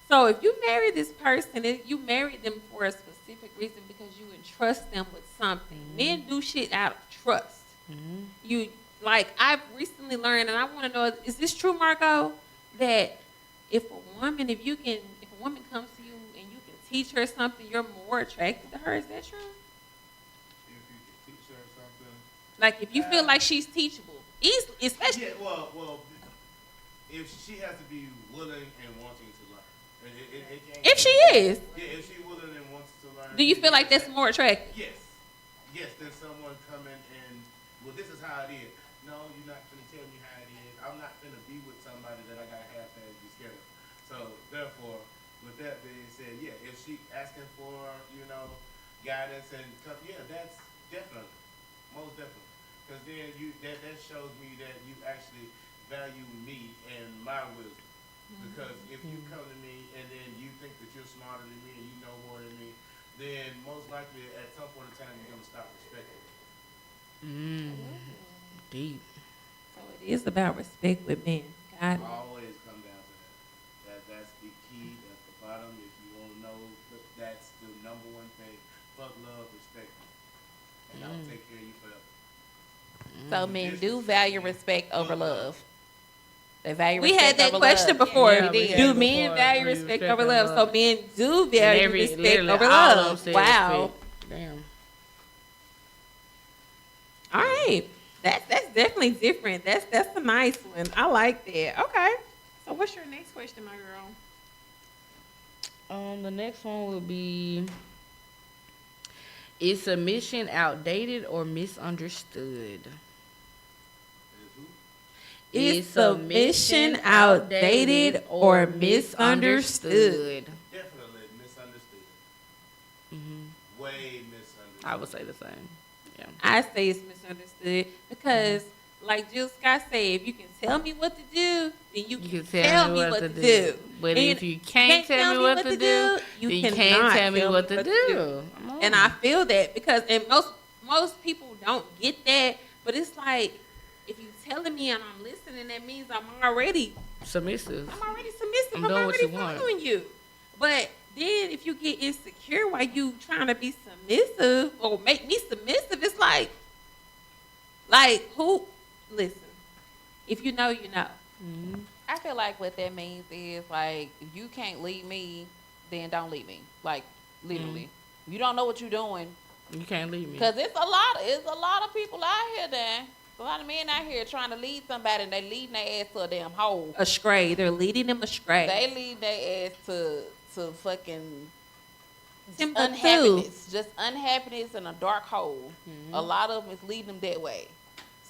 Speaker 2: So if you marry this person, you married them for a specific reason because you entrust them with something. Men do shit out of trust. You like, I've recently learned, and I want to know, is this true, Marco? That if a woman comes to you and you can teach her something, you're more attracted to her. Is that true?
Speaker 7: if you could teach her something.
Speaker 2: Like if you feel like she's teachable, easily, especially.
Speaker 7: Yeah, well, if she has to be willing and wanting to learn. It can't
Speaker 2: If she is,
Speaker 7: Yeah, if she willing and wants to learn.
Speaker 2: do you feel like that's more attractive?
Speaker 7: Yes, than someone coming and, well, this is how it is. No, you're not finna tell me how it is. I'm not finna be with somebody that I got half-ass be scared of. she asking for, guidance and stuff. Yeah, that's definitely, most definitely. Because then that shows me that you actually value me and my wisdom. Because if you come to me and then you think that you're smarter than me and you know more than me, then most likely at some point in time you're gonna stop respecting me.
Speaker 1: Deep.
Speaker 2: So it is about respect with men. God.
Speaker 7: Always come down to that. That's the key. That's the bottom. If you want to know, that's the number one thing. Fuck love, respect me, and I'll take care of you forever.
Speaker 3: So men do value respect over love. They value
Speaker 2: We
Speaker 3: respect
Speaker 2: had that
Speaker 3: over
Speaker 2: question
Speaker 3: love.
Speaker 2: before.
Speaker 1: Yeah, we had
Speaker 2: Do
Speaker 1: it
Speaker 2: men
Speaker 1: before.
Speaker 2: value
Speaker 1: We
Speaker 2: respect
Speaker 1: respect
Speaker 2: over
Speaker 1: and
Speaker 2: love? So
Speaker 1: love.
Speaker 2: men do value respect
Speaker 1: Literally
Speaker 2: over
Speaker 1: all of them
Speaker 2: love.
Speaker 1: said
Speaker 2: Wow.
Speaker 1: respect. Damn.
Speaker 2: All right. That's definitely different. That's a nice one. I like that. Okay. So what's your next question, my girl?
Speaker 1: The next one would be: is submission outdated or misunderstood?
Speaker 2: Is submission outdated or misunderstood?
Speaker 7: Definitely misunderstood.
Speaker 1: Mm-hmm.
Speaker 7: Way misunderstood.
Speaker 1: I would say the same. Yeah.
Speaker 2: I say it's misunderstood because, like Jill Scott said, if you can tell me what to do, then you can tell me what to do.
Speaker 1: But
Speaker 2: And
Speaker 1: if you can't tell me what to do,
Speaker 2: you
Speaker 1: then you
Speaker 2: cannot
Speaker 1: can't tell me what to do.
Speaker 2: And I feel that because, and most people don't get that, but it's like, if you telling me and I'm listening, that means I'm already
Speaker 1: submissive.
Speaker 2: submissive.
Speaker 1: I'm
Speaker 2: I'm
Speaker 1: doing what
Speaker 2: already
Speaker 1: you want.
Speaker 2: following you. But then if you get insecure while you trying to be submissive or make me submissive, it's like who? Listen, if you know, you know.
Speaker 3: I feel like what that means is like if you can't lead me, then don't lead me. Like literally, you don't know what you're doing.
Speaker 1: You can't leave me.
Speaker 3: Cause it's a lot of people out here then. A lot of men out here trying to lead somebody and they leading their ass to a damn hole.
Speaker 2: Astray, they're leading them astray.
Speaker 3: They lead their ass to fucking
Speaker 2: Timbuktu.
Speaker 3: unhappiness. Just unhappiness in a dark hole. A lot of them is leading them that way.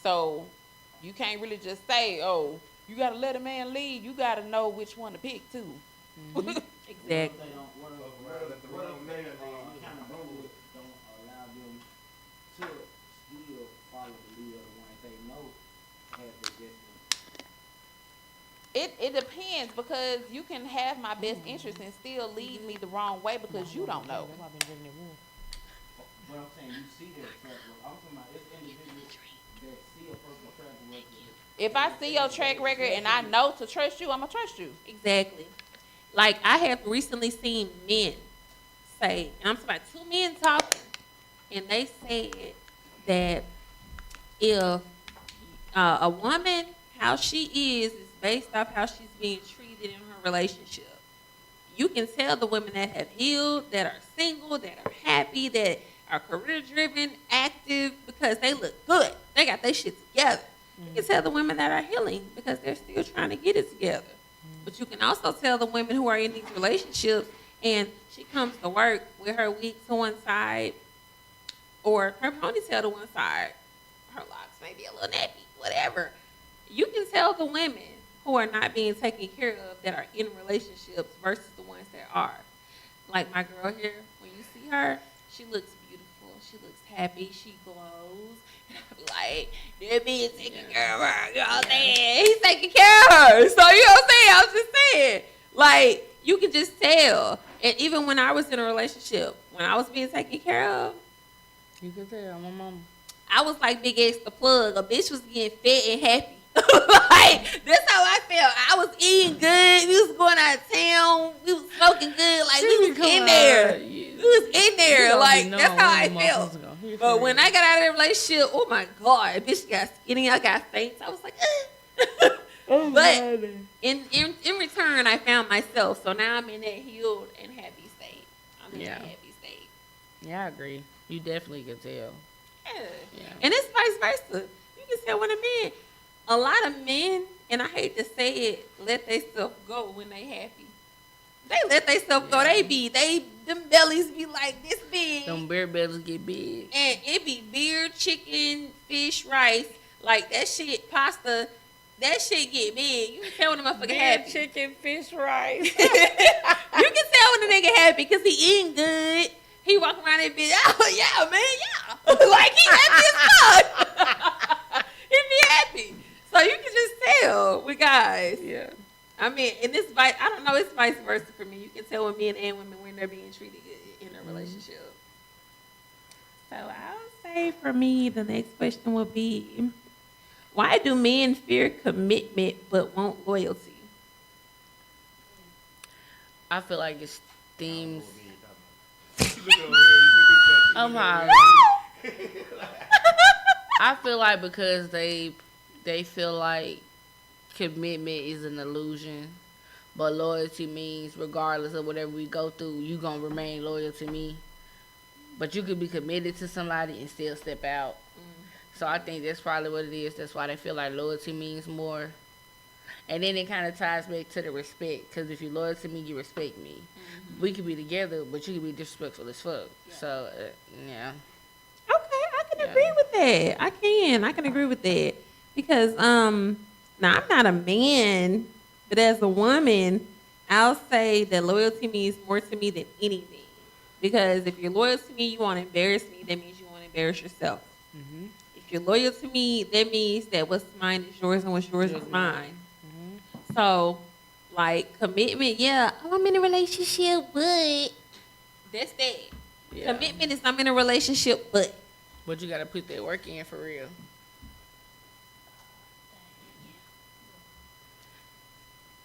Speaker 3: So you can't really just say, oh, you gotta let a man lead. You gotta know which one to pick too.
Speaker 2: Exactly.
Speaker 6: What if men accountability don't allow them to still follow the lead of the one they know has their destiny?
Speaker 3: It depends because you can have my best interest and still lead me the wrong way because you don't know.
Speaker 6: But I'm saying you see their track record. I'm talking about it's individuals that see a person's track record.
Speaker 3: If I see your track record and I know to trust you, I'm gonna trust you.
Speaker 2: Exactly. Like I have recently seen men say, and I'm talking about two men talking, and they said that if a woman, how she is based off how she's being treated in her relationship. You can tell the women that have healed, that are single, that are happy, that are career driven, active, because they look good. They got their shit together. You can tell the women that are healing because they're still trying to get it together. But you can also tell the women who are in these relationships and she comes to work with her wig to one side or her ponytail to one side, her locks may be a little nappy, whatever. You can tell the women who are not being taken care of that are in relationships versus the ones that are. Like my girl here, when you see her, she looks beautiful. She looks happy. She glows. And I be like, that man's taking care of her. You know what I'm saying? He's taking care of her. So, you know what I'm saying? I was just saying. Like, you can just tell. And even when I was in a relationship, when I was being taken care of,
Speaker 1: You can tell my mama.
Speaker 2: I was like Big X the plug. A bitch was getting fat and happy. Like, that's how I felt. I was eating good. We was going out of town. We was smoking good. Like, we was in there. We was in there. Like, that's how I felt. But when I got out of that relationship, oh my God, bitch got skinny. I got faint. I was like, But in return, I found myself. So now I'm in that healed and happy state. I'm in that happy state.
Speaker 1: Yeah, I agree. You definitely can tell.
Speaker 2: Yeah. And it's vice versa. You can tell when a lot of men, and I hate to say it, let themselves go when they happy. They let themselves go. Them bellies be like this big.
Speaker 1: Them beer bellies get big.
Speaker 2: And it be beer, chicken, fish, rice. Like that shit, pasta, that shit get big. You can tell when the motherfucker
Speaker 1: Beer,
Speaker 2: happy.
Speaker 1: chicken, fish, rice.
Speaker 2: You can tell when the nigga happy because he eating good. He walk around that bitch, oh yeah, man, yeah. Like he happy as fuck. He be happy. So you can just tell with guys.
Speaker 1: Yeah.
Speaker 2: I mean, and this vice, I don't know, it's vice versa for me. You can tell when men and women when they're being treated good in a relationship. So I'll say for me, the next question will be, why do men fear commitment but want loyalty?
Speaker 1: I feel like it stems.
Speaker 7: Look over here, you
Speaker 1: I'm hollering. I feel like because they feel like commitment is an illusion, but loyalty means regardless of whatever we go through, you gonna remain loyal to me. But you could be committed to somebody and still step out. So I think that's probably what it is. That's why they feel like loyalty means more. And then it kind of ties back to the respect. Because if you're loyal to me, you respect me. We could be together, but you could be disrespectful as fuck. So, yeah.
Speaker 2: Okay, I can agree with that. I can agree with that. Because, now I'm not a man, but as a woman, I'll say that loyalty means more to me than anything. Because if you're loyal to me, you want to embarrass me, that means you want to embarrass yourself. If you're loyal to me, that means that what's mine is yours and what's yours is mine. So, like, commitment, yeah, oh, I'm in a relationship, but that's that.
Speaker 1: Yeah.
Speaker 2: Commitment is I'm in a relationship, but.
Speaker 1: But you got to put that work in for real.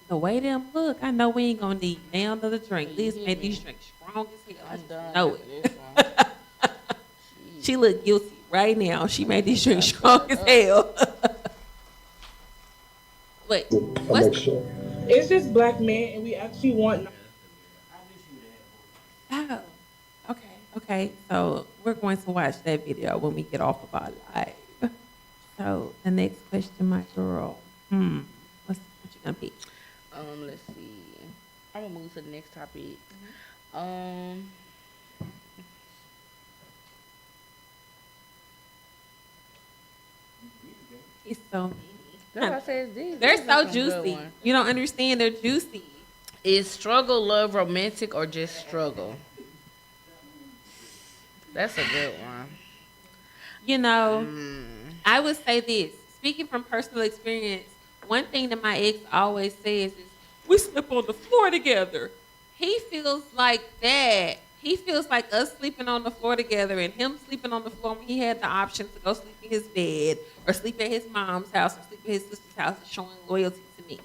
Speaker 2: The way them look, I know we ain't gonna need now another drink. Liz made these drinks strong as hell. I
Speaker 1: I'm
Speaker 2: just
Speaker 1: done
Speaker 2: know
Speaker 1: after
Speaker 2: it.
Speaker 1: this one.
Speaker 2: She look guilty right now. She made these drinks strong as hell. Wait, what's
Speaker 8: It's just black men, and we actually want.
Speaker 2: oh, okay. So we're going to watch that video when we get off of our live. So the next question, my girl. What you gonna pick?
Speaker 1: Let's see. I'm gonna move to the next topic.
Speaker 2: It's so
Speaker 1: That's
Speaker 2: many.
Speaker 1: why I said these.
Speaker 2: They're
Speaker 1: These
Speaker 2: so
Speaker 1: are some good
Speaker 2: juicy.
Speaker 1: ones.
Speaker 2: You don't understand. They're juicy.
Speaker 1: Is struggle love romantic or just struggle? That's a good one.
Speaker 2: You know, I would say this. Speaking from personal experience, one thing that my ex always says is, we sleep on the floor together. He feels like that. He feels like us sleeping on the floor together and him sleeping on the floor when he had the option to go sleep in his bed or sleep at his mom's house or sleep at his sister's house is showing loyalty to me.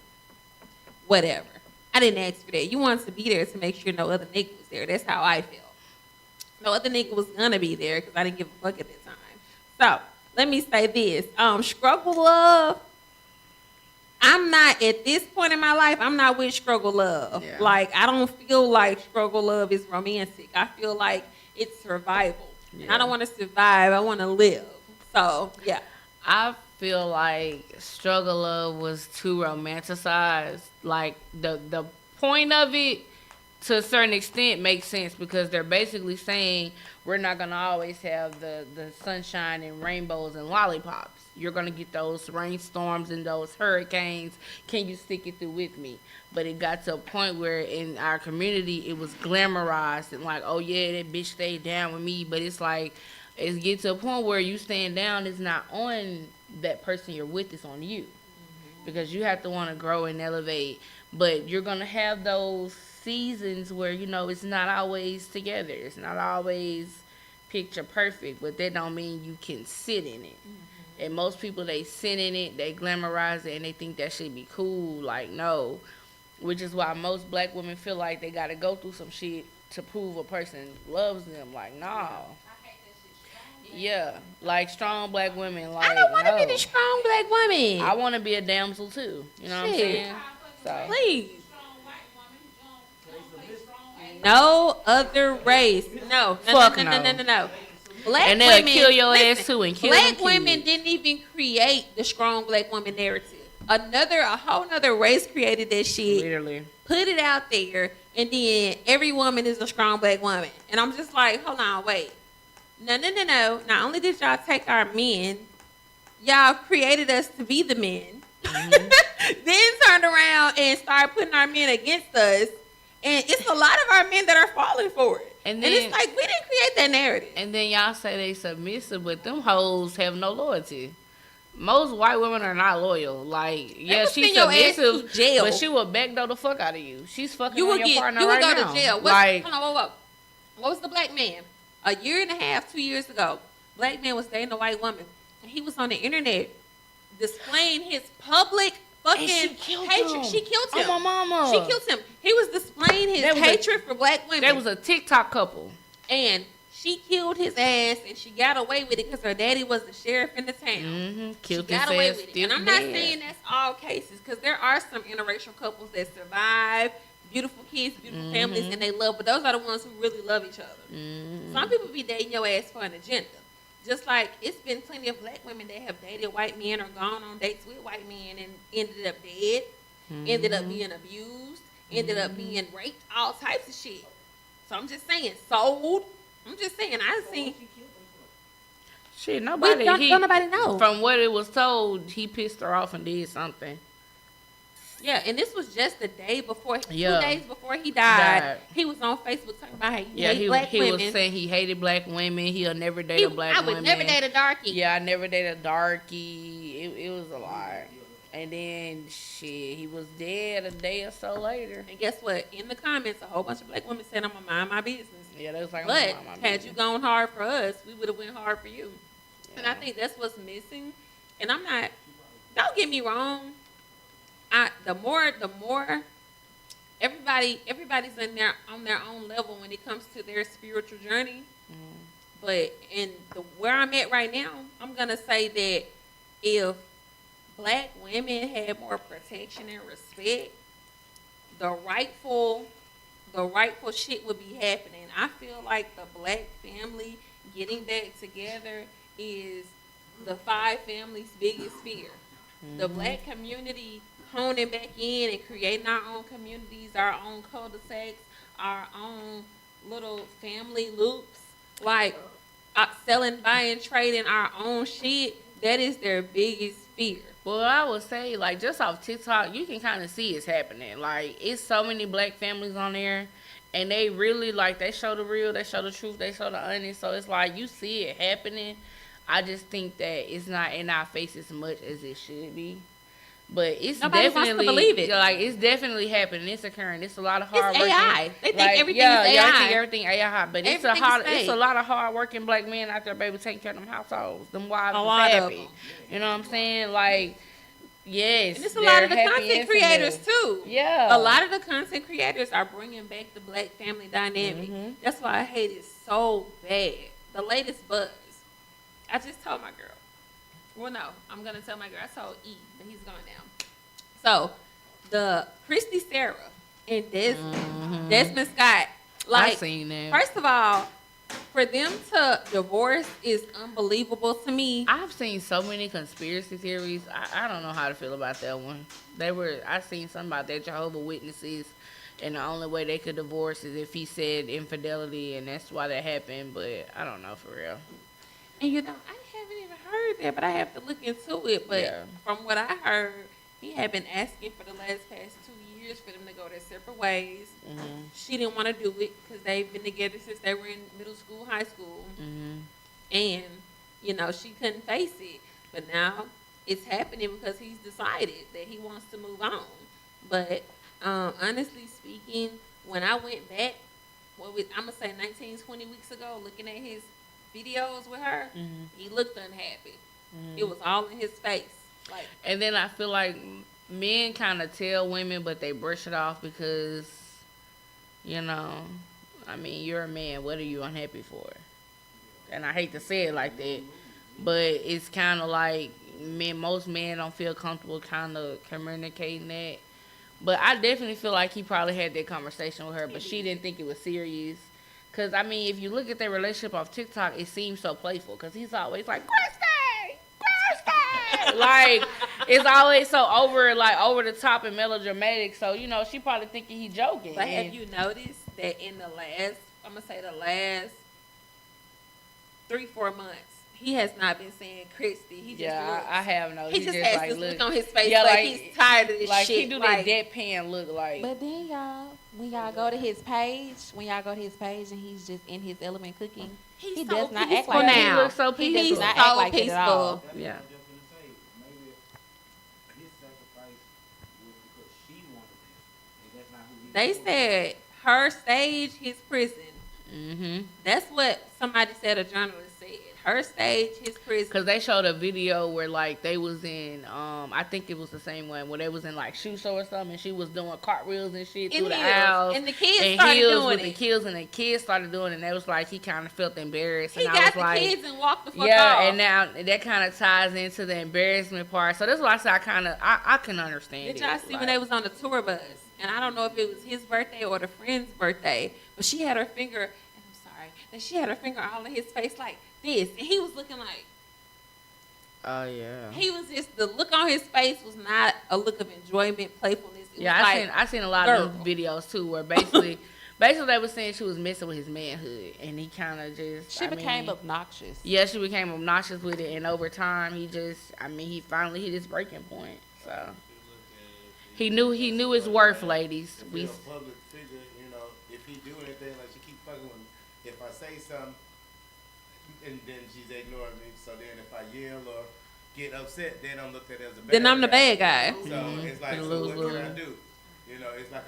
Speaker 2: Whatever. I didn't ask for that. You wanted to be there to make sure no other nigga was there. That's how I felt. No other nigga was gonna be there because I didn't give a fuck at that time. So let me say this. Struggle love. I'm not at this point in my life, I'm not with struggle love.
Speaker 1: Yeah.
Speaker 2: Like I don't feel like struggle love is romantic. I feel like it's survival. And I
Speaker 1: Yeah.
Speaker 2: don't want to survive, I want to live. So yeah.
Speaker 1: I feel like struggle love was too romanticized. Like the point of it, to a certain extent, makes sense because they're basically saying we're not gonna always have the sunshine and rainbows and lollipops. You're gonna get those rainstorms and those hurricanes. Can you stick it through with me? But it got to a point where in our community it was glamorized and like, oh yeah, that bitch stayed down with me. But it's like it gets to a point where you staying down is not on that person you're with, it's on you. Because you have to want to grow and elevate. But you're going to have those seasons where, you know, it's not always together. It's not always picture perfect. But that don't mean you can sit in it. And most people, they sit in it, they glamorize it, and they think that should be cool. Like, no. Which is why most black women feel like they got to go through some shit to prove a person loves them. Like, no. Yeah, like strong black women. Like,
Speaker 2: I don't want to
Speaker 1: no.
Speaker 2: be the strong black woman.
Speaker 1: I want to be a damsel too. You know what I'm
Speaker 2: Shit.
Speaker 1: saying? So
Speaker 2: Please. No other race. No.
Speaker 1: Fuck
Speaker 2: No. Black
Speaker 1: and they'll
Speaker 2: women,
Speaker 1: kill your
Speaker 2: listen,
Speaker 1: ass too and kill
Speaker 2: Black
Speaker 1: them
Speaker 2: women
Speaker 1: kids.
Speaker 2: didn't even create the strong black woman narrative. A whole nother race created that shit,
Speaker 1: Literally.
Speaker 2: put it out there, and then every woman is a strong black woman. And I'm just like, hold on, wait. No. Not only did y'all take our men, y'all created us to be the men, then turned around and started putting our men against us. And it's a lot of our men that are falling for it.
Speaker 1: And
Speaker 2: And,
Speaker 1: then-
Speaker 2: it's like, we didn't create that narrative.
Speaker 1: And then y'all say they submissive, but them hoes have no loyalty. Most white women are not loyal. Like, yeah,
Speaker 2: will
Speaker 1: she's
Speaker 2: send your ass
Speaker 1: submissive,
Speaker 2: to jail.
Speaker 1: but she will backdoor the fuck out of you. She's fucking
Speaker 2: You
Speaker 1: on
Speaker 2: would
Speaker 1: your partner
Speaker 2: you would
Speaker 1: right
Speaker 2: go
Speaker 1: now.
Speaker 2: to jail.
Speaker 1: Like,
Speaker 2: Hold on, what was the black man? A year and a half, 2 years ago, black man was dating a white woman. And he was on the internet displaying his public fucking
Speaker 1: she killed
Speaker 2: hatred.
Speaker 1: him.
Speaker 2: She killed him.
Speaker 1: Oh, my mama.
Speaker 2: She killed him. He was displaying his
Speaker 1: That was a-
Speaker 2: hatred for black women.
Speaker 1: that was a TikTok couple.
Speaker 2: And she killed his ass, and she got away with it because her daddy was the sheriff in the town.
Speaker 1: Mm-hmm.
Speaker 2: She
Speaker 1: Killed his
Speaker 2: got away
Speaker 1: ass.
Speaker 2: with it.
Speaker 1: Still
Speaker 2: And I'm not
Speaker 1: dead.
Speaker 2: saying that's all cases, because there are some interracial couples that survive, beautiful kids, beautiful families, and they love, but those are the ones who really love each other. Some people be dating your ass for an agenda. Just like it's been plenty of black women that have dated white men or gone on dates with white men and ended up dead, ended up being abused, ended up being raped, all types of shit. So I'm just saying, sold. I'm just saying, I've seen.
Speaker 1: Shit,
Speaker 2: We
Speaker 1: nobody.
Speaker 2: don't
Speaker 1: he,
Speaker 2: nobody know.
Speaker 1: From what it was told, he pissed her off and did something.
Speaker 2: Yeah, and this was just the day before,
Speaker 1: Yeah.
Speaker 2: 2 days before he died.
Speaker 1: Died.
Speaker 2: He was on Facebook talking about how he
Speaker 1: Yeah,
Speaker 2: hates black
Speaker 1: he
Speaker 2: women.
Speaker 1: was saying he hated black women. He'll never date
Speaker 2: He-
Speaker 1: a black
Speaker 2: I
Speaker 1: woman.
Speaker 2: would never date a darkie.
Speaker 1: Yeah, I never dated a darkie. It was a lot. And then shit, he was dead a day or so later.
Speaker 2: And guess what? In the comments, a whole bunch of black women said, "I'm gonna mind my business."
Speaker 1: Yeah, that was like.
Speaker 2: But
Speaker 1: oh, my
Speaker 2: had
Speaker 1: business.
Speaker 2: you gone hard for us, we would have went hard for you. And I
Speaker 1: Yeah.
Speaker 2: think that's what's missing. And I'm not. Don't get me wrong. The more everybody's in there on their own level when it comes to their spiritual journey. But where I'm at right now, I'm gonna say that if black women had more protection and respect, the rightful shit would be happening. I feel like the black family getting back together is the five families' biggest fear. The black community honing back in and creating our own communities, our own cul-de-sacs, our own little family loops, like selling, buying, trading our own shit. That is their biggest fear.
Speaker 1: Well, I would say, like, just off TikTok, you can kind of see it's happening. Like, it's so many black families on there, and they really, like, they show the real, they show the truth, they show the honest. So it's like, you see it happening. I just think that it's not in our face as much as it should be. But it's
Speaker 2: Nobody wants to
Speaker 1: definitely,
Speaker 2: believe it.
Speaker 1: like, it's definitely happening. It's occurring. It's a lot of hard
Speaker 2: It's
Speaker 1: working.
Speaker 2: AI. They think
Speaker 1: like,
Speaker 2: everything
Speaker 1: yeah,
Speaker 2: is
Speaker 1: yeah,
Speaker 2: AI.
Speaker 1: I think everything AI. But it's
Speaker 2: Everything is
Speaker 1: it's a
Speaker 2: fake.
Speaker 1: lot of hard working black men out there, baby, taking care of them households. Them wives
Speaker 2: A
Speaker 1: is
Speaker 2: lot of
Speaker 1: happy.
Speaker 2: them.
Speaker 1: You know what I'm saying? Like, yes.
Speaker 2: And it's a lot of the
Speaker 1: they're happy
Speaker 2: content
Speaker 1: and
Speaker 2: creators
Speaker 1: familiar.
Speaker 2: too.
Speaker 1: Yeah.
Speaker 2: A lot of the content creators are bringing back the black family dynamic. That's why I hate it so bad. The latest buzz. I just told my girl. Well, no, I'm gonna tell my girl. I told E, but he's gone now. So, the Christy Sarah and Desmond Scott.
Speaker 1: I
Speaker 2: Like,
Speaker 1: seen that.
Speaker 2: first of all, for them to divorce is unbelievable to me.
Speaker 1: I've seen so many conspiracy theories. I don't know how to feel about that one. I seen something about that Jehovah Witnesses, and the only way they could divorce is if he said infidelity, and that's why that happened. But I don't know for real.
Speaker 2: And I haven't even heard that, but I have to look into it. But
Speaker 1: Yeah.
Speaker 2: from what I heard, he had been asking for the past 2 years for them to go their separate ways. She didn't want to do it because they've been together since they were in middle school, high school. And, she couldn't face it. But now it's happening because he's decided that he wants to move on. But honestly speaking, when I went back, I'm going to say 19, 20 weeks ago, looking at his videos with her, he looked unhappy. It was all in his face. Like,
Speaker 1: And then I feel like men kind of tell women, but they brush it off because, I mean, you're a man. What are you unhappy for? And I hate to say it like that, but it's kind of like most men don't feel comfortable kind of communicating that. But I definitely feel like he probably had that conversation with her, but she didn't think it was serious. Because, I mean, if you look at their relationship off TikTok, it seems so playful because he's always like, Christy! Like, it's always so over the top and melodramatic. So, she probably thinking he joking.
Speaker 2: but
Speaker 1: And-
Speaker 2: have you noticed that in the last 3-4 months, he has not been saying Christy. He just
Speaker 1: Yeah,
Speaker 2: looks.
Speaker 1: I have noticed.
Speaker 2: He just has
Speaker 1: like
Speaker 2: this look on his face
Speaker 1: Yeah,
Speaker 2: like,
Speaker 1: like-
Speaker 2: he's tired of this
Speaker 1: like
Speaker 2: shit.
Speaker 1: he do
Speaker 2: like,
Speaker 1: that deadpan look like.
Speaker 9: But then when y'all go to his page, and he's just in his element cooking,
Speaker 2: he's
Speaker 9: he
Speaker 2: so
Speaker 9: does not act
Speaker 2: peaceful
Speaker 9: like
Speaker 2: now.
Speaker 9: that.
Speaker 1: He looks so
Speaker 9: He
Speaker 1: peaceful.
Speaker 9: does
Speaker 2: He's
Speaker 9: not
Speaker 2: so
Speaker 9: act like it at all.
Speaker 2: peaceful.
Speaker 1: Yeah.
Speaker 6: I'm just gonna say, maybe his sacrifice was because she wanted it, and that's not who he
Speaker 2: They
Speaker 6: was.
Speaker 2: said her stage, his prison.
Speaker 1: Mm-hmm.
Speaker 2: That's what somebody said. A journalist said her stage, his prison.
Speaker 1: Cause they showed a video where like they was in, I think it was the same one where they was in like shoe show or something, and she was doing cartwheels and shit through the aisles.
Speaker 2: And the kids
Speaker 1: and
Speaker 2: started
Speaker 1: heels
Speaker 2: doing
Speaker 1: with
Speaker 2: it.
Speaker 1: the kids, and the kids started doing it, and they was like, he kind of felt embarrassed.
Speaker 2: He
Speaker 1: and I
Speaker 2: got
Speaker 1: was
Speaker 2: the
Speaker 1: like,
Speaker 2: kids and walked the fuck
Speaker 1: yeah,
Speaker 2: off.
Speaker 1: and now that kind of ties into the embarrassment part. So that's why I said I can understand
Speaker 2: Did
Speaker 1: it.
Speaker 2: y'all see when they was on the tour bus? And I don't know if it was his birthday or the friend's birthday, but she had her finger, and I'm sorry, that she had her finger all in his face like this, and he was looking like,
Speaker 1: Oh yeah.
Speaker 2: he was just, the look on his face was not a look of enjoyment, playfulness. It
Speaker 1: Yeah,
Speaker 2: was like,
Speaker 1: I seen a lot of these videos too, where basically they were saying she was messing with his manhood, and he kind of just
Speaker 9: She became obnoxious.
Speaker 1: Yeah, she became obnoxious with it, and over time, he finally hit his breaking point. So he knew his worth, ladies.
Speaker 7: To be a public figure, you know, if he do anything, like she keep fucking with me. If I say something, and then she's ignoring me, so then if I yell or get upset, then I'm looked at as a bad
Speaker 2: then I'm the bad guy.
Speaker 7: So it's like,
Speaker 1: Gonna
Speaker 7: so
Speaker 1: lose,
Speaker 7: what can I
Speaker 1: lose.
Speaker 7: do? You know, it's like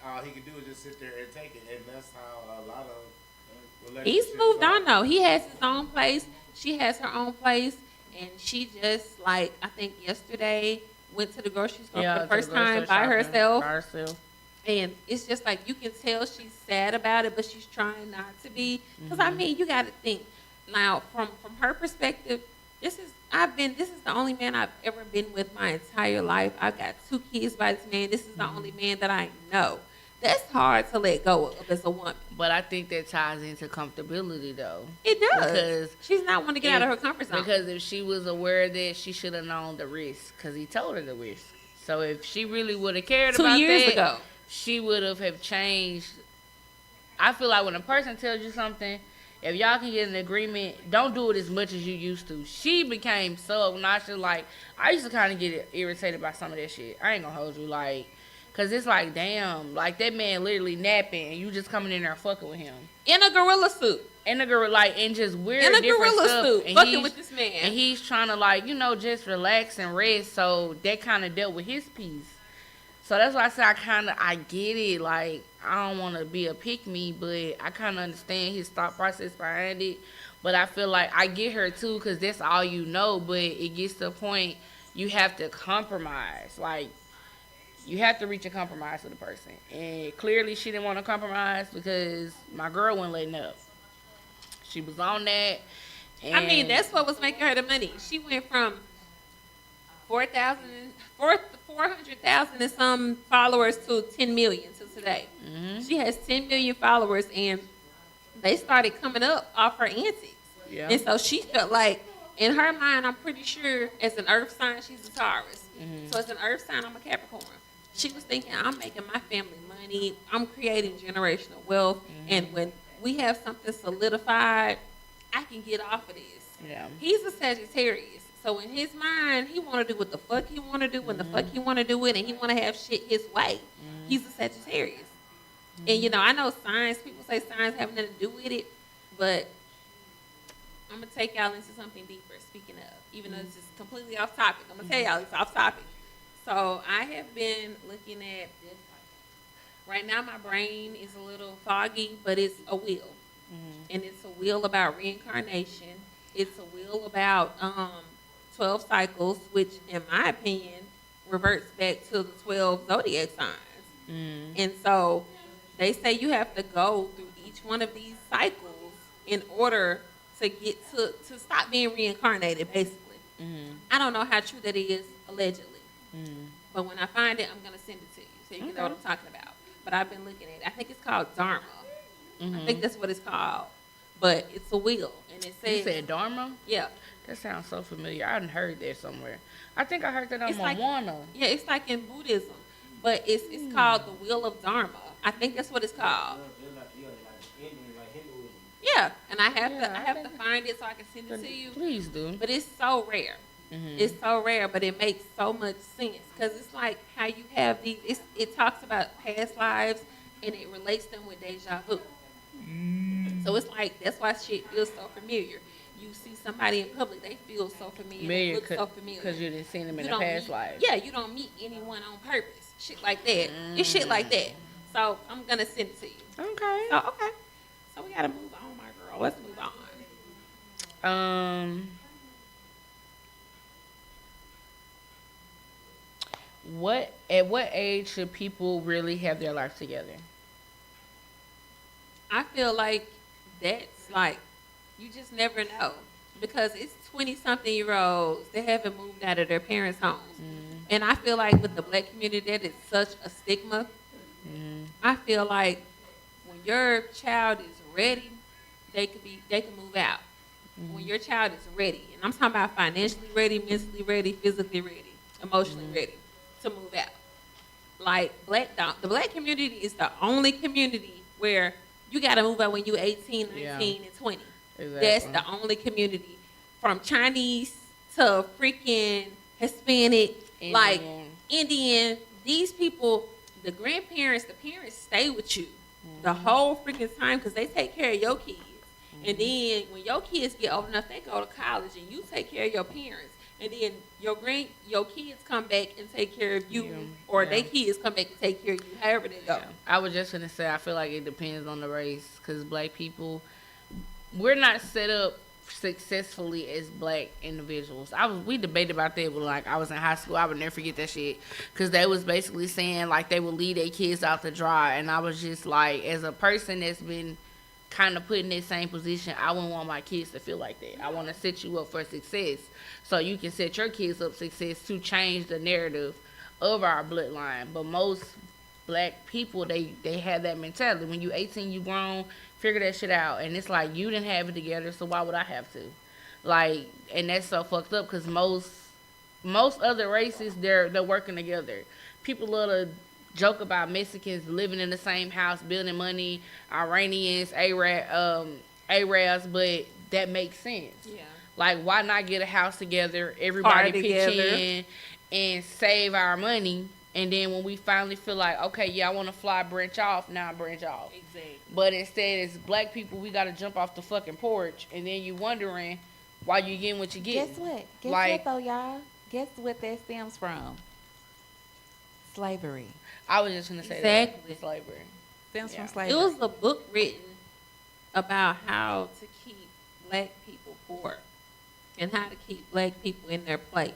Speaker 7: all he can do is just sit there and take it, and that's how a lot of
Speaker 2: He's
Speaker 7: relationships
Speaker 2: moved
Speaker 7: are.
Speaker 2: on though. He has his own place. She has her own place, and she just like I think yesterday went to the grocery store for the first time by herself. And it's just like you can tell she's sad about it, but she's trying not to be. Because I mean, you got to think now from her perspective. This is the only man I've ever been with my entire life. I've got 2 kids by this man. This is the only man that I know. That's hard to let go of as a woman.
Speaker 1: But I think that ties into comfortability, though.
Speaker 2: It does.
Speaker 1: Because
Speaker 2: she's not wanting to get out of her comfort zone.
Speaker 1: Because if she was aware of that, she should have known the risk. Because he told her the risk. So if she really would have cared
Speaker 2: 2
Speaker 1: about
Speaker 2: years
Speaker 1: that,
Speaker 2: ago.
Speaker 1: she would have changed. I feel like when a person tells you something, if y'all can get an agreement, don't do it as much as you used to. She became so obnoxious. Like, I used to kind of get irritated by some of that shit. I ain't gonna hold you. Like, because it's like, damn. Like, that man literally napping, and you just coming in there fucking with him.
Speaker 2: In a gorilla suit.
Speaker 1: In a gorilla, like, and just weird
Speaker 2: In a
Speaker 1: different
Speaker 2: gorilla
Speaker 1: stuff.
Speaker 2: suit.
Speaker 1: And
Speaker 2: Fucking with this man.
Speaker 1: And he's trying to, like, just relax and rest. So that kind of dealt with his peace. So that's why I said I get it. Like, I don't want to be a pick-me, but I kind of understand his thought process behind it. But I feel like I get her, too, because that's all you know. But it gets to the point you have to compromise. Like, you have to reach a compromise with a person. And clearly she didn't want to compromise because my girl wasn't letting up. She was on that. And
Speaker 2: I mean, that's what was making her the money. She went from 400,000 and some followers to 10 million to today.
Speaker 1: Mhm.
Speaker 2: She has 10 million followers, and they started coming up off her antics.
Speaker 1: Yeah.
Speaker 2: And so she felt like, in her mind, I'm pretty sure as an earth sign, she's a Taurus.
Speaker 1: Mhm.
Speaker 2: So as an earth sign, I'm a Capricorn. She was thinking, I'm making my family money. I'm creating generational wealth. And when we have something solidified, I can get off of this.
Speaker 1: Yeah.
Speaker 2: He's a Sagittarius. So in his mind, he want to do what the fuck he want to do when the fuck he want to do it, and he want to have shit his way. He's a Sagittarius. And, I know signs, people say signs have nothing to do with it, but I'm going to take y'all into something deeper, speaking of, even though this is completely off topic. I'm going to tell y'all it's off topic. So I have been looking at this. Right now my brain is a little foggy, but it's a wheel. And it's a wheel about reincarnation. It's a wheel about 12 cycles, which in my opinion reverts back to the 12 zodiac signs. And so they say you have to go through each one of these cycles in order to get to stop being reincarnated, basically. I don't know how true that is, allegedly. But when I find it, I'm going to send it to you so you can know what I'm talking about. But I've been looking at it. I think it's called Dharma. I think that's what it's called. But it's a wheel. And it says...
Speaker 1: You said Dharma?
Speaker 2: Yeah.
Speaker 1: That sounds so familiar. I hadn't heard that somewhere. I think I heard that on
Speaker 2: It's like-
Speaker 1: Moana.
Speaker 2: Yeah, it's like in Buddhism. But it's called the Wheel of Dharma. I think that's what it's called.
Speaker 6: It's like Indian, like Hinduism.
Speaker 2: Yeah, and I have
Speaker 1: Yeah,
Speaker 2: to find it so I can send it to you.
Speaker 1: Please do.
Speaker 2: But it's so rare.
Speaker 1: Mhm.
Speaker 2: It's so rare, but it makes so much sense because it's like how you have these. It talks about past lives and it relates them with deja vu. So it's like that's why shit feels so familiar. You see somebody in public, they feel so familiar. They look so familiar.
Speaker 1: Because you didn't see them in
Speaker 2: You
Speaker 1: the
Speaker 2: don't
Speaker 1: past
Speaker 2: meet-
Speaker 1: life.
Speaker 2: Yeah, you don't meet anyone on purpose. Shit like that. It's shit like that. So I'm gonna send it to you.
Speaker 1: Okay.
Speaker 2: So okay. So we gotta move on, my girl. Let's move on.
Speaker 1: At what age should people really have their life together?
Speaker 2: I feel like that's like you just never know because it's 20-something-year-olds that haven't moved out of their parents' homes, and I feel like with the black community that is such a stigma. I feel like when your child is ready, they can move out. When your child is ready, and I'm talking about financially ready, mentally ready, physically ready, emotionally ready to move out. Like the black community is the only community where you got to move out when you're 18, 19, and 20.
Speaker 1: Exactly.
Speaker 2: That's the only community from Chinese to freaking Hispanic, like Indian. These people, the grandparents, the parents stay with you the whole freaking time because they take care of your kids. And then when your kids get old enough, they go to college and you take care of your parents. And then your kids come back and take care of you, or their kids come back and take care of you, however they go.
Speaker 1: I was just gonna say I feel like it depends on the race because black people, we're not set up successfully as black individuals. We debated about that when like I was in high school. I would never forget that shit because they was basically saying like they would leave their kids out to dry, and I was just like, as a person that's been kind of put in that same position, I wouldn't want my kids to feel like that. I want to set you up for success so you can set your kids up success to change the narrative of our bloodline. But most black people, they have that mentality. When you 18, you grown, figure that shit out. And it's like, you didn't have it together, so why would I have to? Like, and that's so fucked up because most other races, they're working together. People love to joke about Mexicans living in the same house, building money, Iranians, Arabs, but that makes sense.
Speaker 2: Yeah.
Speaker 1: Like, why not get a house together, everybody
Speaker 2: Party
Speaker 1: pitch
Speaker 2: together.
Speaker 1: in and save our money, and then when we finally feel like, okay, yeah, I want to fly, branch off, now I branch off.
Speaker 2: Exactly.
Speaker 1: But instead, as black people, we got to jump off the fucking porch, and then you wondering why you getting what you get.
Speaker 9: Guess what? Guess
Speaker 1: Like-
Speaker 9: what though, y'all? Guess what that stems from? Slavery.
Speaker 1: I was just going to say
Speaker 2: Exactly.
Speaker 1: that. Slavery.
Speaker 9: Stems from
Speaker 1: Yeah.
Speaker 9: slavery.
Speaker 2: It was a book written about how to keep black people poor and how to keep black people in their place.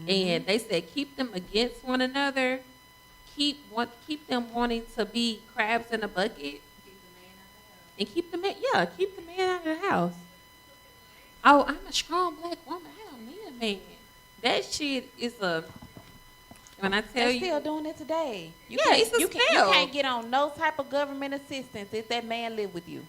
Speaker 2: And they said keep them against one another, keep them wanting to be crabs in a bucket, and keep the man out of the house. Oh, I'm a strong black woman. I don't need a man. That shit is when I tell
Speaker 9: They're
Speaker 2: you,
Speaker 9: still doing it today.
Speaker 2: Yeah, it's a
Speaker 9: you
Speaker 2: spell.
Speaker 9: can't get on no type of government assistance if that man live with you.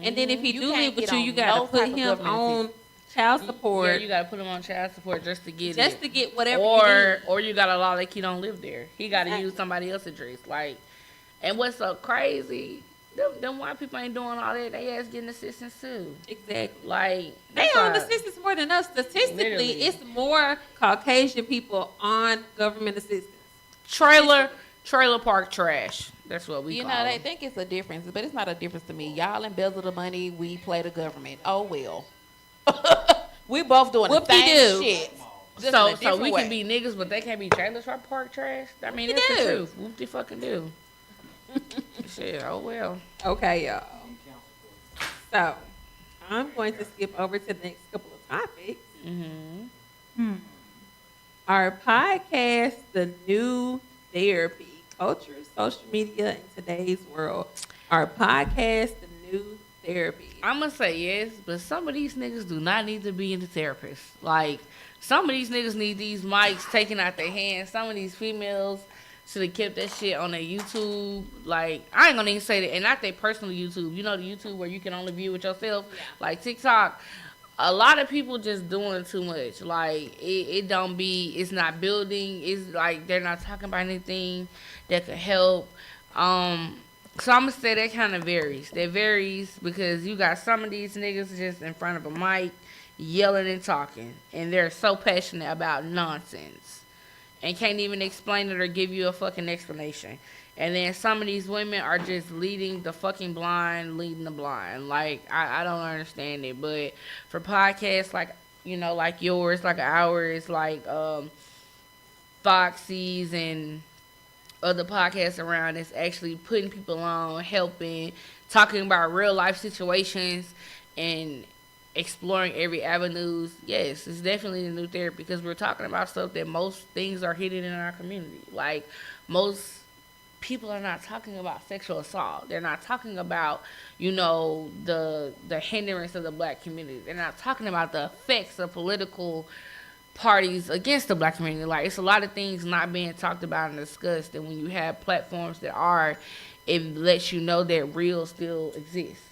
Speaker 2: and then if he
Speaker 9: You
Speaker 2: do
Speaker 9: can't
Speaker 2: live with
Speaker 9: get
Speaker 2: you,
Speaker 9: on
Speaker 2: you gotta
Speaker 9: no
Speaker 2: put
Speaker 9: type of
Speaker 2: him
Speaker 9: government
Speaker 2: on child support
Speaker 1: Yeah, you got to put him on child support just to get
Speaker 2: just
Speaker 1: it.
Speaker 2: to get whatever you need.
Speaker 1: Or you got to allow like he don't live there. He got to
Speaker 2: Exactly.
Speaker 1: use somebody else's address. Like, and what's so crazy, them white people ain't doing all that. They ass getting assistance too.
Speaker 2: Exactly.
Speaker 1: Like,
Speaker 2: They
Speaker 1: that's
Speaker 2: own
Speaker 1: why-
Speaker 2: assistance more than us. Statistically,
Speaker 1: Literally.
Speaker 2: it's more Caucasian people on government assistance.
Speaker 1: trailer park trash. That's what we
Speaker 9: You
Speaker 1: call
Speaker 9: know, they
Speaker 1: them.
Speaker 9: think it's a difference, but it's not a difference to me. Y'all embezzle the money, we play the government. Oh well. We both doing the same
Speaker 2: Whoop-de-doo.
Speaker 9: shit. Just in
Speaker 1: So
Speaker 9: a different
Speaker 1: we
Speaker 9: way.
Speaker 1: can be niggas, but they can't be trailer park trash. I mean, that's the
Speaker 2: Whoop-de-doo.
Speaker 1: truth. Whoop de fucking do. Shit. Oh well.
Speaker 2: Okay, y'all. So, I'm going to skip over to the next couple of topics. Our podcast, The New Therapy, Culture, Social Media, in Today's World. Our podcast, The New Therapy.
Speaker 1: I'm gonna say yes, but some of these niggas do not need to be in the therapist. Like, some of these niggas need these mics taken out their hands. Some of these females should have kept that shit on their YouTube. Like, I ain't gonna even say that, and not their personal YouTube. You know, the YouTube where you can only view it yourself, like TikTok. A lot of people just doing too much. Like, it don't be, it's not building. It's like they're not talking about anything that could help. So I'm gonna say that kind of varies. That varies because you got some of these niggas just in front of a mic yelling and talking, and they're so passionate about nonsense and can't even explain it or give you a fucking explanation. And then some of these women are just leading the fucking blind, leading the blind. Like, I don't understand it. But for podcasts like, like yours, like ours, like Foxy's and other podcasts around that's actually putting people on, helping, talking about real life situations and exploring every avenues. Yes, it's definitely the new therapy because we're talking about stuff that most things are hidden in our community. Like most people are not talking about sexual assault. They're not talking about, the hindrance of the black community. They're not talking about the effects of political parties against the black community. Like, it's a lot of things not being talked about and discussed. And when you have platforms that are, it lets you know that real still exists,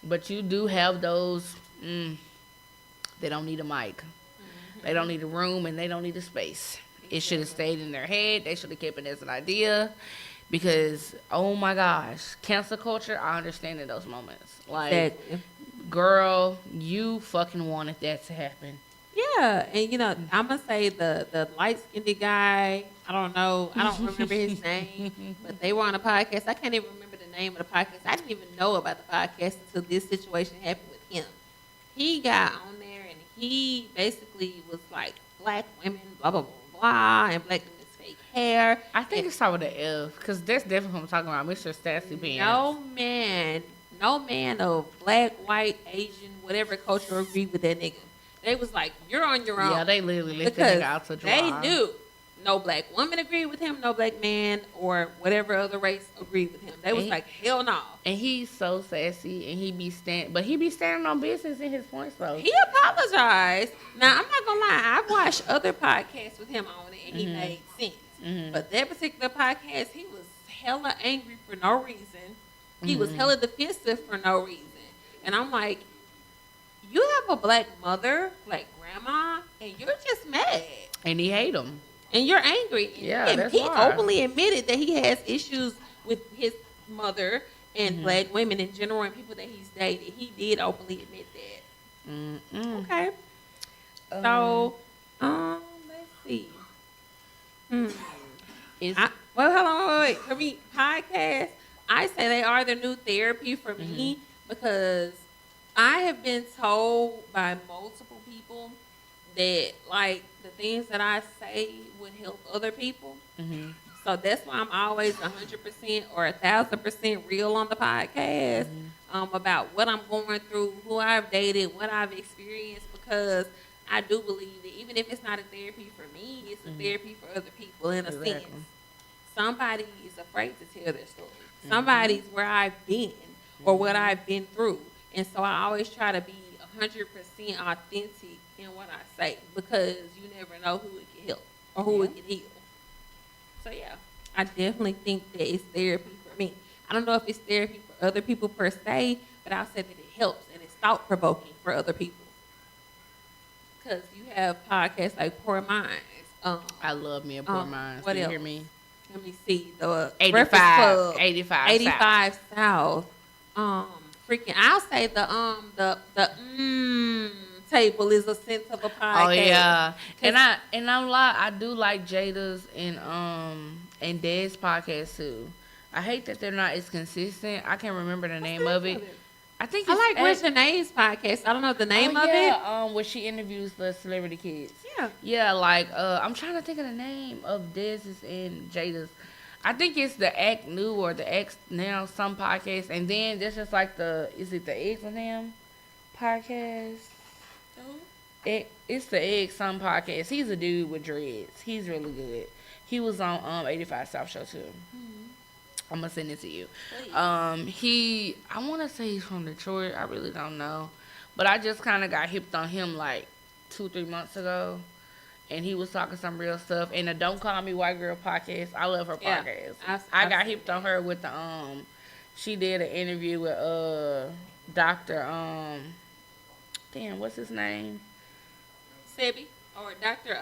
Speaker 1: But you do have those, they don't need a mic. They don't need a room and they don't need a space. It should have stayed in their head. They should have kept it as an idea. Because, oh my gosh, cancel culture, I understand in those moments. Like, girl, you fucking wanted that to happen.
Speaker 2: Yeah, and I'm gonna say the light skinned guy. I don't remember his name, but they were on a podcast. I can't even remember the name of the podcast. I didn't even know about the podcast until this situation happened with him. He got on there and he basically was like, black women, blah blah blah blah, and black women's fake hair.
Speaker 1: I think it's started with an F, because that's definitely what I'm talking about, Mr. Sassy Pants.
Speaker 2: No man of black, white, Asian, whatever culture agreed with that nigga. They was like, you're on your own.
Speaker 1: Yeah, they literally left that nigga out to dry.
Speaker 2: They knew no black woman agreed with him, no black man or whatever other race agreed with him. They was like, hell no.
Speaker 1: And he's so sassy, and he be standing on business in his points though.
Speaker 2: He apologized. Now I'm not gonna lie, I've watched other podcasts with him on it, and he made sense. But that particular podcast, he was hella angry for no reason. He was hella defensive for no reason, and I'm like, you have a black mother, black grandma, and you're just mad.
Speaker 1: And he hate him.
Speaker 2: And you're angry.
Speaker 1: Yeah,
Speaker 2: and
Speaker 1: that's
Speaker 2: he
Speaker 1: why.
Speaker 2: openly admitted that he has issues with his mother and black women in general and people that he's dated. He did openly admit that. Okay. So, let's see. Hold on, wait. For me, podcasts, I say they are the new therapy for me because I have been told by multiple people that, like, the things that I say would help other people. So that's why I'm always 100% or 1,000% real on the podcast about what I'm going through, who I've dated, what I've experienced, because I do believe that even if it's not a therapy for me, it's a therapy for other people in a sense. Somebody is afraid to tell their story. Somebody's where I've been or what I've been through. And so I always try to be 100% authentic in what I say because you never know who it can help or who it can heal. So, yeah, I definitely think that it's therapy for me. I don't know if it's therapy for other people per se, but I'll say that it helps and it's thought-provoking for other people. Because you have podcasts like Poor Minds.
Speaker 1: I love me a Poor Minds.
Speaker 2: What
Speaker 1: Do you
Speaker 2: else?
Speaker 1: hear me?
Speaker 2: Let me see. The
Speaker 1: 85
Speaker 2: South. Freaking, I'll say the table is a sense of a podcast.
Speaker 1: Oh yeah, and I'm like, I do like Jada's and Dez podcast too. I hate that they're not as consistent. I can't remember the name of it. I think
Speaker 2: I like Reginae's podcast. I don't know the name of it.
Speaker 1: Where she interviews the celebrity kids.
Speaker 2: Yeah.
Speaker 1: Yeah, like I'm trying to think of the name of Dez's and Jada's. I think it's the Act New or the Act Now some podcast, and then there's just like is it the Eggs and Ham podcast? It's the Egg some podcast. He's a dude with dreads. He's really good. He was on 85 South Show too. I'm gonna send it to you. I want to say he's from Detroit. I really don't know, but I just kind of got hipped on him like 2-3 months ago. And he was talking some real stuff. And the Don't Call Me White Girl podcast, I love her podcast. I got hipped on her with the she did an interview with Dr. Damn, what's his name?
Speaker 2: Sebi or Dr.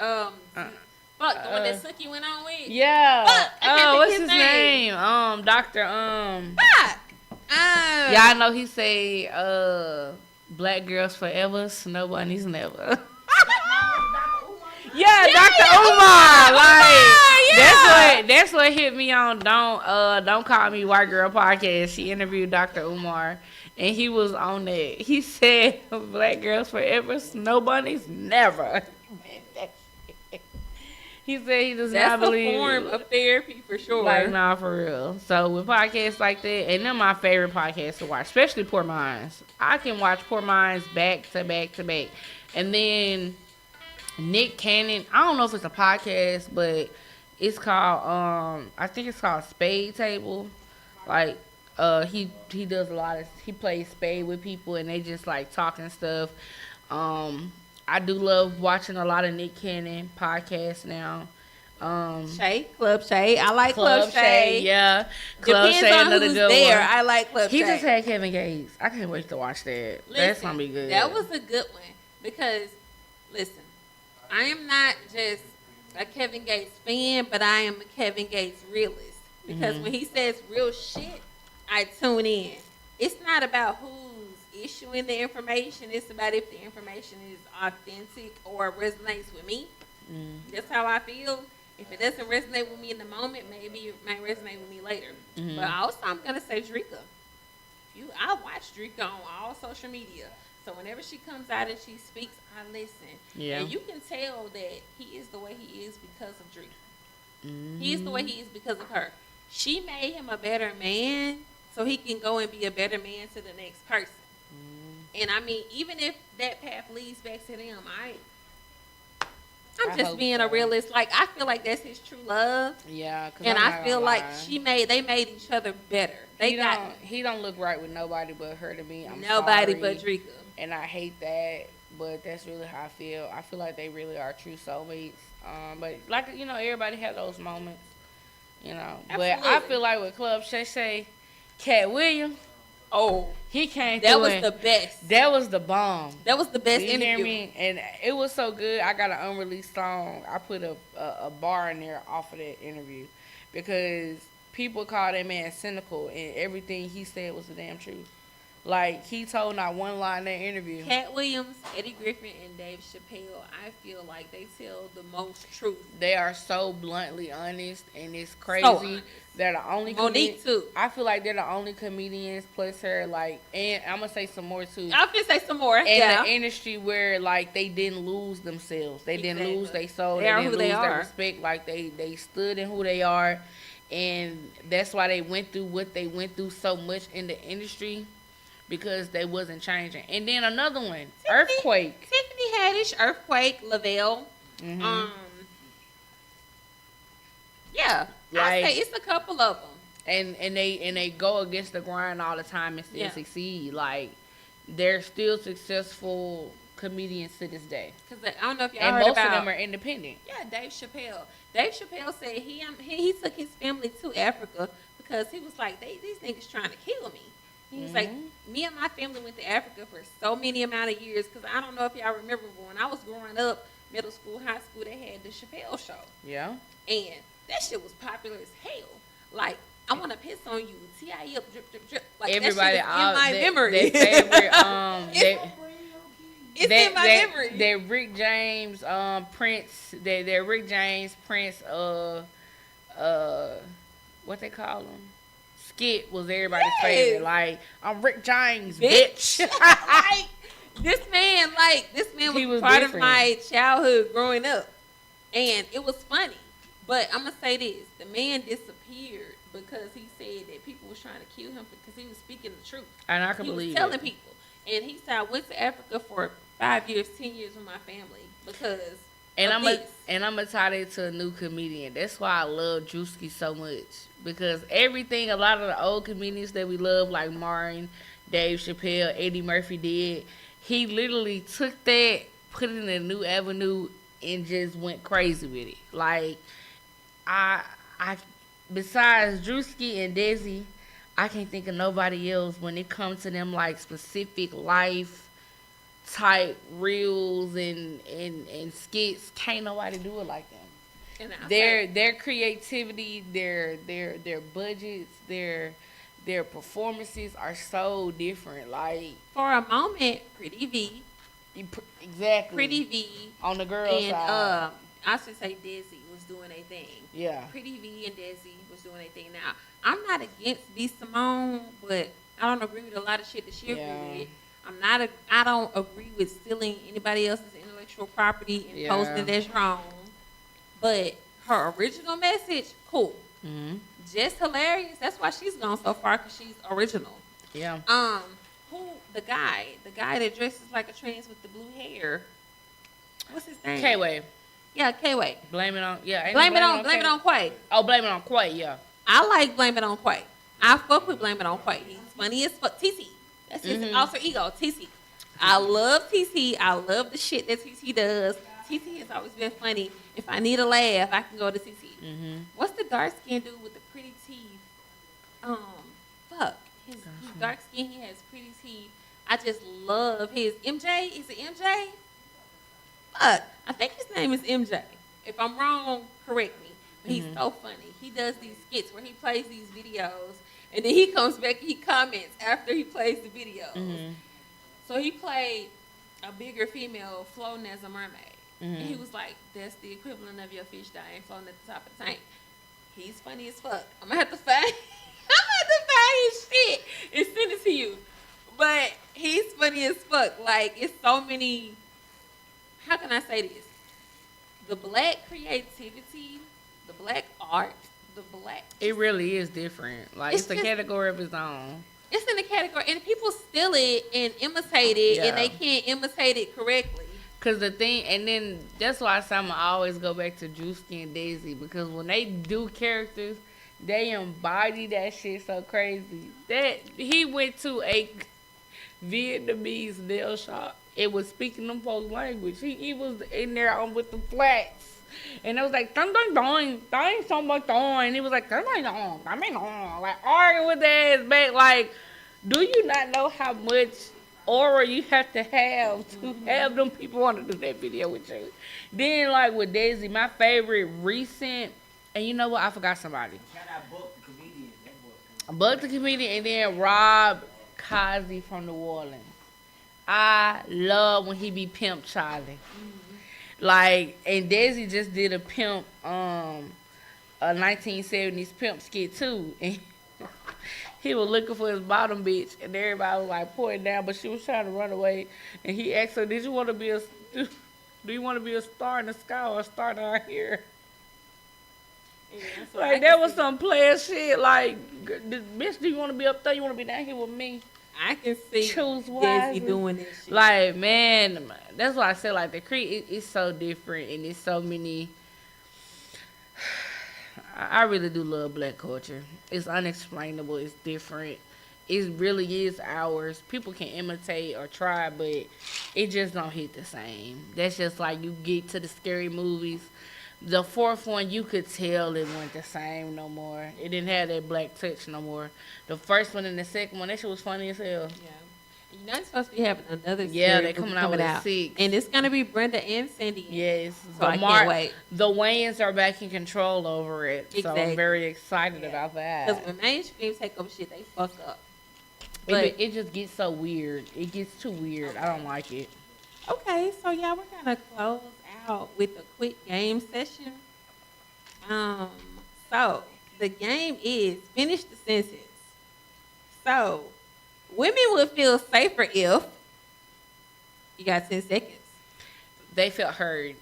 Speaker 2: Fuck, the one that Suki went on with?
Speaker 1: Yeah.
Speaker 2: Fuck, I can't think
Speaker 1: What's
Speaker 2: his
Speaker 1: his
Speaker 2: name.
Speaker 1: name? Doctor.
Speaker 2: Fuck.
Speaker 1: Yeah, I know he say black girls forever, snow bunnies never. Yeah, Dr. Umar. Like that's what hit me on Don't Call Me White Girl podcast. She interviewed Dr. Umar and he was on that. He said black girls forever, snow bunnies never. He said he does not
Speaker 2: That's
Speaker 1: believe
Speaker 2: a form of therapy for sure.
Speaker 1: like, nah, for real. So with podcasts like that, and they're my favorite podcasts to watch, especially Poor Minds. I can watch Poor Minds back to back to back. And then Nick Cannon, I don't know if it's a podcast, but it's called I think it's called Spade Table. Like he does a lot of, he plays spade with people and they just like talking stuff. I do love watching a lot of Nick Cannon podcasts now.
Speaker 2: Club Shay. I like Club Shay.
Speaker 1: Yeah. Club
Speaker 2: Depends
Speaker 1: Shay,
Speaker 2: on
Speaker 1: another
Speaker 2: who's
Speaker 1: good
Speaker 2: there.
Speaker 1: one.
Speaker 2: I like Club
Speaker 1: He
Speaker 2: Shay.
Speaker 1: just had Kevin Gates. I can't wait to watch that. That's
Speaker 2: Listen,
Speaker 1: gonna be good.
Speaker 2: That was a good one because, listen, I am not just a Kevin Gates fan, but I am a Kevin Gates realist. Because when he says real shit, I tune in. It's not about who's issuing the information. It's about if the information is authentic or resonates with me. That's how I feel. If it doesn't resonate with me in the moment, maybe it might resonate with me later. But also, I'm gonna say Drika. I watch Drika on all social media. So whenever she comes out and she speaks, I listen.
Speaker 1: Yeah.
Speaker 2: And you can tell that he is the way he is because of Drika. He is the way he is because of her. She made him a better man so he can go and be a better man to the next person. And I mean, even if that path leads back to them, I'm
Speaker 1: I
Speaker 2: just
Speaker 1: hope
Speaker 2: being
Speaker 1: so.
Speaker 2: a realist. Like, I feel like that's his true love.
Speaker 1: Yeah, 'cause
Speaker 2: And
Speaker 1: I'm
Speaker 2: I
Speaker 1: not
Speaker 2: feel
Speaker 1: gonna
Speaker 2: like
Speaker 1: lie.
Speaker 2: they made each other better.
Speaker 1: he don't look right with nobody but her to me. I'm
Speaker 2: nobody
Speaker 1: sorry.
Speaker 2: but Drika.
Speaker 1: And I hate that, but that's really how I feel. I feel like they really are true soulmates. But like, you know, everybody have those moments, you know. But I
Speaker 2: Absolutely.
Speaker 1: feel like with Club Shay Shay, Cat Williams,
Speaker 2: Oh,
Speaker 1: he came
Speaker 2: that
Speaker 1: through
Speaker 2: was
Speaker 1: and
Speaker 2: the best.
Speaker 1: that was the bomb.
Speaker 2: That was the best
Speaker 1: You hear
Speaker 2: interview.
Speaker 1: me? And it was so good. I got an unreleased song. I put a bar in there off of that interview because people call that man cynical, and everything he said was the damn truth. Like, he told not one lie in that interview.
Speaker 2: Cat Williams, Eddie Griffin, and Dave Chappelle, I feel like they tell the most truth.
Speaker 1: They are so bluntly honest, and it's crazy.
Speaker 2: So honest.
Speaker 1: They're the only
Speaker 2: Monique, too.
Speaker 1: I feel like they're the only comedians plus her, like, and I'm gonna say some more too.
Speaker 2: I'll just say some more.
Speaker 1: In
Speaker 2: Yeah.
Speaker 1: the industry where like they didn't lose themselves, they didn't
Speaker 2: Exactly.
Speaker 1: lose their soul,
Speaker 2: They
Speaker 1: they
Speaker 2: are
Speaker 1: didn't
Speaker 2: who
Speaker 1: lose
Speaker 2: they
Speaker 1: their
Speaker 2: are.
Speaker 1: respect. Like they stood in who they are, and that's why they went through what they went through so much in the industry because they wasn't changing. And then another one, Earthquake.
Speaker 2: Tiffany Haddish, Earthquake, Lavelle.
Speaker 1: Mhm.
Speaker 2: Yeah,
Speaker 1: Like-
Speaker 2: I say it's a couple of them.
Speaker 1: And they go against the grind all the time and still
Speaker 2: Yeah.
Speaker 1: succeed. Like, they're still successful comedians to this day,
Speaker 2: Cause I don't know if y'all
Speaker 1: and
Speaker 2: heard
Speaker 1: most
Speaker 2: about.
Speaker 1: of them are independent.
Speaker 2: Yeah, Dave Chappelle. Dave Chappelle said he took his family to Africa because he was like, these niggas trying to kill me. He was like, me and my family went to Africa for so many amount of years because I don't know if y'all remember, but when I was growing up, middle school, high school, they had the Chappelle show.
Speaker 1: Yeah.
Speaker 2: And that shit was popular as hell. Like, I want to piss on you, T.I. up, drip, drip, drip. Like,
Speaker 1: Everybody,
Speaker 2: that shit is in my memory.
Speaker 1: Their favorite,
Speaker 2: It's in my memory.
Speaker 1: That Rick James, Prince, that Rick James, Prince, what they call him? Skit was everybody's
Speaker 2: Yes.
Speaker 1: favorite. Like, I'm Rick James, bitch.
Speaker 2: Like, this man
Speaker 1: He
Speaker 2: was
Speaker 1: was
Speaker 2: part
Speaker 1: different.
Speaker 2: of my childhood growing up. And it was funny. But I'm going to say this. The man disappeared because he said that people was trying to kill him because he was speaking the truth.
Speaker 1: And I can
Speaker 2: He
Speaker 1: believe
Speaker 2: was telling
Speaker 1: it.
Speaker 2: people. And he said, I went to Africa for 5 years, 10 years with my family because
Speaker 1: And
Speaker 2: of
Speaker 1: I'm
Speaker 2: this.
Speaker 1: gonna tie that to a new comedian. That's why I love Drewski so much, because everything a lot of the old comedians that we love, like Martin, Dave Chappelle, Eddie Murphy did, he literally took that, put it in a new avenue, and just went crazy with it. Like, I besides Drewski and Desi, I can't think of nobody else when it comes to them like specific life type reels and skits. Can't nobody do it like them.
Speaker 2: And I'll
Speaker 1: their creativity, their budgets, their performances are so different. Like
Speaker 2: for a moment, Pretty V,
Speaker 1: exactly
Speaker 2: Pretty V,
Speaker 1: on the girl
Speaker 2: and
Speaker 1: side.
Speaker 2: I should say Desi was doing a thing.
Speaker 1: Yeah.
Speaker 2: Pretty V and Desi was doing a thing. Now, I'm not against B Simone, but I don't agree with a lot of shit that she agree with. I don't agree with stealing anybody else's intellectual property and posting that's wrong. But her original message, cool.
Speaker 1: Mm-hmm.
Speaker 2: Just hilarious. That's why she's gone so far, because she's original.
Speaker 1: Yeah.
Speaker 2: Who the guy that dresses like a trans with the blue hair? What's his name?
Speaker 1: K-Way.
Speaker 2: Yeah, K-Way.
Speaker 1: Blame it on
Speaker 2: Blame it on Quay.
Speaker 1: Oh, blame it on Quay. Yeah.
Speaker 2: I like Blame It on Quay. I fuck with Blame It on Quay. He's funny as fuck. TC. That's his alter ego. TC. I love TC. I love the shit that TC does. TC has always been funny. If I need a laugh, I can go to TC.
Speaker 1: Mm-hmm.
Speaker 2: What's the dark skinned dude with the pretty teeth? Fuck. He's dark skin. He has pretty teeth. I just love his MJ. Is it MJ? Fuck. I think his name is MJ. If I'm wrong, correct me. But he's so funny. He does these skits where he plays these videos, and then he comes back and he comments after he plays the videos.
Speaker 1: Mm-hmm.
Speaker 2: So he played a bigger female floating as a mermaid.
Speaker 1: Mm-hmm.
Speaker 2: And he was like, that's the equivalent of your fish dying floating at the top of the tank. He's funny as fuck. I'm gonna have to find his shit and send it to you. But he's funny as fuck. Like, it's so many, how can I say this? The black creativity, the black art, the black.
Speaker 1: It really is different. Like, it's a
Speaker 2: just-
Speaker 1: category of its own.
Speaker 2: It's in the category, and people steal it and imitate it, and they can't imitate it correctly.
Speaker 1: Cause the thing, and then that's why I always go back to Drewski and Daisy, because when they do characters, they embody that shit so crazy. That he went to a Vietnamese nail shop. It was speaking them folks' language. He was in there with the flats, and it was like dun dun dun, dun so much dun. And he was like dun dun dun, dun dun, like arguing with their ass back. Like, do you not know how much aura you have to have them people want to do that video with you? Then, like with Daisy, my favorite recent, and you know what? I forgot somebody.
Speaker 6: Shout out Buck the comedian. That boy's coming.
Speaker 1: Buck the comedian, and then Rob Kazi from New Orleans. I love when he be Pimp Charlie. Like, and Daisy just did a pimp, a 1970s pimp skit too, and he was looking for his bottom bitch, and everybody was like pointing down, but she was trying to run away. And he asked her, "Do you want to be a star in the sky or a star down here?"
Speaker 2: Yeah, so
Speaker 1: Like, that was some player shit. Like, bitch, do you want to be up there? You want to be down here with me?
Speaker 2: I can see
Speaker 1: Choose
Speaker 2: Desi
Speaker 1: wisely.
Speaker 2: doing this shit.
Speaker 1: Like, man, that's why I said, like, the Creed is so different, and it's so many. I really do love black culture. It's unexplainable. It's different. It really is ours. People can imitate or try, but it just don't hit the same. That's just like you get to the scary movies. The fourth one, you could tell it wasn't the same no more. It didn't have that black touch no more. The first one and the second one, that shit was funny as hell.
Speaker 2: Yeah. You know, it's supposed to be having another
Speaker 1: Yeah,
Speaker 2: series
Speaker 1: they coming out with a 6.
Speaker 2: And it's going to be Brenda and Cindy.
Speaker 1: Yes.
Speaker 2: So I can't wait.
Speaker 1: The Wayans are back in control over it. So
Speaker 2: Exactly.
Speaker 1: I'm very excited about that.
Speaker 2: Because when mainstream take over shit, they fuck up.
Speaker 1: It just gets so weird. It gets too weird. I don't like it.
Speaker 2: Okay, so yeah, we're going to close out with a quick game session. So the game is finish the sentence. So women would feel safer if you got 10 seconds.
Speaker 1: They felt heard.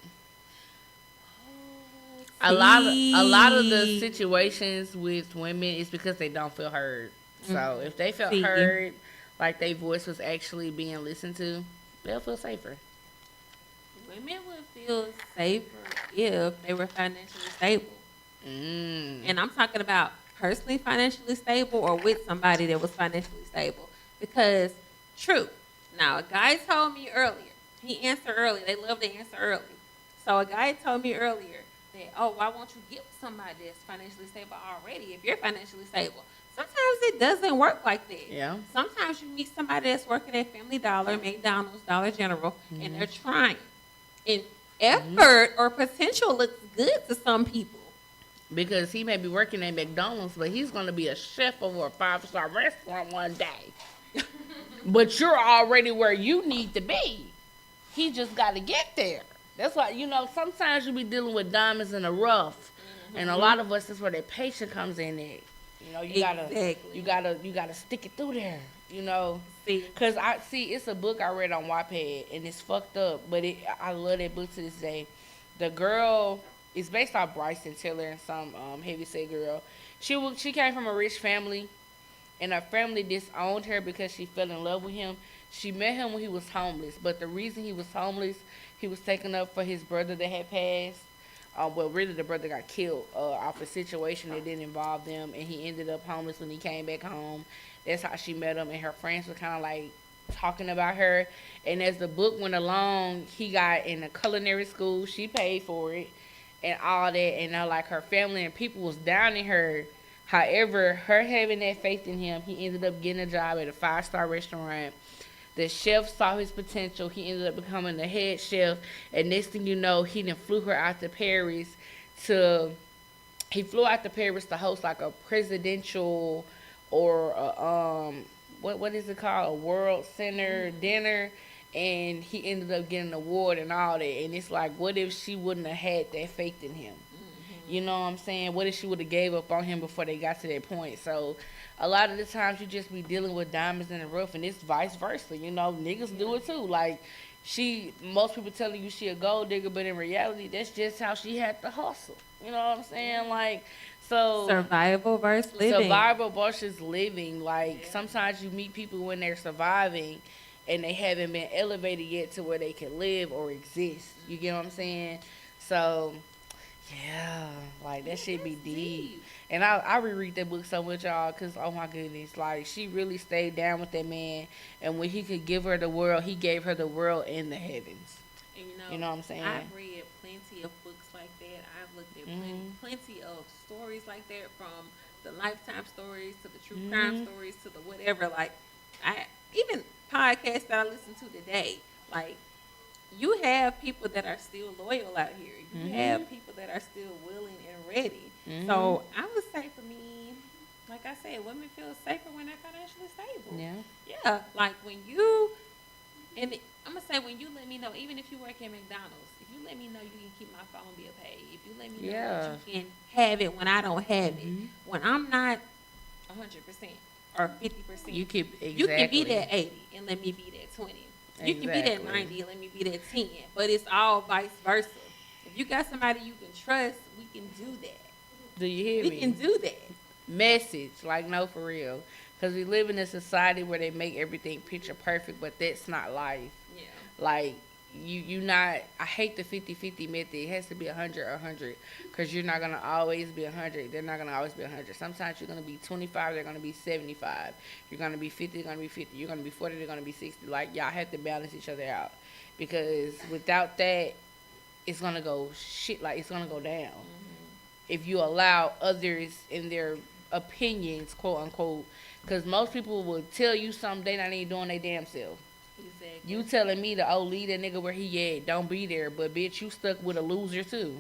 Speaker 1: A lot of the situations with women is because they don't feel heard. So if they felt
Speaker 2: See.
Speaker 1: heard, like their voice was actually being listened to, they'll feel safer.
Speaker 2: Women would feel safer if they were financially stable. And I'm talking about personally financially stable or with somebody that was financially stable. Because, true. Now, a guy told me earlier, he answered early. They love to answer early. So a guy told me earlier that, oh, why won't you get somebody that's financially stable already if you're financially stable? Sometimes it doesn't work like that.
Speaker 1: Yeah.
Speaker 2: Sometimes you meet somebody that's working at Family Dollar, McDonald's, Dollar General, and they're trying. And effort or potential looks good to some people.
Speaker 1: Because he may be working at McDonald's, but he's going to be a chef over a 5-star restaurant one day. But you're already where you need to be. He just got to get there. That's why, sometimes you be dealing with diamonds in the rough. And a lot of us, that's where their patience comes in at. You gotta stick it through there,
Speaker 2: See,
Speaker 1: Cause it's a book I read on Wattpad, and it's fucked up, but I love that book to this day. The girl is based off Bryson Tiller and some heavyset girl. She came from a rich family, and her family disowned her because she fell in love with him. She met him when he was homeless, but the reason he was homeless, he was taken up for his brother that had passed. Really, the brother got killed off a situation that didn't involve them, and he ended up homeless when he came back home. That's how she met him, and her friends were kind of like talking about her. And as the book went along, he got in a culinary school. She paid for it and all that, and like her family and people was down in her. However, her having that faith in him, he ended up getting a job at a 5-star restaurant. The chef saw his potential. He ended up becoming the head chef. And next thing you know, he then flew her out to Paris to host like a presidential or what is it called? A world center dinner. And he ended up getting an award and all that. And it's like, what if she wouldn't have had that faith in him? You know what I'm saying? What if she would have gave up on him before they got to that point? So a lot of the times you just be dealing with diamonds in the rough, and it's vice versa. Niggas do it too. Like, most people telling you she a gold digger, but in reality, that's just how she had to hustle. You know what I'm saying? Like, so
Speaker 2: survival versus living.
Speaker 1: Survival versus living. Like, sometimes you meet people when they're surviving, and they haven't been elevated yet to where they can live or exist. You get what I'm saying? So, yeah, like, that shit be deep. And I reread that book so much, y'all, because, oh, my goodness. Like, she really stayed down with that man. And when he could give her the world, he gave her the world and the heavens.
Speaker 2: And
Speaker 1: you know what I'm saying?
Speaker 2: I've read plenty of books like that. I've looked at plenty of stories like that, from the Lifetime stories to the true crime stories to the whatever. Like, even podcasts that I listen to today, like, you have people that are still loyal out here. You have people that are still willing and ready. So I would say, for me, like I said, women feel safer when they're financially stable. Yeah. Like, when you, and I'm going to say, when you let me know, even if you work at McDonald's, if you let me know you can keep my phone bill paid, if you let me know that you can have it when I don't have it, when I'm not 100% or 50%,
Speaker 1: you can
Speaker 2: be that 80 and let me be that 20. You can be that 90 and let me be that 10. But it's all vice versa. If you got somebody you can trust, we can do that.
Speaker 1: Do you hear me?
Speaker 2: We can do that.
Speaker 1: Message, like, no, for real. Because we live in a society where they make everything picture perfect, but that's not life.
Speaker 2: Yeah.
Speaker 1: Like, I hate the 50-50 method. It has to be 100 or 100, because you're not going to always be 100. They're not going to always be 100. Sometimes you're going to be 25, they're going to be 75. You're going to be 50, they're going to be 50. You're going to be 40, they're going to be 60. Like, y'all have to balance each other out, because without that, it's going to go it's going to go down. If you allow others in their opinions, quote unquote, because most people will tell you something they not even doing their damn self.
Speaker 2: Exactly.
Speaker 1: You telling me to leave that nigga where he at, don't be there, but bitch, you stuck with a loser too.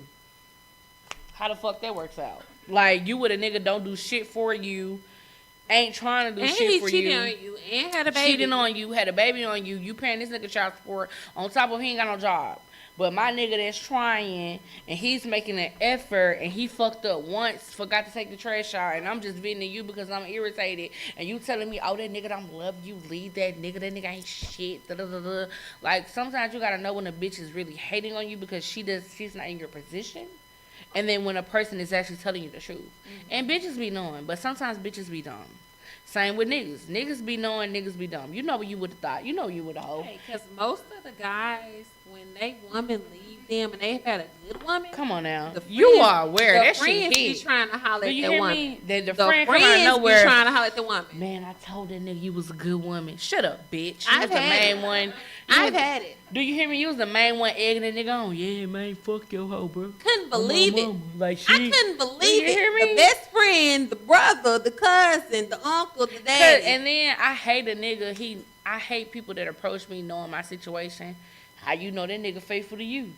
Speaker 1: How the fuck that works out? Like, you with a nigga don't do shit for you, ain't trying to do shit for you.
Speaker 2: And he cheating on you and had a baby.
Speaker 1: Cheating on you, had a baby on you. You paying this nigga child support on top of he ain't got no job. But my nigga that's trying, and he's making an effort, and he fucked up once, forgot to take the trash out, and I'm just venting you because I'm irritated, and you telling me, oh, that nigga don't love you, leave that nigga ain't shit, da-da-da-da. Like, sometimes you gotta know when a bitch is really hating on you because she's not in your position, and then when a person is actually telling you the truth. And bitches be knowing, but sometimes bitches be dumb. Same with niggas. Niggas be knowing, niggas be dumb. You know what you would have thought. You know you would have hoped.
Speaker 2: Hey, because most of the guys, when they woman leave them and they've had a good woman.
Speaker 1: Come on now.
Speaker 2: The friends,
Speaker 1: you are aware. That shit
Speaker 2: friends
Speaker 1: hit.
Speaker 2: be trying to holler
Speaker 1: Do
Speaker 2: at
Speaker 1: you
Speaker 2: that
Speaker 1: hear
Speaker 2: woman.
Speaker 1: me? The
Speaker 2: friends
Speaker 1: friend come out of nowhere.
Speaker 2: be trying to holler at the woman.
Speaker 1: Man, I told that nigga you was a good woman. Shut up, bitch. You
Speaker 2: I've
Speaker 1: was the
Speaker 2: had
Speaker 1: main
Speaker 2: it.
Speaker 1: one.
Speaker 2: I've had it.
Speaker 1: Do you hear me? You was the main one egging that nigga on. Yeah, man, fuck your hoe, bro.
Speaker 2: Couldn't believe it.
Speaker 1: Like,
Speaker 2: I couldn't believe
Speaker 1: you hear
Speaker 2: it.
Speaker 1: me?
Speaker 2: The best friend, the brother, the cousin, the uncle, the daddy.
Speaker 1: And then I hate a nigga. I hate people that approach me knowing my situation. How you know that nigga faithful to you?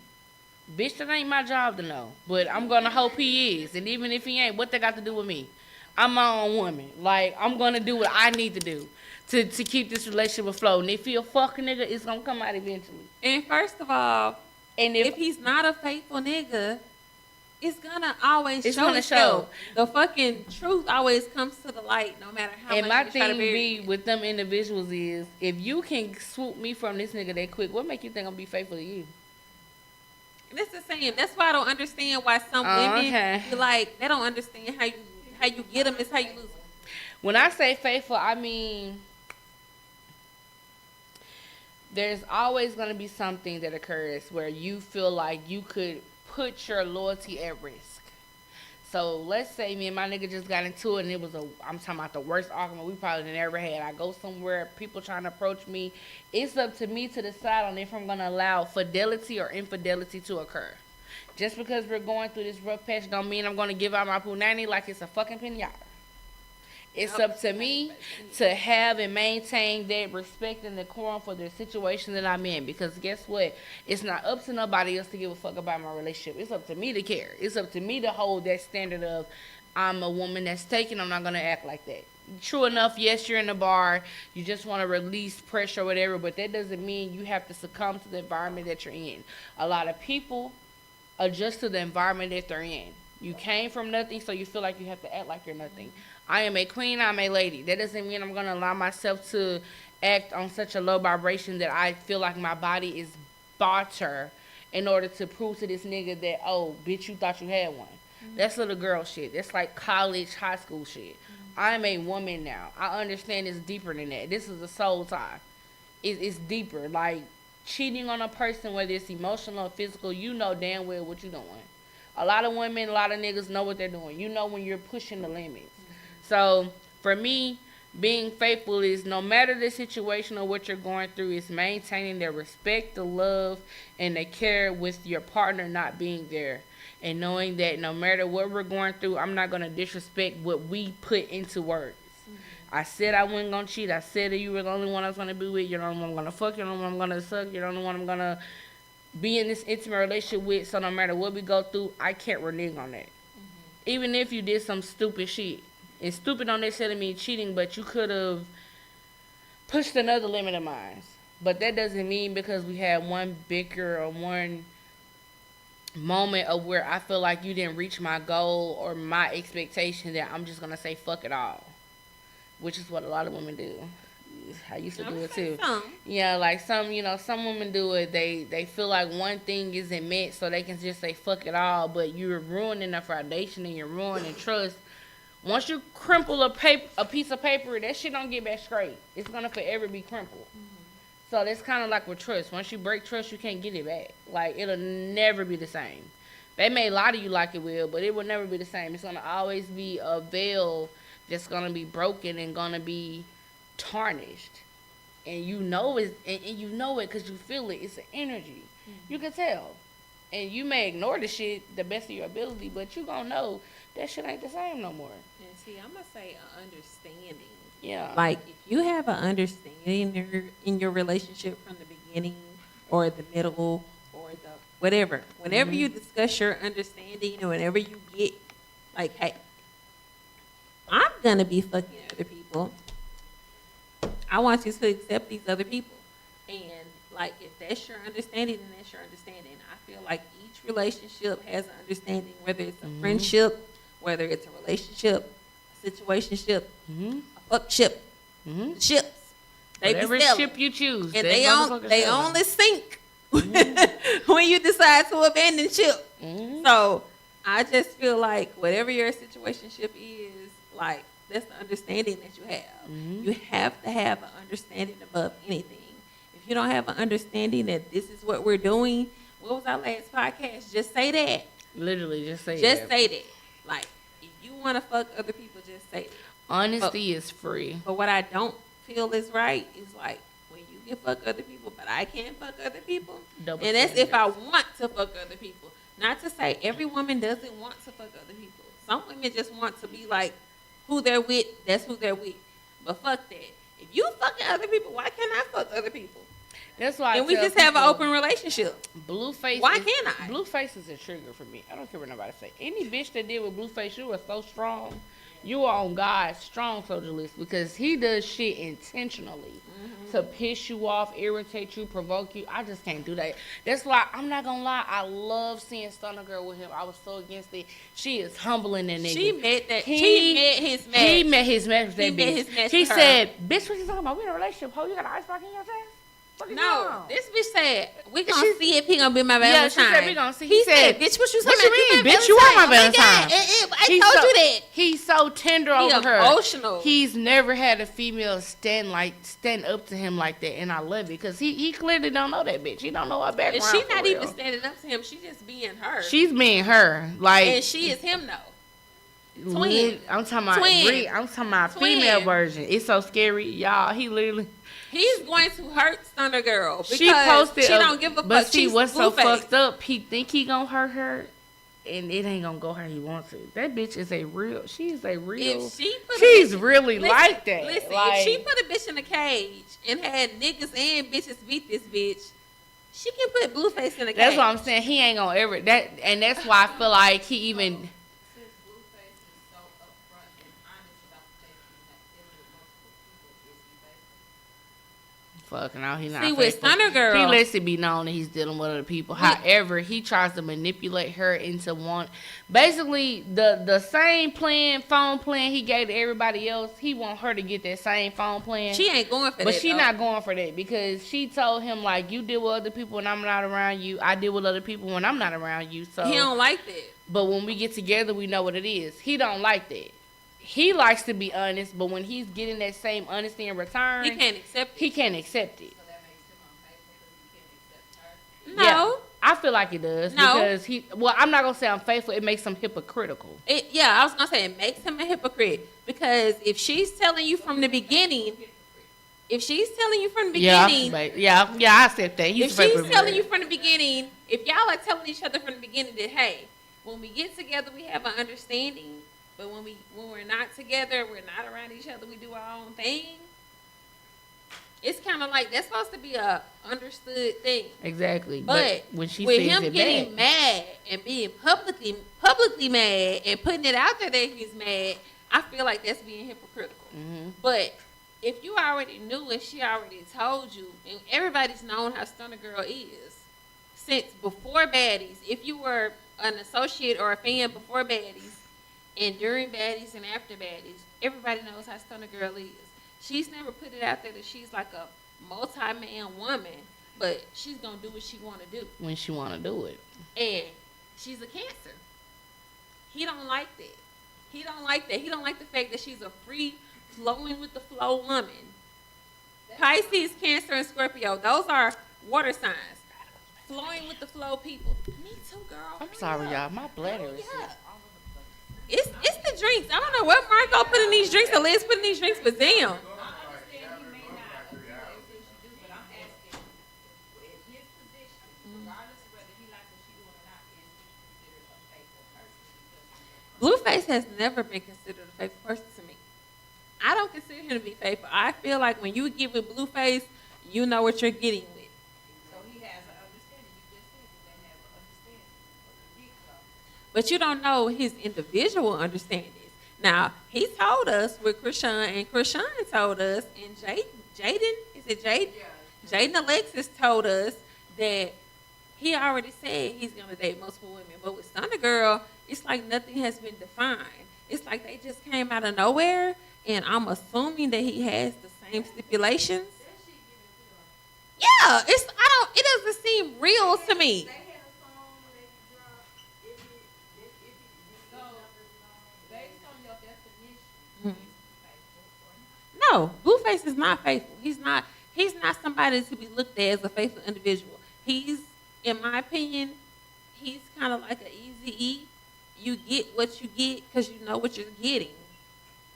Speaker 1: Bitch, that ain't my job to know. But I'm gonna hope he is. And even if he ain't, what they got to do with me? I'm my own woman. Like, I'm gonna do what I need to do to keep this relationship afloat. And if he a fucking nigga, it's gonna come out eventually.
Speaker 2: And first of all,
Speaker 1: And
Speaker 2: if he's not a faithful nigga, it's gonna always
Speaker 1: It's
Speaker 2: show
Speaker 1: gonna
Speaker 2: itself. The fucking truth always comes to the light, no matter how
Speaker 1: and
Speaker 2: much
Speaker 1: my
Speaker 2: you try to
Speaker 1: thing
Speaker 2: bury
Speaker 1: be
Speaker 2: it.
Speaker 1: with them individuals is, if you can swoop me from this nigga that quick, what make you think I'm gonna be faithful to you?
Speaker 2: And that's the same. That's why I don't understand why some
Speaker 1: Oh,
Speaker 2: women
Speaker 1: okay.
Speaker 2: feel like they don't understand how you get them is how you lose them.
Speaker 1: When I say faithful, I mean there's always going to be something that occurs where you feel like you could put your loyalty at risk. So let's say me and my nigga just got into it and it was I'm talking about the worst argument we probably never had. I go somewhere, people trying to approach me. It's up to me to decide on if I'm going to allow fidelity or infidelity to occur. Just because we're going through this rough patch don't mean I'm going to give out my punani like it's a fucking pinata. It's up to me to have and maintain that respect and decorum for the situation that I'm in. Because guess what? It's not up to nobody else to give a fuck about my relationship. It's up to me to care. It's up to me to hold that standard of, I'm a woman that's taken, I'm not going to act like that. True enough, yes, you're in the bar. You just want to release pressure or whatever. But that doesn't mean you have to succumb to the environment that you're in. A lot of people adjust to the environment that they're in. You came from nothing, so you feel like you have to act like you're nothing. I am a queen, I'm a lady. That doesn't mean I'm going to allow myself to act on such a low vibration that I feel like my body is barter in order to prove to this nigga that, oh, bitch, you thought you had one. That's little girl shit. That's like college, high school shit. I'm a woman now. I understand it's deeper than that. This is a soul tie. It's deeper. Like, cheating on a person, whether it's emotional or physical, you know damn well what you're doing. A lot of women, a lot of niggas know what they're doing. You know when you're pushing the limits. So, for me, being faithful is no matter the situation or what you're going through, it's maintaining the respect, the love, and the care with your partner not being there. And knowing that no matter what we're going through, I'm not going to disrespect what we put into words. I said I wasn't going to cheat. I said that you were the only one I was going to be with. You're the only one I'm going to fuck. You're the only one I'm going to suck. You're the only one I'm going to be in this intimate relationship with. So no matter what we go through, I can't renege on that. Even if you did some stupid shit. And stupid don't necessarily mean cheating, but you could have pushed another limit of mine. But that doesn't mean because we had one bicker or one moment of where I feel like you didn't reach my goal or my expectation that I'm just going to say fuck it all. Which is what a lot of women do. I used to do it too. Yeah, like some women do it. They feel like one thing isn't met, so they can just say fuck it all. But you're ruining the foundation and you're ruining trust. Once you crumple a piece of paper, that shit don't get back straight. It's gonna forever be crumpled. So that's kind of like with trust. Once you break trust, you can't get it back. Like, it'll never be the same. They may lie to you like it will, but it will never be the same. It's gonna always be a veil that's gonna be broken and gonna be tarnished. And you know it, and you know it because you feel it. It's an energy. You can tell. And you may ignore the shit the best of your ability, but you gonna know that shit ain't the same no more.
Speaker 2: And see, I'm gonna say understanding.
Speaker 1: Yeah.
Speaker 2: Like, if you have an understanding in your relationship from the beginning or the middle or the whatever, whenever you discuss your understanding or whenever you get like, hey, I'm gonna be fucking other people. I want you to accept these other people. And like, if that's your understanding, then that's your understanding. I feel like each relationship has an understanding, whether it's a friendship, whether it's a relationship, a situationship, a fuckship, ships. They
Speaker 1: Whatever
Speaker 2: be selling.
Speaker 1: ship you choose.
Speaker 2: And
Speaker 1: that
Speaker 2: they
Speaker 1: motherfucker selling.
Speaker 2: only sink when you decide to abandon ship. So I just feel like whatever your situationship is, like, that's the understanding that you have. You have to have an understanding above anything. If you don't have an understanding that this is what we're doing, what was our last podcast? Just say that.
Speaker 1: Literally, just say
Speaker 2: Just
Speaker 1: that.
Speaker 2: say that. Like, if you want to fuck other people, just say that.
Speaker 1: Honesty is free.
Speaker 2: But what I don't feel is right is like, when you can fuck other people, but I can't fuck other people.
Speaker 1: Double
Speaker 2: And that's if I
Speaker 1: standards.
Speaker 2: want to fuck other people. Not to say every woman doesn't want to fuck other people. Some women just want to be like, who they're with, that's who they're with. But fuck that. If you fucking other people, why can't I fuck other people?
Speaker 1: That's why.
Speaker 2: And we just have an open relationship.
Speaker 1: Blueface.
Speaker 2: Why can't I?
Speaker 1: Blueface is a trigger for me. I don't care what nobody say. Any bitch that did with Blueface, you are so strong. You are on God's strong soldier list because he does shit intentionally to piss you off, irritate you, provoke you. I just can't do that. That's why I'm not gonna lie. I love seeing Stunner Girl with him. I was so against it. She is humbling that nigga.
Speaker 2: She met his match.
Speaker 1: He met his match with that
Speaker 2: He met
Speaker 1: bitch.
Speaker 2: his match
Speaker 1: He
Speaker 2: with her.
Speaker 1: said, "Bitch, what you talking about? We in a relationship. Ho, you got an ice block in your chest." What you
Speaker 2: No,
Speaker 1: doing?
Speaker 2: this bitch said we gonna
Speaker 1: She-
Speaker 2: see if he gonna be my
Speaker 1: Yeah,
Speaker 2: Valentine.
Speaker 1: she said we gonna see.
Speaker 2: He said, "Bitch, what you
Speaker 1: What
Speaker 2: talking
Speaker 1: you
Speaker 2: about?
Speaker 1: mean,
Speaker 2: my
Speaker 1: bitch? You are my
Speaker 2: Valentine."
Speaker 1: Valentine.
Speaker 2: I
Speaker 1: He's
Speaker 2: told
Speaker 1: so-
Speaker 2: you that.
Speaker 1: He's so tender
Speaker 2: He
Speaker 1: over her.
Speaker 2: emotional.
Speaker 1: He's never had a female stand up to him like that, and I love it because he clearly don't know that bitch. He don't know her
Speaker 2: And
Speaker 1: background.
Speaker 2: she
Speaker 1: for
Speaker 2: not
Speaker 1: real.
Speaker 2: even standing up to him. She just being her.
Speaker 1: She's being her, like.
Speaker 2: and she is him though.
Speaker 1: Twin. I'm talking about.
Speaker 2: Twin.
Speaker 1: I'm talking about
Speaker 2: Twin.
Speaker 1: female version. It's so scary, y'all. He literally.
Speaker 2: He's going to hurt Stunner Girl because
Speaker 1: She posted.
Speaker 2: she don't give a fuck.
Speaker 1: But see,
Speaker 2: She's
Speaker 1: what's so
Speaker 2: Blueface.
Speaker 1: fucked up? He think he gonna hurt her, and it ain't gonna go how he wants it. That bitch is a real. She's a real.
Speaker 2: If she put a
Speaker 1: She's
Speaker 2: bitch-
Speaker 1: really
Speaker 2: listen,
Speaker 1: like that.
Speaker 2: Listen,
Speaker 1: like,
Speaker 2: if she put a bitch in a cage and had niggas and bitches beat this bitch, she can put Blueface in a cage.
Speaker 1: that's what I'm saying. He ain't gonna ever that, and that's why I feel like he even.
Speaker 3: Since Blueface is so upfront and honest about the fact he's not dealing with multiple people, is he faithful?
Speaker 1: Fucking out, he not.
Speaker 2: See, with
Speaker 1: faithful.
Speaker 2: Stunner Girl-
Speaker 1: he lets it be known that he's dealing with other people. However, he tries to manipulate her into one. Basically, the same phone plan he gave to everybody else. He want her to get that same phone plan.
Speaker 2: She ain't going for that.
Speaker 1: But she
Speaker 2: though.
Speaker 1: not going for that because she told him like, you deal with other people when I'm not around you. I deal with other people when I'm not around you. So
Speaker 2: He don't like that.
Speaker 1: but when we get together, we know what it is. He don't like that. He likes to be honest, but when he's getting that same honesty in return,
Speaker 2: He can't accept
Speaker 1: he can't accept it.
Speaker 3: So that makes him unfaithful because he can't accept her.
Speaker 2: it. No.
Speaker 1: I feel like it does
Speaker 2: No.
Speaker 1: because I'm not gonna say unfaithful. It makes him hypocritical.
Speaker 2: Yeah, I was gonna say it makes him a hypocrite because if she's telling you from the beginning,
Speaker 1: Yeah, I accept that. He's
Speaker 2: if
Speaker 1: a
Speaker 2: she's
Speaker 1: hypocrite.
Speaker 2: telling you from the beginning, if y'all are telling each other from the beginning that hey, when we get together we have an understanding, but when we're not together, we're not around each other, we do our own thing. It's kind of like that's supposed to be a understood thing.
Speaker 1: Exactly,
Speaker 2: But
Speaker 1: when she
Speaker 2: with
Speaker 1: says
Speaker 2: him
Speaker 1: it
Speaker 2: getting
Speaker 1: back,
Speaker 2: mad and being publicly mad and putting it out there that he's mad, I feel like that's being hypocritical.
Speaker 1: Mm-hmm.
Speaker 2: But if you already knew and she already told you, and everybody's known how Stunner Girl is since before Baddies, if you were an associate or a fan before Baddies and during Baddies and after Baddies, everybody knows how Stunner Girl is. She's never put it out there that she's like a multi-man woman, but she's gonna do what she want to do.
Speaker 1: when she want to do it.
Speaker 2: And she's a Cancer. He don't like that. He don't like that. He don't like the fact that she's a free, flowing with the flow woman. Pisces, Cancer, and Scorpio, those are water signs. Flowing with the flow people. Me too, girl.
Speaker 1: I'm
Speaker 2: Hurry
Speaker 1: sorry,
Speaker 2: up.
Speaker 1: y'all. My bladder is.
Speaker 2: Hurry up. It's the drinks. I don't know what Marco put in these drinks or Liz put in these drinks, but damn.
Speaker 3: I understand he may not agree with everything she do, but I'm asking, in his position, regardless of whether he likes what she doing or not, is he considered a faithful person? Because
Speaker 2: Blueface has never been considered a faithful person to me. I don't consider him to be faithful. I feel like when you get with Blueface, you know what you're getting with.
Speaker 3: so he has an understanding. You just said that they have an understanding from the get-go.
Speaker 2: But you don't know his individual understandings. Now, he told us with Krishan, and Krishan told us, and Jaden Alexis told us that he already said he's going to date multiple women. But with Stunner Girl, it's like nothing has been defined. It's like they just came out of nowhere, and I'm assuming that he has the same stipulations. Yeah, it doesn't seem real to me.
Speaker 3: They had a song they dropped. So, based on your definition,
Speaker 2: Mhm.
Speaker 3: is he faithful or not?
Speaker 2: No, Blueface is not faithful. He's not somebody to be looked at as a faithful individual. He's, in my opinion, he's kind of like an Eazy-E. You get what you get because you know what you're getting.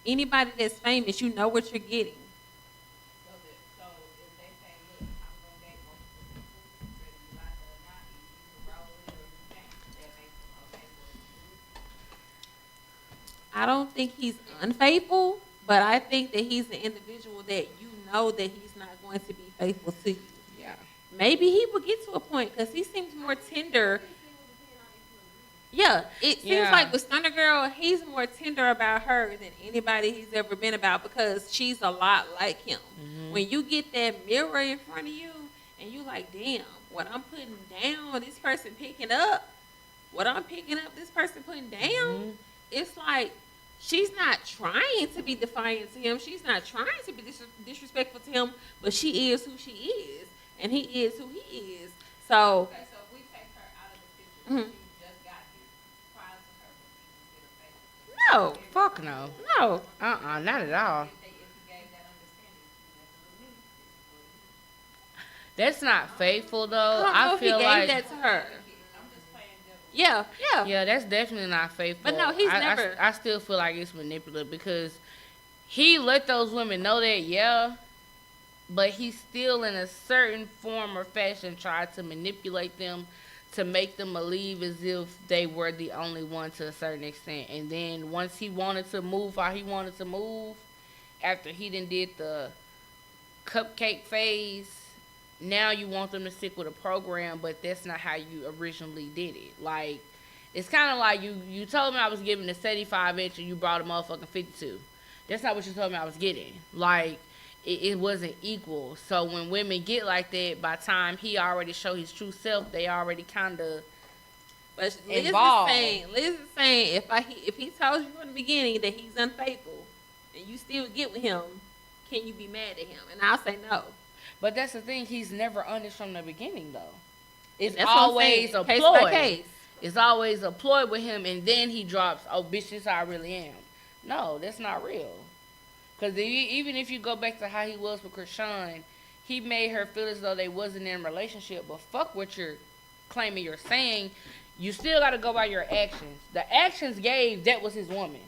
Speaker 2: Anybody that's famous, you know what you're getting.
Speaker 3: So if they say, look, I'm gonna date multiple people, whether you like it or not, you can roll with it or you can't. That makes them unfaithful.
Speaker 2: I don't think he's unfaithful, but I think that he's an individual that you know that he's not going to be faithful to you.
Speaker 1: Yeah.
Speaker 2: maybe he would get to a point because he seems more tender. Yeah, it seems
Speaker 1: Yeah.
Speaker 2: like with Stunner Girl, he's more tender about her than anybody he's ever been about because she's a lot like him. When you get that mirror in front of you and you like, damn, what I'm putting down, this person picking up, what I'm picking up, this person putting down, it's like she's not trying to be defiant to him. She's not trying to be disrespectful to him, but she is who she is, and he is who he is. So,
Speaker 3: Okay, so if we take her out of the picture,
Speaker 2: Mhm.
Speaker 3: she just got here. Prior to her, was he considered faithful?
Speaker 2: no,
Speaker 1: Fuck no.
Speaker 2: no.
Speaker 1: Not at all.
Speaker 3: If he gave that understanding, that's a little
Speaker 1: That's not faithful though.
Speaker 2: I don't know
Speaker 1: I
Speaker 2: if he
Speaker 1: feel
Speaker 2: gave
Speaker 1: like
Speaker 2: that to her.
Speaker 3: I'm just playing devil.
Speaker 2: Yeah, yeah.
Speaker 1: yeah, that's definitely not faithful.
Speaker 2: But no, he's
Speaker 1: I
Speaker 2: never-
Speaker 1: I still feel like it's manipulative because he let those women know that, yeah, but he still in a certain form or fashion tried to manipulate them to make them believe as if they were the only one to a certain extent. And then once he wanted to move how he wanted to move, after he done did the cupcake phase, now you want them to stick with a program, but that's not how you originally did it. Like, it's kind of like you told me I was giving a 75 inch and you brought a motherfucking 52. That's not what you told me I was getting. Like, it wasn't equal. So when women get like that, by the time he already show his true self, they already kind of
Speaker 2: But Liz
Speaker 1: Involved.
Speaker 2: is saying if he told you from the beginning that he's unfaithful and you still get with him, can you be mad at him? And I'll say no.
Speaker 1: But that's the thing. He's never honest from the beginning, though. It's
Speaker 2: That's what I'm
Speaker 1: always
Speaker 2: saying.
Speaker 1: a
Speaker 2: Case
Speaker 1: ploy.
Speaker 2: by case.
Speaker 1: It's always a ploy with him, and then he drops, "Oh, bitch, this how I really am." No, that's not real. Because even if you go back to how he was with Krishan, he made her feel as though they wasn't in a relationship. But fuck what you're claiming you're saying. You still got to go by your actions. The actions gave that was his woman.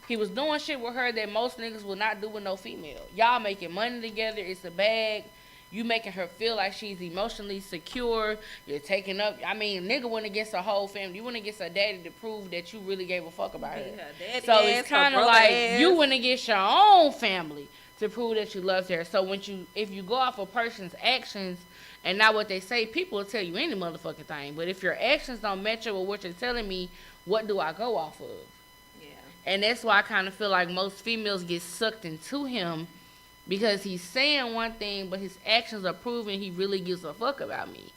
Speaker 1: He was doing shit with her that most niggas will not do with no female. Y'all making money together. It's a bag. You making her feel like she's emotionally secure. You're taking up. I mean, nigga went against her whole family. You went against her daddy to prove that you really gave a fuck about her.
Speaker 2: Daddy
Speaker 1: So
Speaker 2: ass,
Speaker 1: it's
Speaker 2: her
Speaker 1: kind of
Speaker 2: brother
Speaker 1: like
Speaker 2: ass.
Speaker 1: you went against your own family to prove that you loved her. So if you go off a person's actions and not what they say, people will tell you any motherfucking thing. But if your actions don't match up with what you're telling me, what do I go off of?
Speaker 2: Yeah.
Speaker 1: And that's why I kind of feel like most females get sucked into him because he's saying one thing, but his actions are proving he really gives a fuck about me.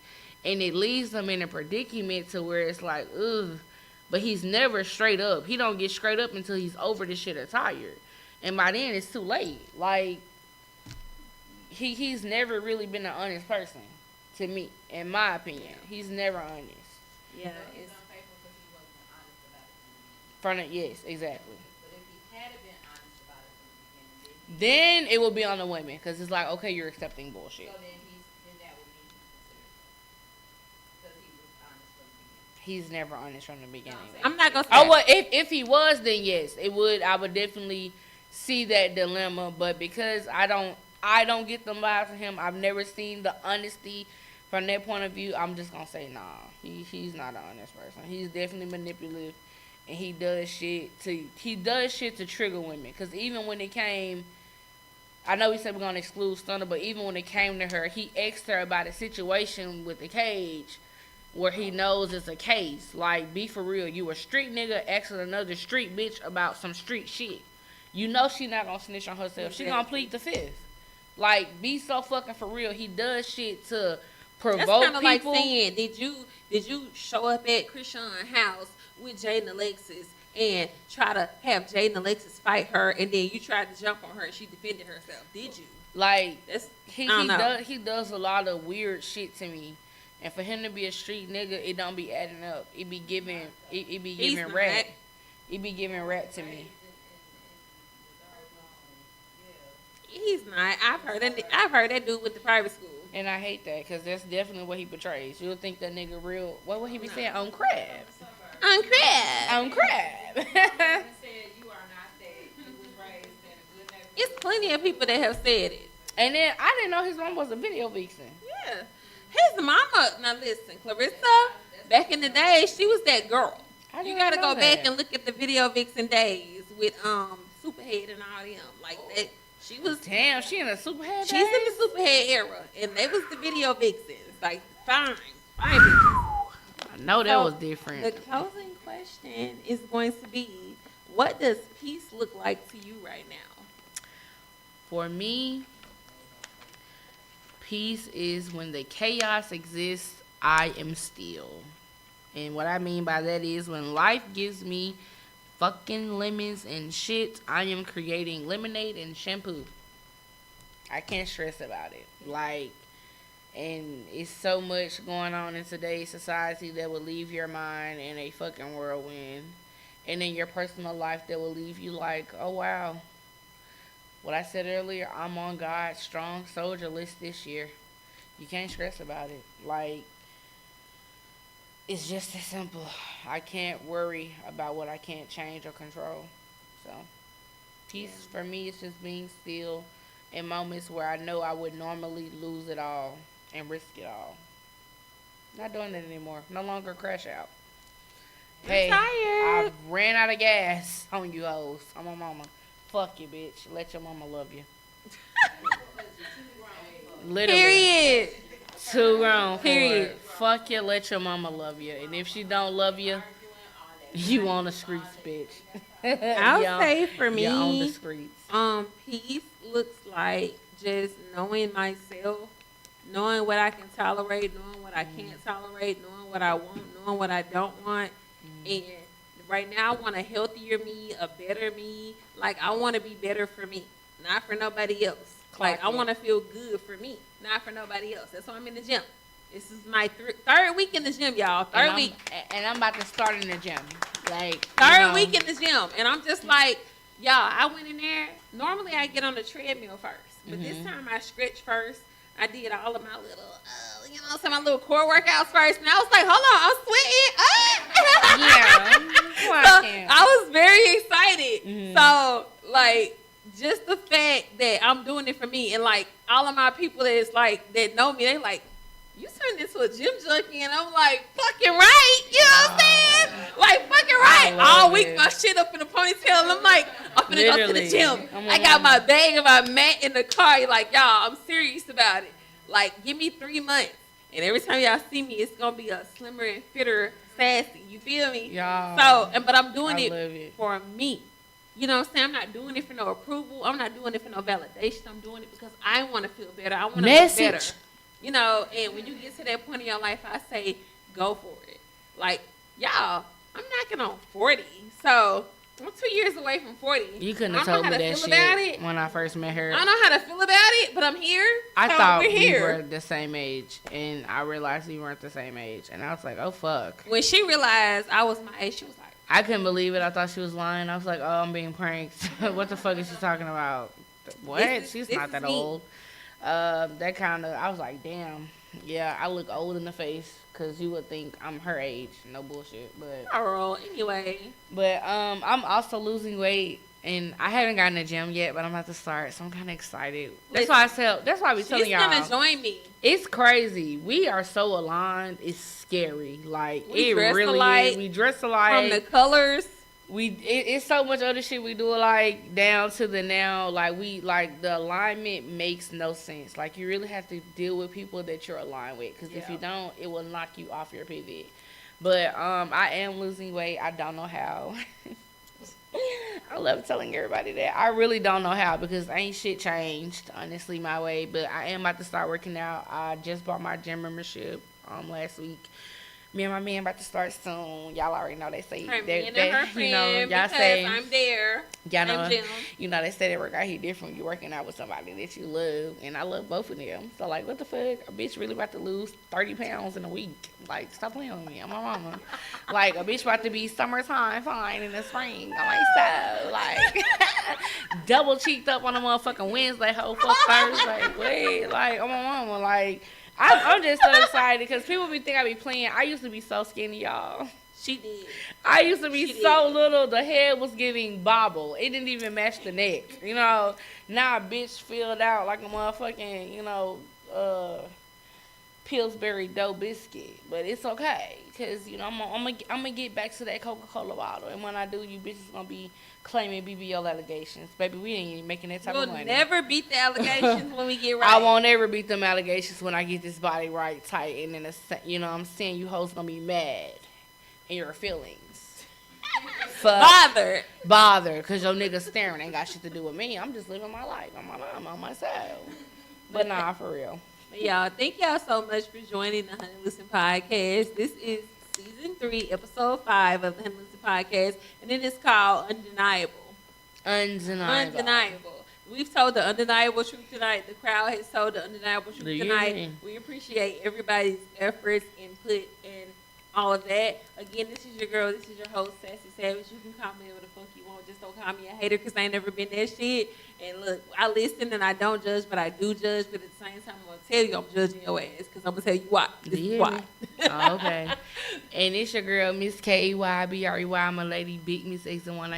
Speaker 1: And it leaves them in a predicament to where it's like, ugh. But he's never straight up. He don't get straight up until he's over this shit or tired. And by then, it's too late. Like, he's never really been an honest person to me, in my opinion. He's never honest.
Speaker 2: Yeah.
Speaker 3: He's
Speaker 2: It's,
Speaker 3: unfaithful because he wasn't honest about it from the beginning.
Speaker 1: Yes, exactly.
Speaker 3: But if he had been honest about it from the beginning,
Speaker 1: Then it will be on the women because it's like, okay, you're accepting bullshit.
Speaker 3: so then that would mean he's considered because he was honest from the beginning.
Speaker 1: He's never honest from the beginning.
Speaker 2: I'm not gonna say.
Speaker 1: Oh, well, if he was, then yes, it would. I would definitely see that dilemma. But because I don't get them vibes from him. I've never seen the honesty from that point of view. I'm just gonna say nah. He's not an honest person. He's definitely manipulative, and he does shit to trigger women. Cause even when it came, I know we said we're gonna exclude Stunner, but even when it came to her, he asked her about a situation with the cage. Where he knows it's a case. Like, be for real. You a street nigga asking another street bitch about some street shit. You know she not gonna snitch on herself. She gonna plead the fifth. Like, be so fucking for real. He does shit to provoke
Speaker 2: That's kind of like
Speaker 1: people.
Speaker 2: saying, did you show up at Krishan's house with Jaden Alexis and try to have Jaden Alexis fight her, and then you tried to jump on her and she defended herself? Did you?
Speaker 1: Like,
Speaker 2: That's
Speaker 1: he
Speaker 2: I don't know.
Speaker 1: he does a lot of weird shit to me. And for him to be a street nigga, it don't be adding up. It be giving
Speaker 2: He's not.
Speaker 1: rat. It be giving rat to me.
Speaker 2: He's not. I've heard that dude with the private school.
Speaker 1: And I hate that because that's definitely what he portrays. You'll think that nigga real. What would he be saying? On crab.
Speaker 2: On crab.
Speaker 1: On crab.
Speaker 3: You said you are not that. You was raised in a good neighborhood.
Speaker 2: It's plenty of people that have said it.
Speaker 1: And then I didn't know his mom was a video vixen.
Speaker 2: Yeah. His mama, now listen, Clarissa, back in the day, she was that girl.
Speaker 1: I
Speaker 2: You
Speaker 1: didn't
Speaker 2: gotta
Speaker 1: know
Speaker 2: go back
Speaker 1: that.
Speaker 2: and look at the video vixen days with Superhead and all them. Like that, She was.
Speaker 1: Damn, she in a superhead.
Speaker 2: She's in the superhead era, and they was the video vixens. Like fine bitches.
Speaker 1: I know that
Speaker 2: So,
Speaker 1: was different.
Speaker 2: The closing question is going to be, what does peace look like to you right now?
Speaker 1: For me, peace is when the chaos exists, I am still. And what I mean by that is when life gives me fucking lemons and shit, I am creating lemonade and shampoo. I can't stress about it. Like, and it's so much going on in today's society that will leave your mind in a fucking whirlwind. And in your personal life that will leave you like, oh wow. What I said earlier, I'm on God's strong soldier list this year. You can't stress about it. Like, it's just as simple. I can't worry about what I can't change or control. So, peace for me is just being still in moments where I know I would normally lose it all and risk it all. Not doing that anymore. No longer crash out. Hey, I ran out of gas on you hoes. I'm my mama. Fuck you, bitch. Let your mama love you. Literally.
Speaker 2: Period.
Speaker 1: Too grown for
Speaker 2: Period.
Speaker 1: it. Fuck you, let your mama love you. And if she don't love you, you on the streets, bitch.
Speaker 2: I'll say for
Speaker 1: You on the
Speaker 2: me,
Speaker 1: streets.
Speaker 2: peace looks like just knowing myself, knowing what I can tolerate, knowing what I can't tolerate, knowing what I want, knowing what I don't want. And right now, I want a healthier me, a better me. Like, I want to be better for me, not for nobody else. Like, I want to feel good for me, not for nobody else. That's why I'm in the gym. This is my third week in the gym, y'all. Third week.
Speaker 1: And I'm about to start in the gym. Like,
Speaker 2: Third week in the gym. And I'm just like, y'all, I went in there. Normally, I get on the treadmill first. But this time, I stretched first. I did all of my little, my little core workouts first. And I was like, hold on, I'm sweating. So I was very excited. So, like, just the fact that I'm doing it for me. And, like, all of my people that know me, they like, you turned into a gym junkie, and I'm like, fucking right, you know what I'm saying? Like, fucking right. All week, my shit up in a ponytail, and I'm like, I'm finna go to the gym. I got my bag and my mat in the car. You're like, y'all, I'm serious about it. Like, give me 3 months, and every time y'all see me, it's gonna be a slimmer and fitter sassy. You feel me?
Speaker 1: Y'all.
Speaker 2: But I'm doing
Speaker 1: I
Speaker 2: it
Speaker 1: love it.
Speaker 2: for me. You know what I'm saying? I'm not doing it for no approval. I'm not doing it for no validation. I'm doing it because I want to feel better. I want to be better. You know, and when you get to that point in your life, I say, go for it. Like, y'all, I'm knocking on 40. So, I'm 2 years away from 40.
Speaker 1: You couldn't have told me that shit when I first met her.
Speaker 2: I don't know how to feel about it, but I'm here.
Speaker 1: I
Speaker 2: So
Speaker 1: thought
Speaker 2: we're
Speaker 1: we
Speaker 2: here.
Speaker 1: were the same age, and I realized we weren't the same age. And I was like, oh, fuck.
Speaker 2: When she realized I was my age, she was like,
Speaker 1: I couldn't believe it. I thought she was lying. I was like, oh, I'm being pranked. What the fuck is she talking about? What? She's not that old. That kind of, I was like, damn. Yeah, I look old in the face because you would think I'm her age. No bullshit. But
Speaker 2: girl, anyway.
Speaker 1: But I'm also losing weight, and I haven't gotten to the gym yet, but I'm about to start, so I'm kind of excited. That's why I be telling y'all.
Speaker 2: She's gonna join me.
Speaker 1: It's crazy. We are so aligned. It's scary. Like,
Speaker 2: We
Speaker 1: it
Speaker 2: dress
Speaker 1: really
Speaker 2: alike.
Speaker 1: is. We dress alike.
Speaker 2: From the colors.
Speaker 1: It's so much other shit we do alike down to the now. Like, the alignment makes no sense. Like, you really have to deal with people that you're aligned with, because if you don't, it will knock you off your pivot. But I am losing weight. I don't know how. I love telling everybody that. I really don't know how, because ain't shit changed, honestly, my way. But I am about to start working out. I just bought my gym membership last week. Me and my man about to start soon. Y'all already know they say
Speaker 2: Her man and her friend,
Speaker 1: y'all
Speaker 2: because
Speaker 1: say
Speaker 2: I'm there.
Speaker 1: y'all know,
Speaker 2: I'm Jim.
Speaker 1: you know, they say they work out here different. You working out with somebody that you love, and I love both of them. So, like, what the fuck? A bitch really about to lose 30 pounds in a week. Like, stop playing with me. I'm my mama. Like, a bitch about to be summertime fine in the spring. I'm like, so, like, double cheeked up on a motherfucking Wednesday, whole fuck Thursday. Wait, like, I'm my mama. Like, I'm just so excited because people be think I be playing. I used to be so skinny, y'all.
Speaker 2: She did.
Speaker 1: I used to be so little, the head was giving bobble. It didn't even match the neck. You know, now a bitch filled out like a motherfucking, Pillsbury dough biscuit, but it's okay, cause you know I'm gonna get back to that Coca-Cola bottle, and when I do, you bitches gonna be claiming BBL allegations, baby. We ain't even making that type
Speaker 2: We'll
Speaker 1: of money.
Speaker 2: never beat the allegations when we get right.
Speaker 1: I won't ever beat them allegations when I get this body right, tight, and then you know what I'm saying, you hoes gonna be mad in your feelings. Bother, cause your nigga staring ain't got shit to do with me. I'm just living my life on my mom, on myself. But nah, for real.
Speaker 2: Y'all, thank y'all so much for joining the Honey Listen Podcast. This is season 3, episode 5 of the Honey Listen Podcast, and it is called Undeniable. Undeniable. We've told the undeniable truth tonight. The crowd has told the undeniable truth tonight. We appreciate everybody's efforts, input, and all of that. Again, this is your girl. This is your host, Sassy Savage. You can call me whatever the fuck you want. Just don't call me a hater, because I ain't never been that shit. And look, I listen and I don't judge, but I do judge. But at the same time, I'm going to tell you I'm judging your ass, because I'm going to tell you why. This is why.
Speaker 1: Oh, okay. And it's your girl, Miss K-E-Y-B-R-E-Y. I'm a lady, Big Miss X and 1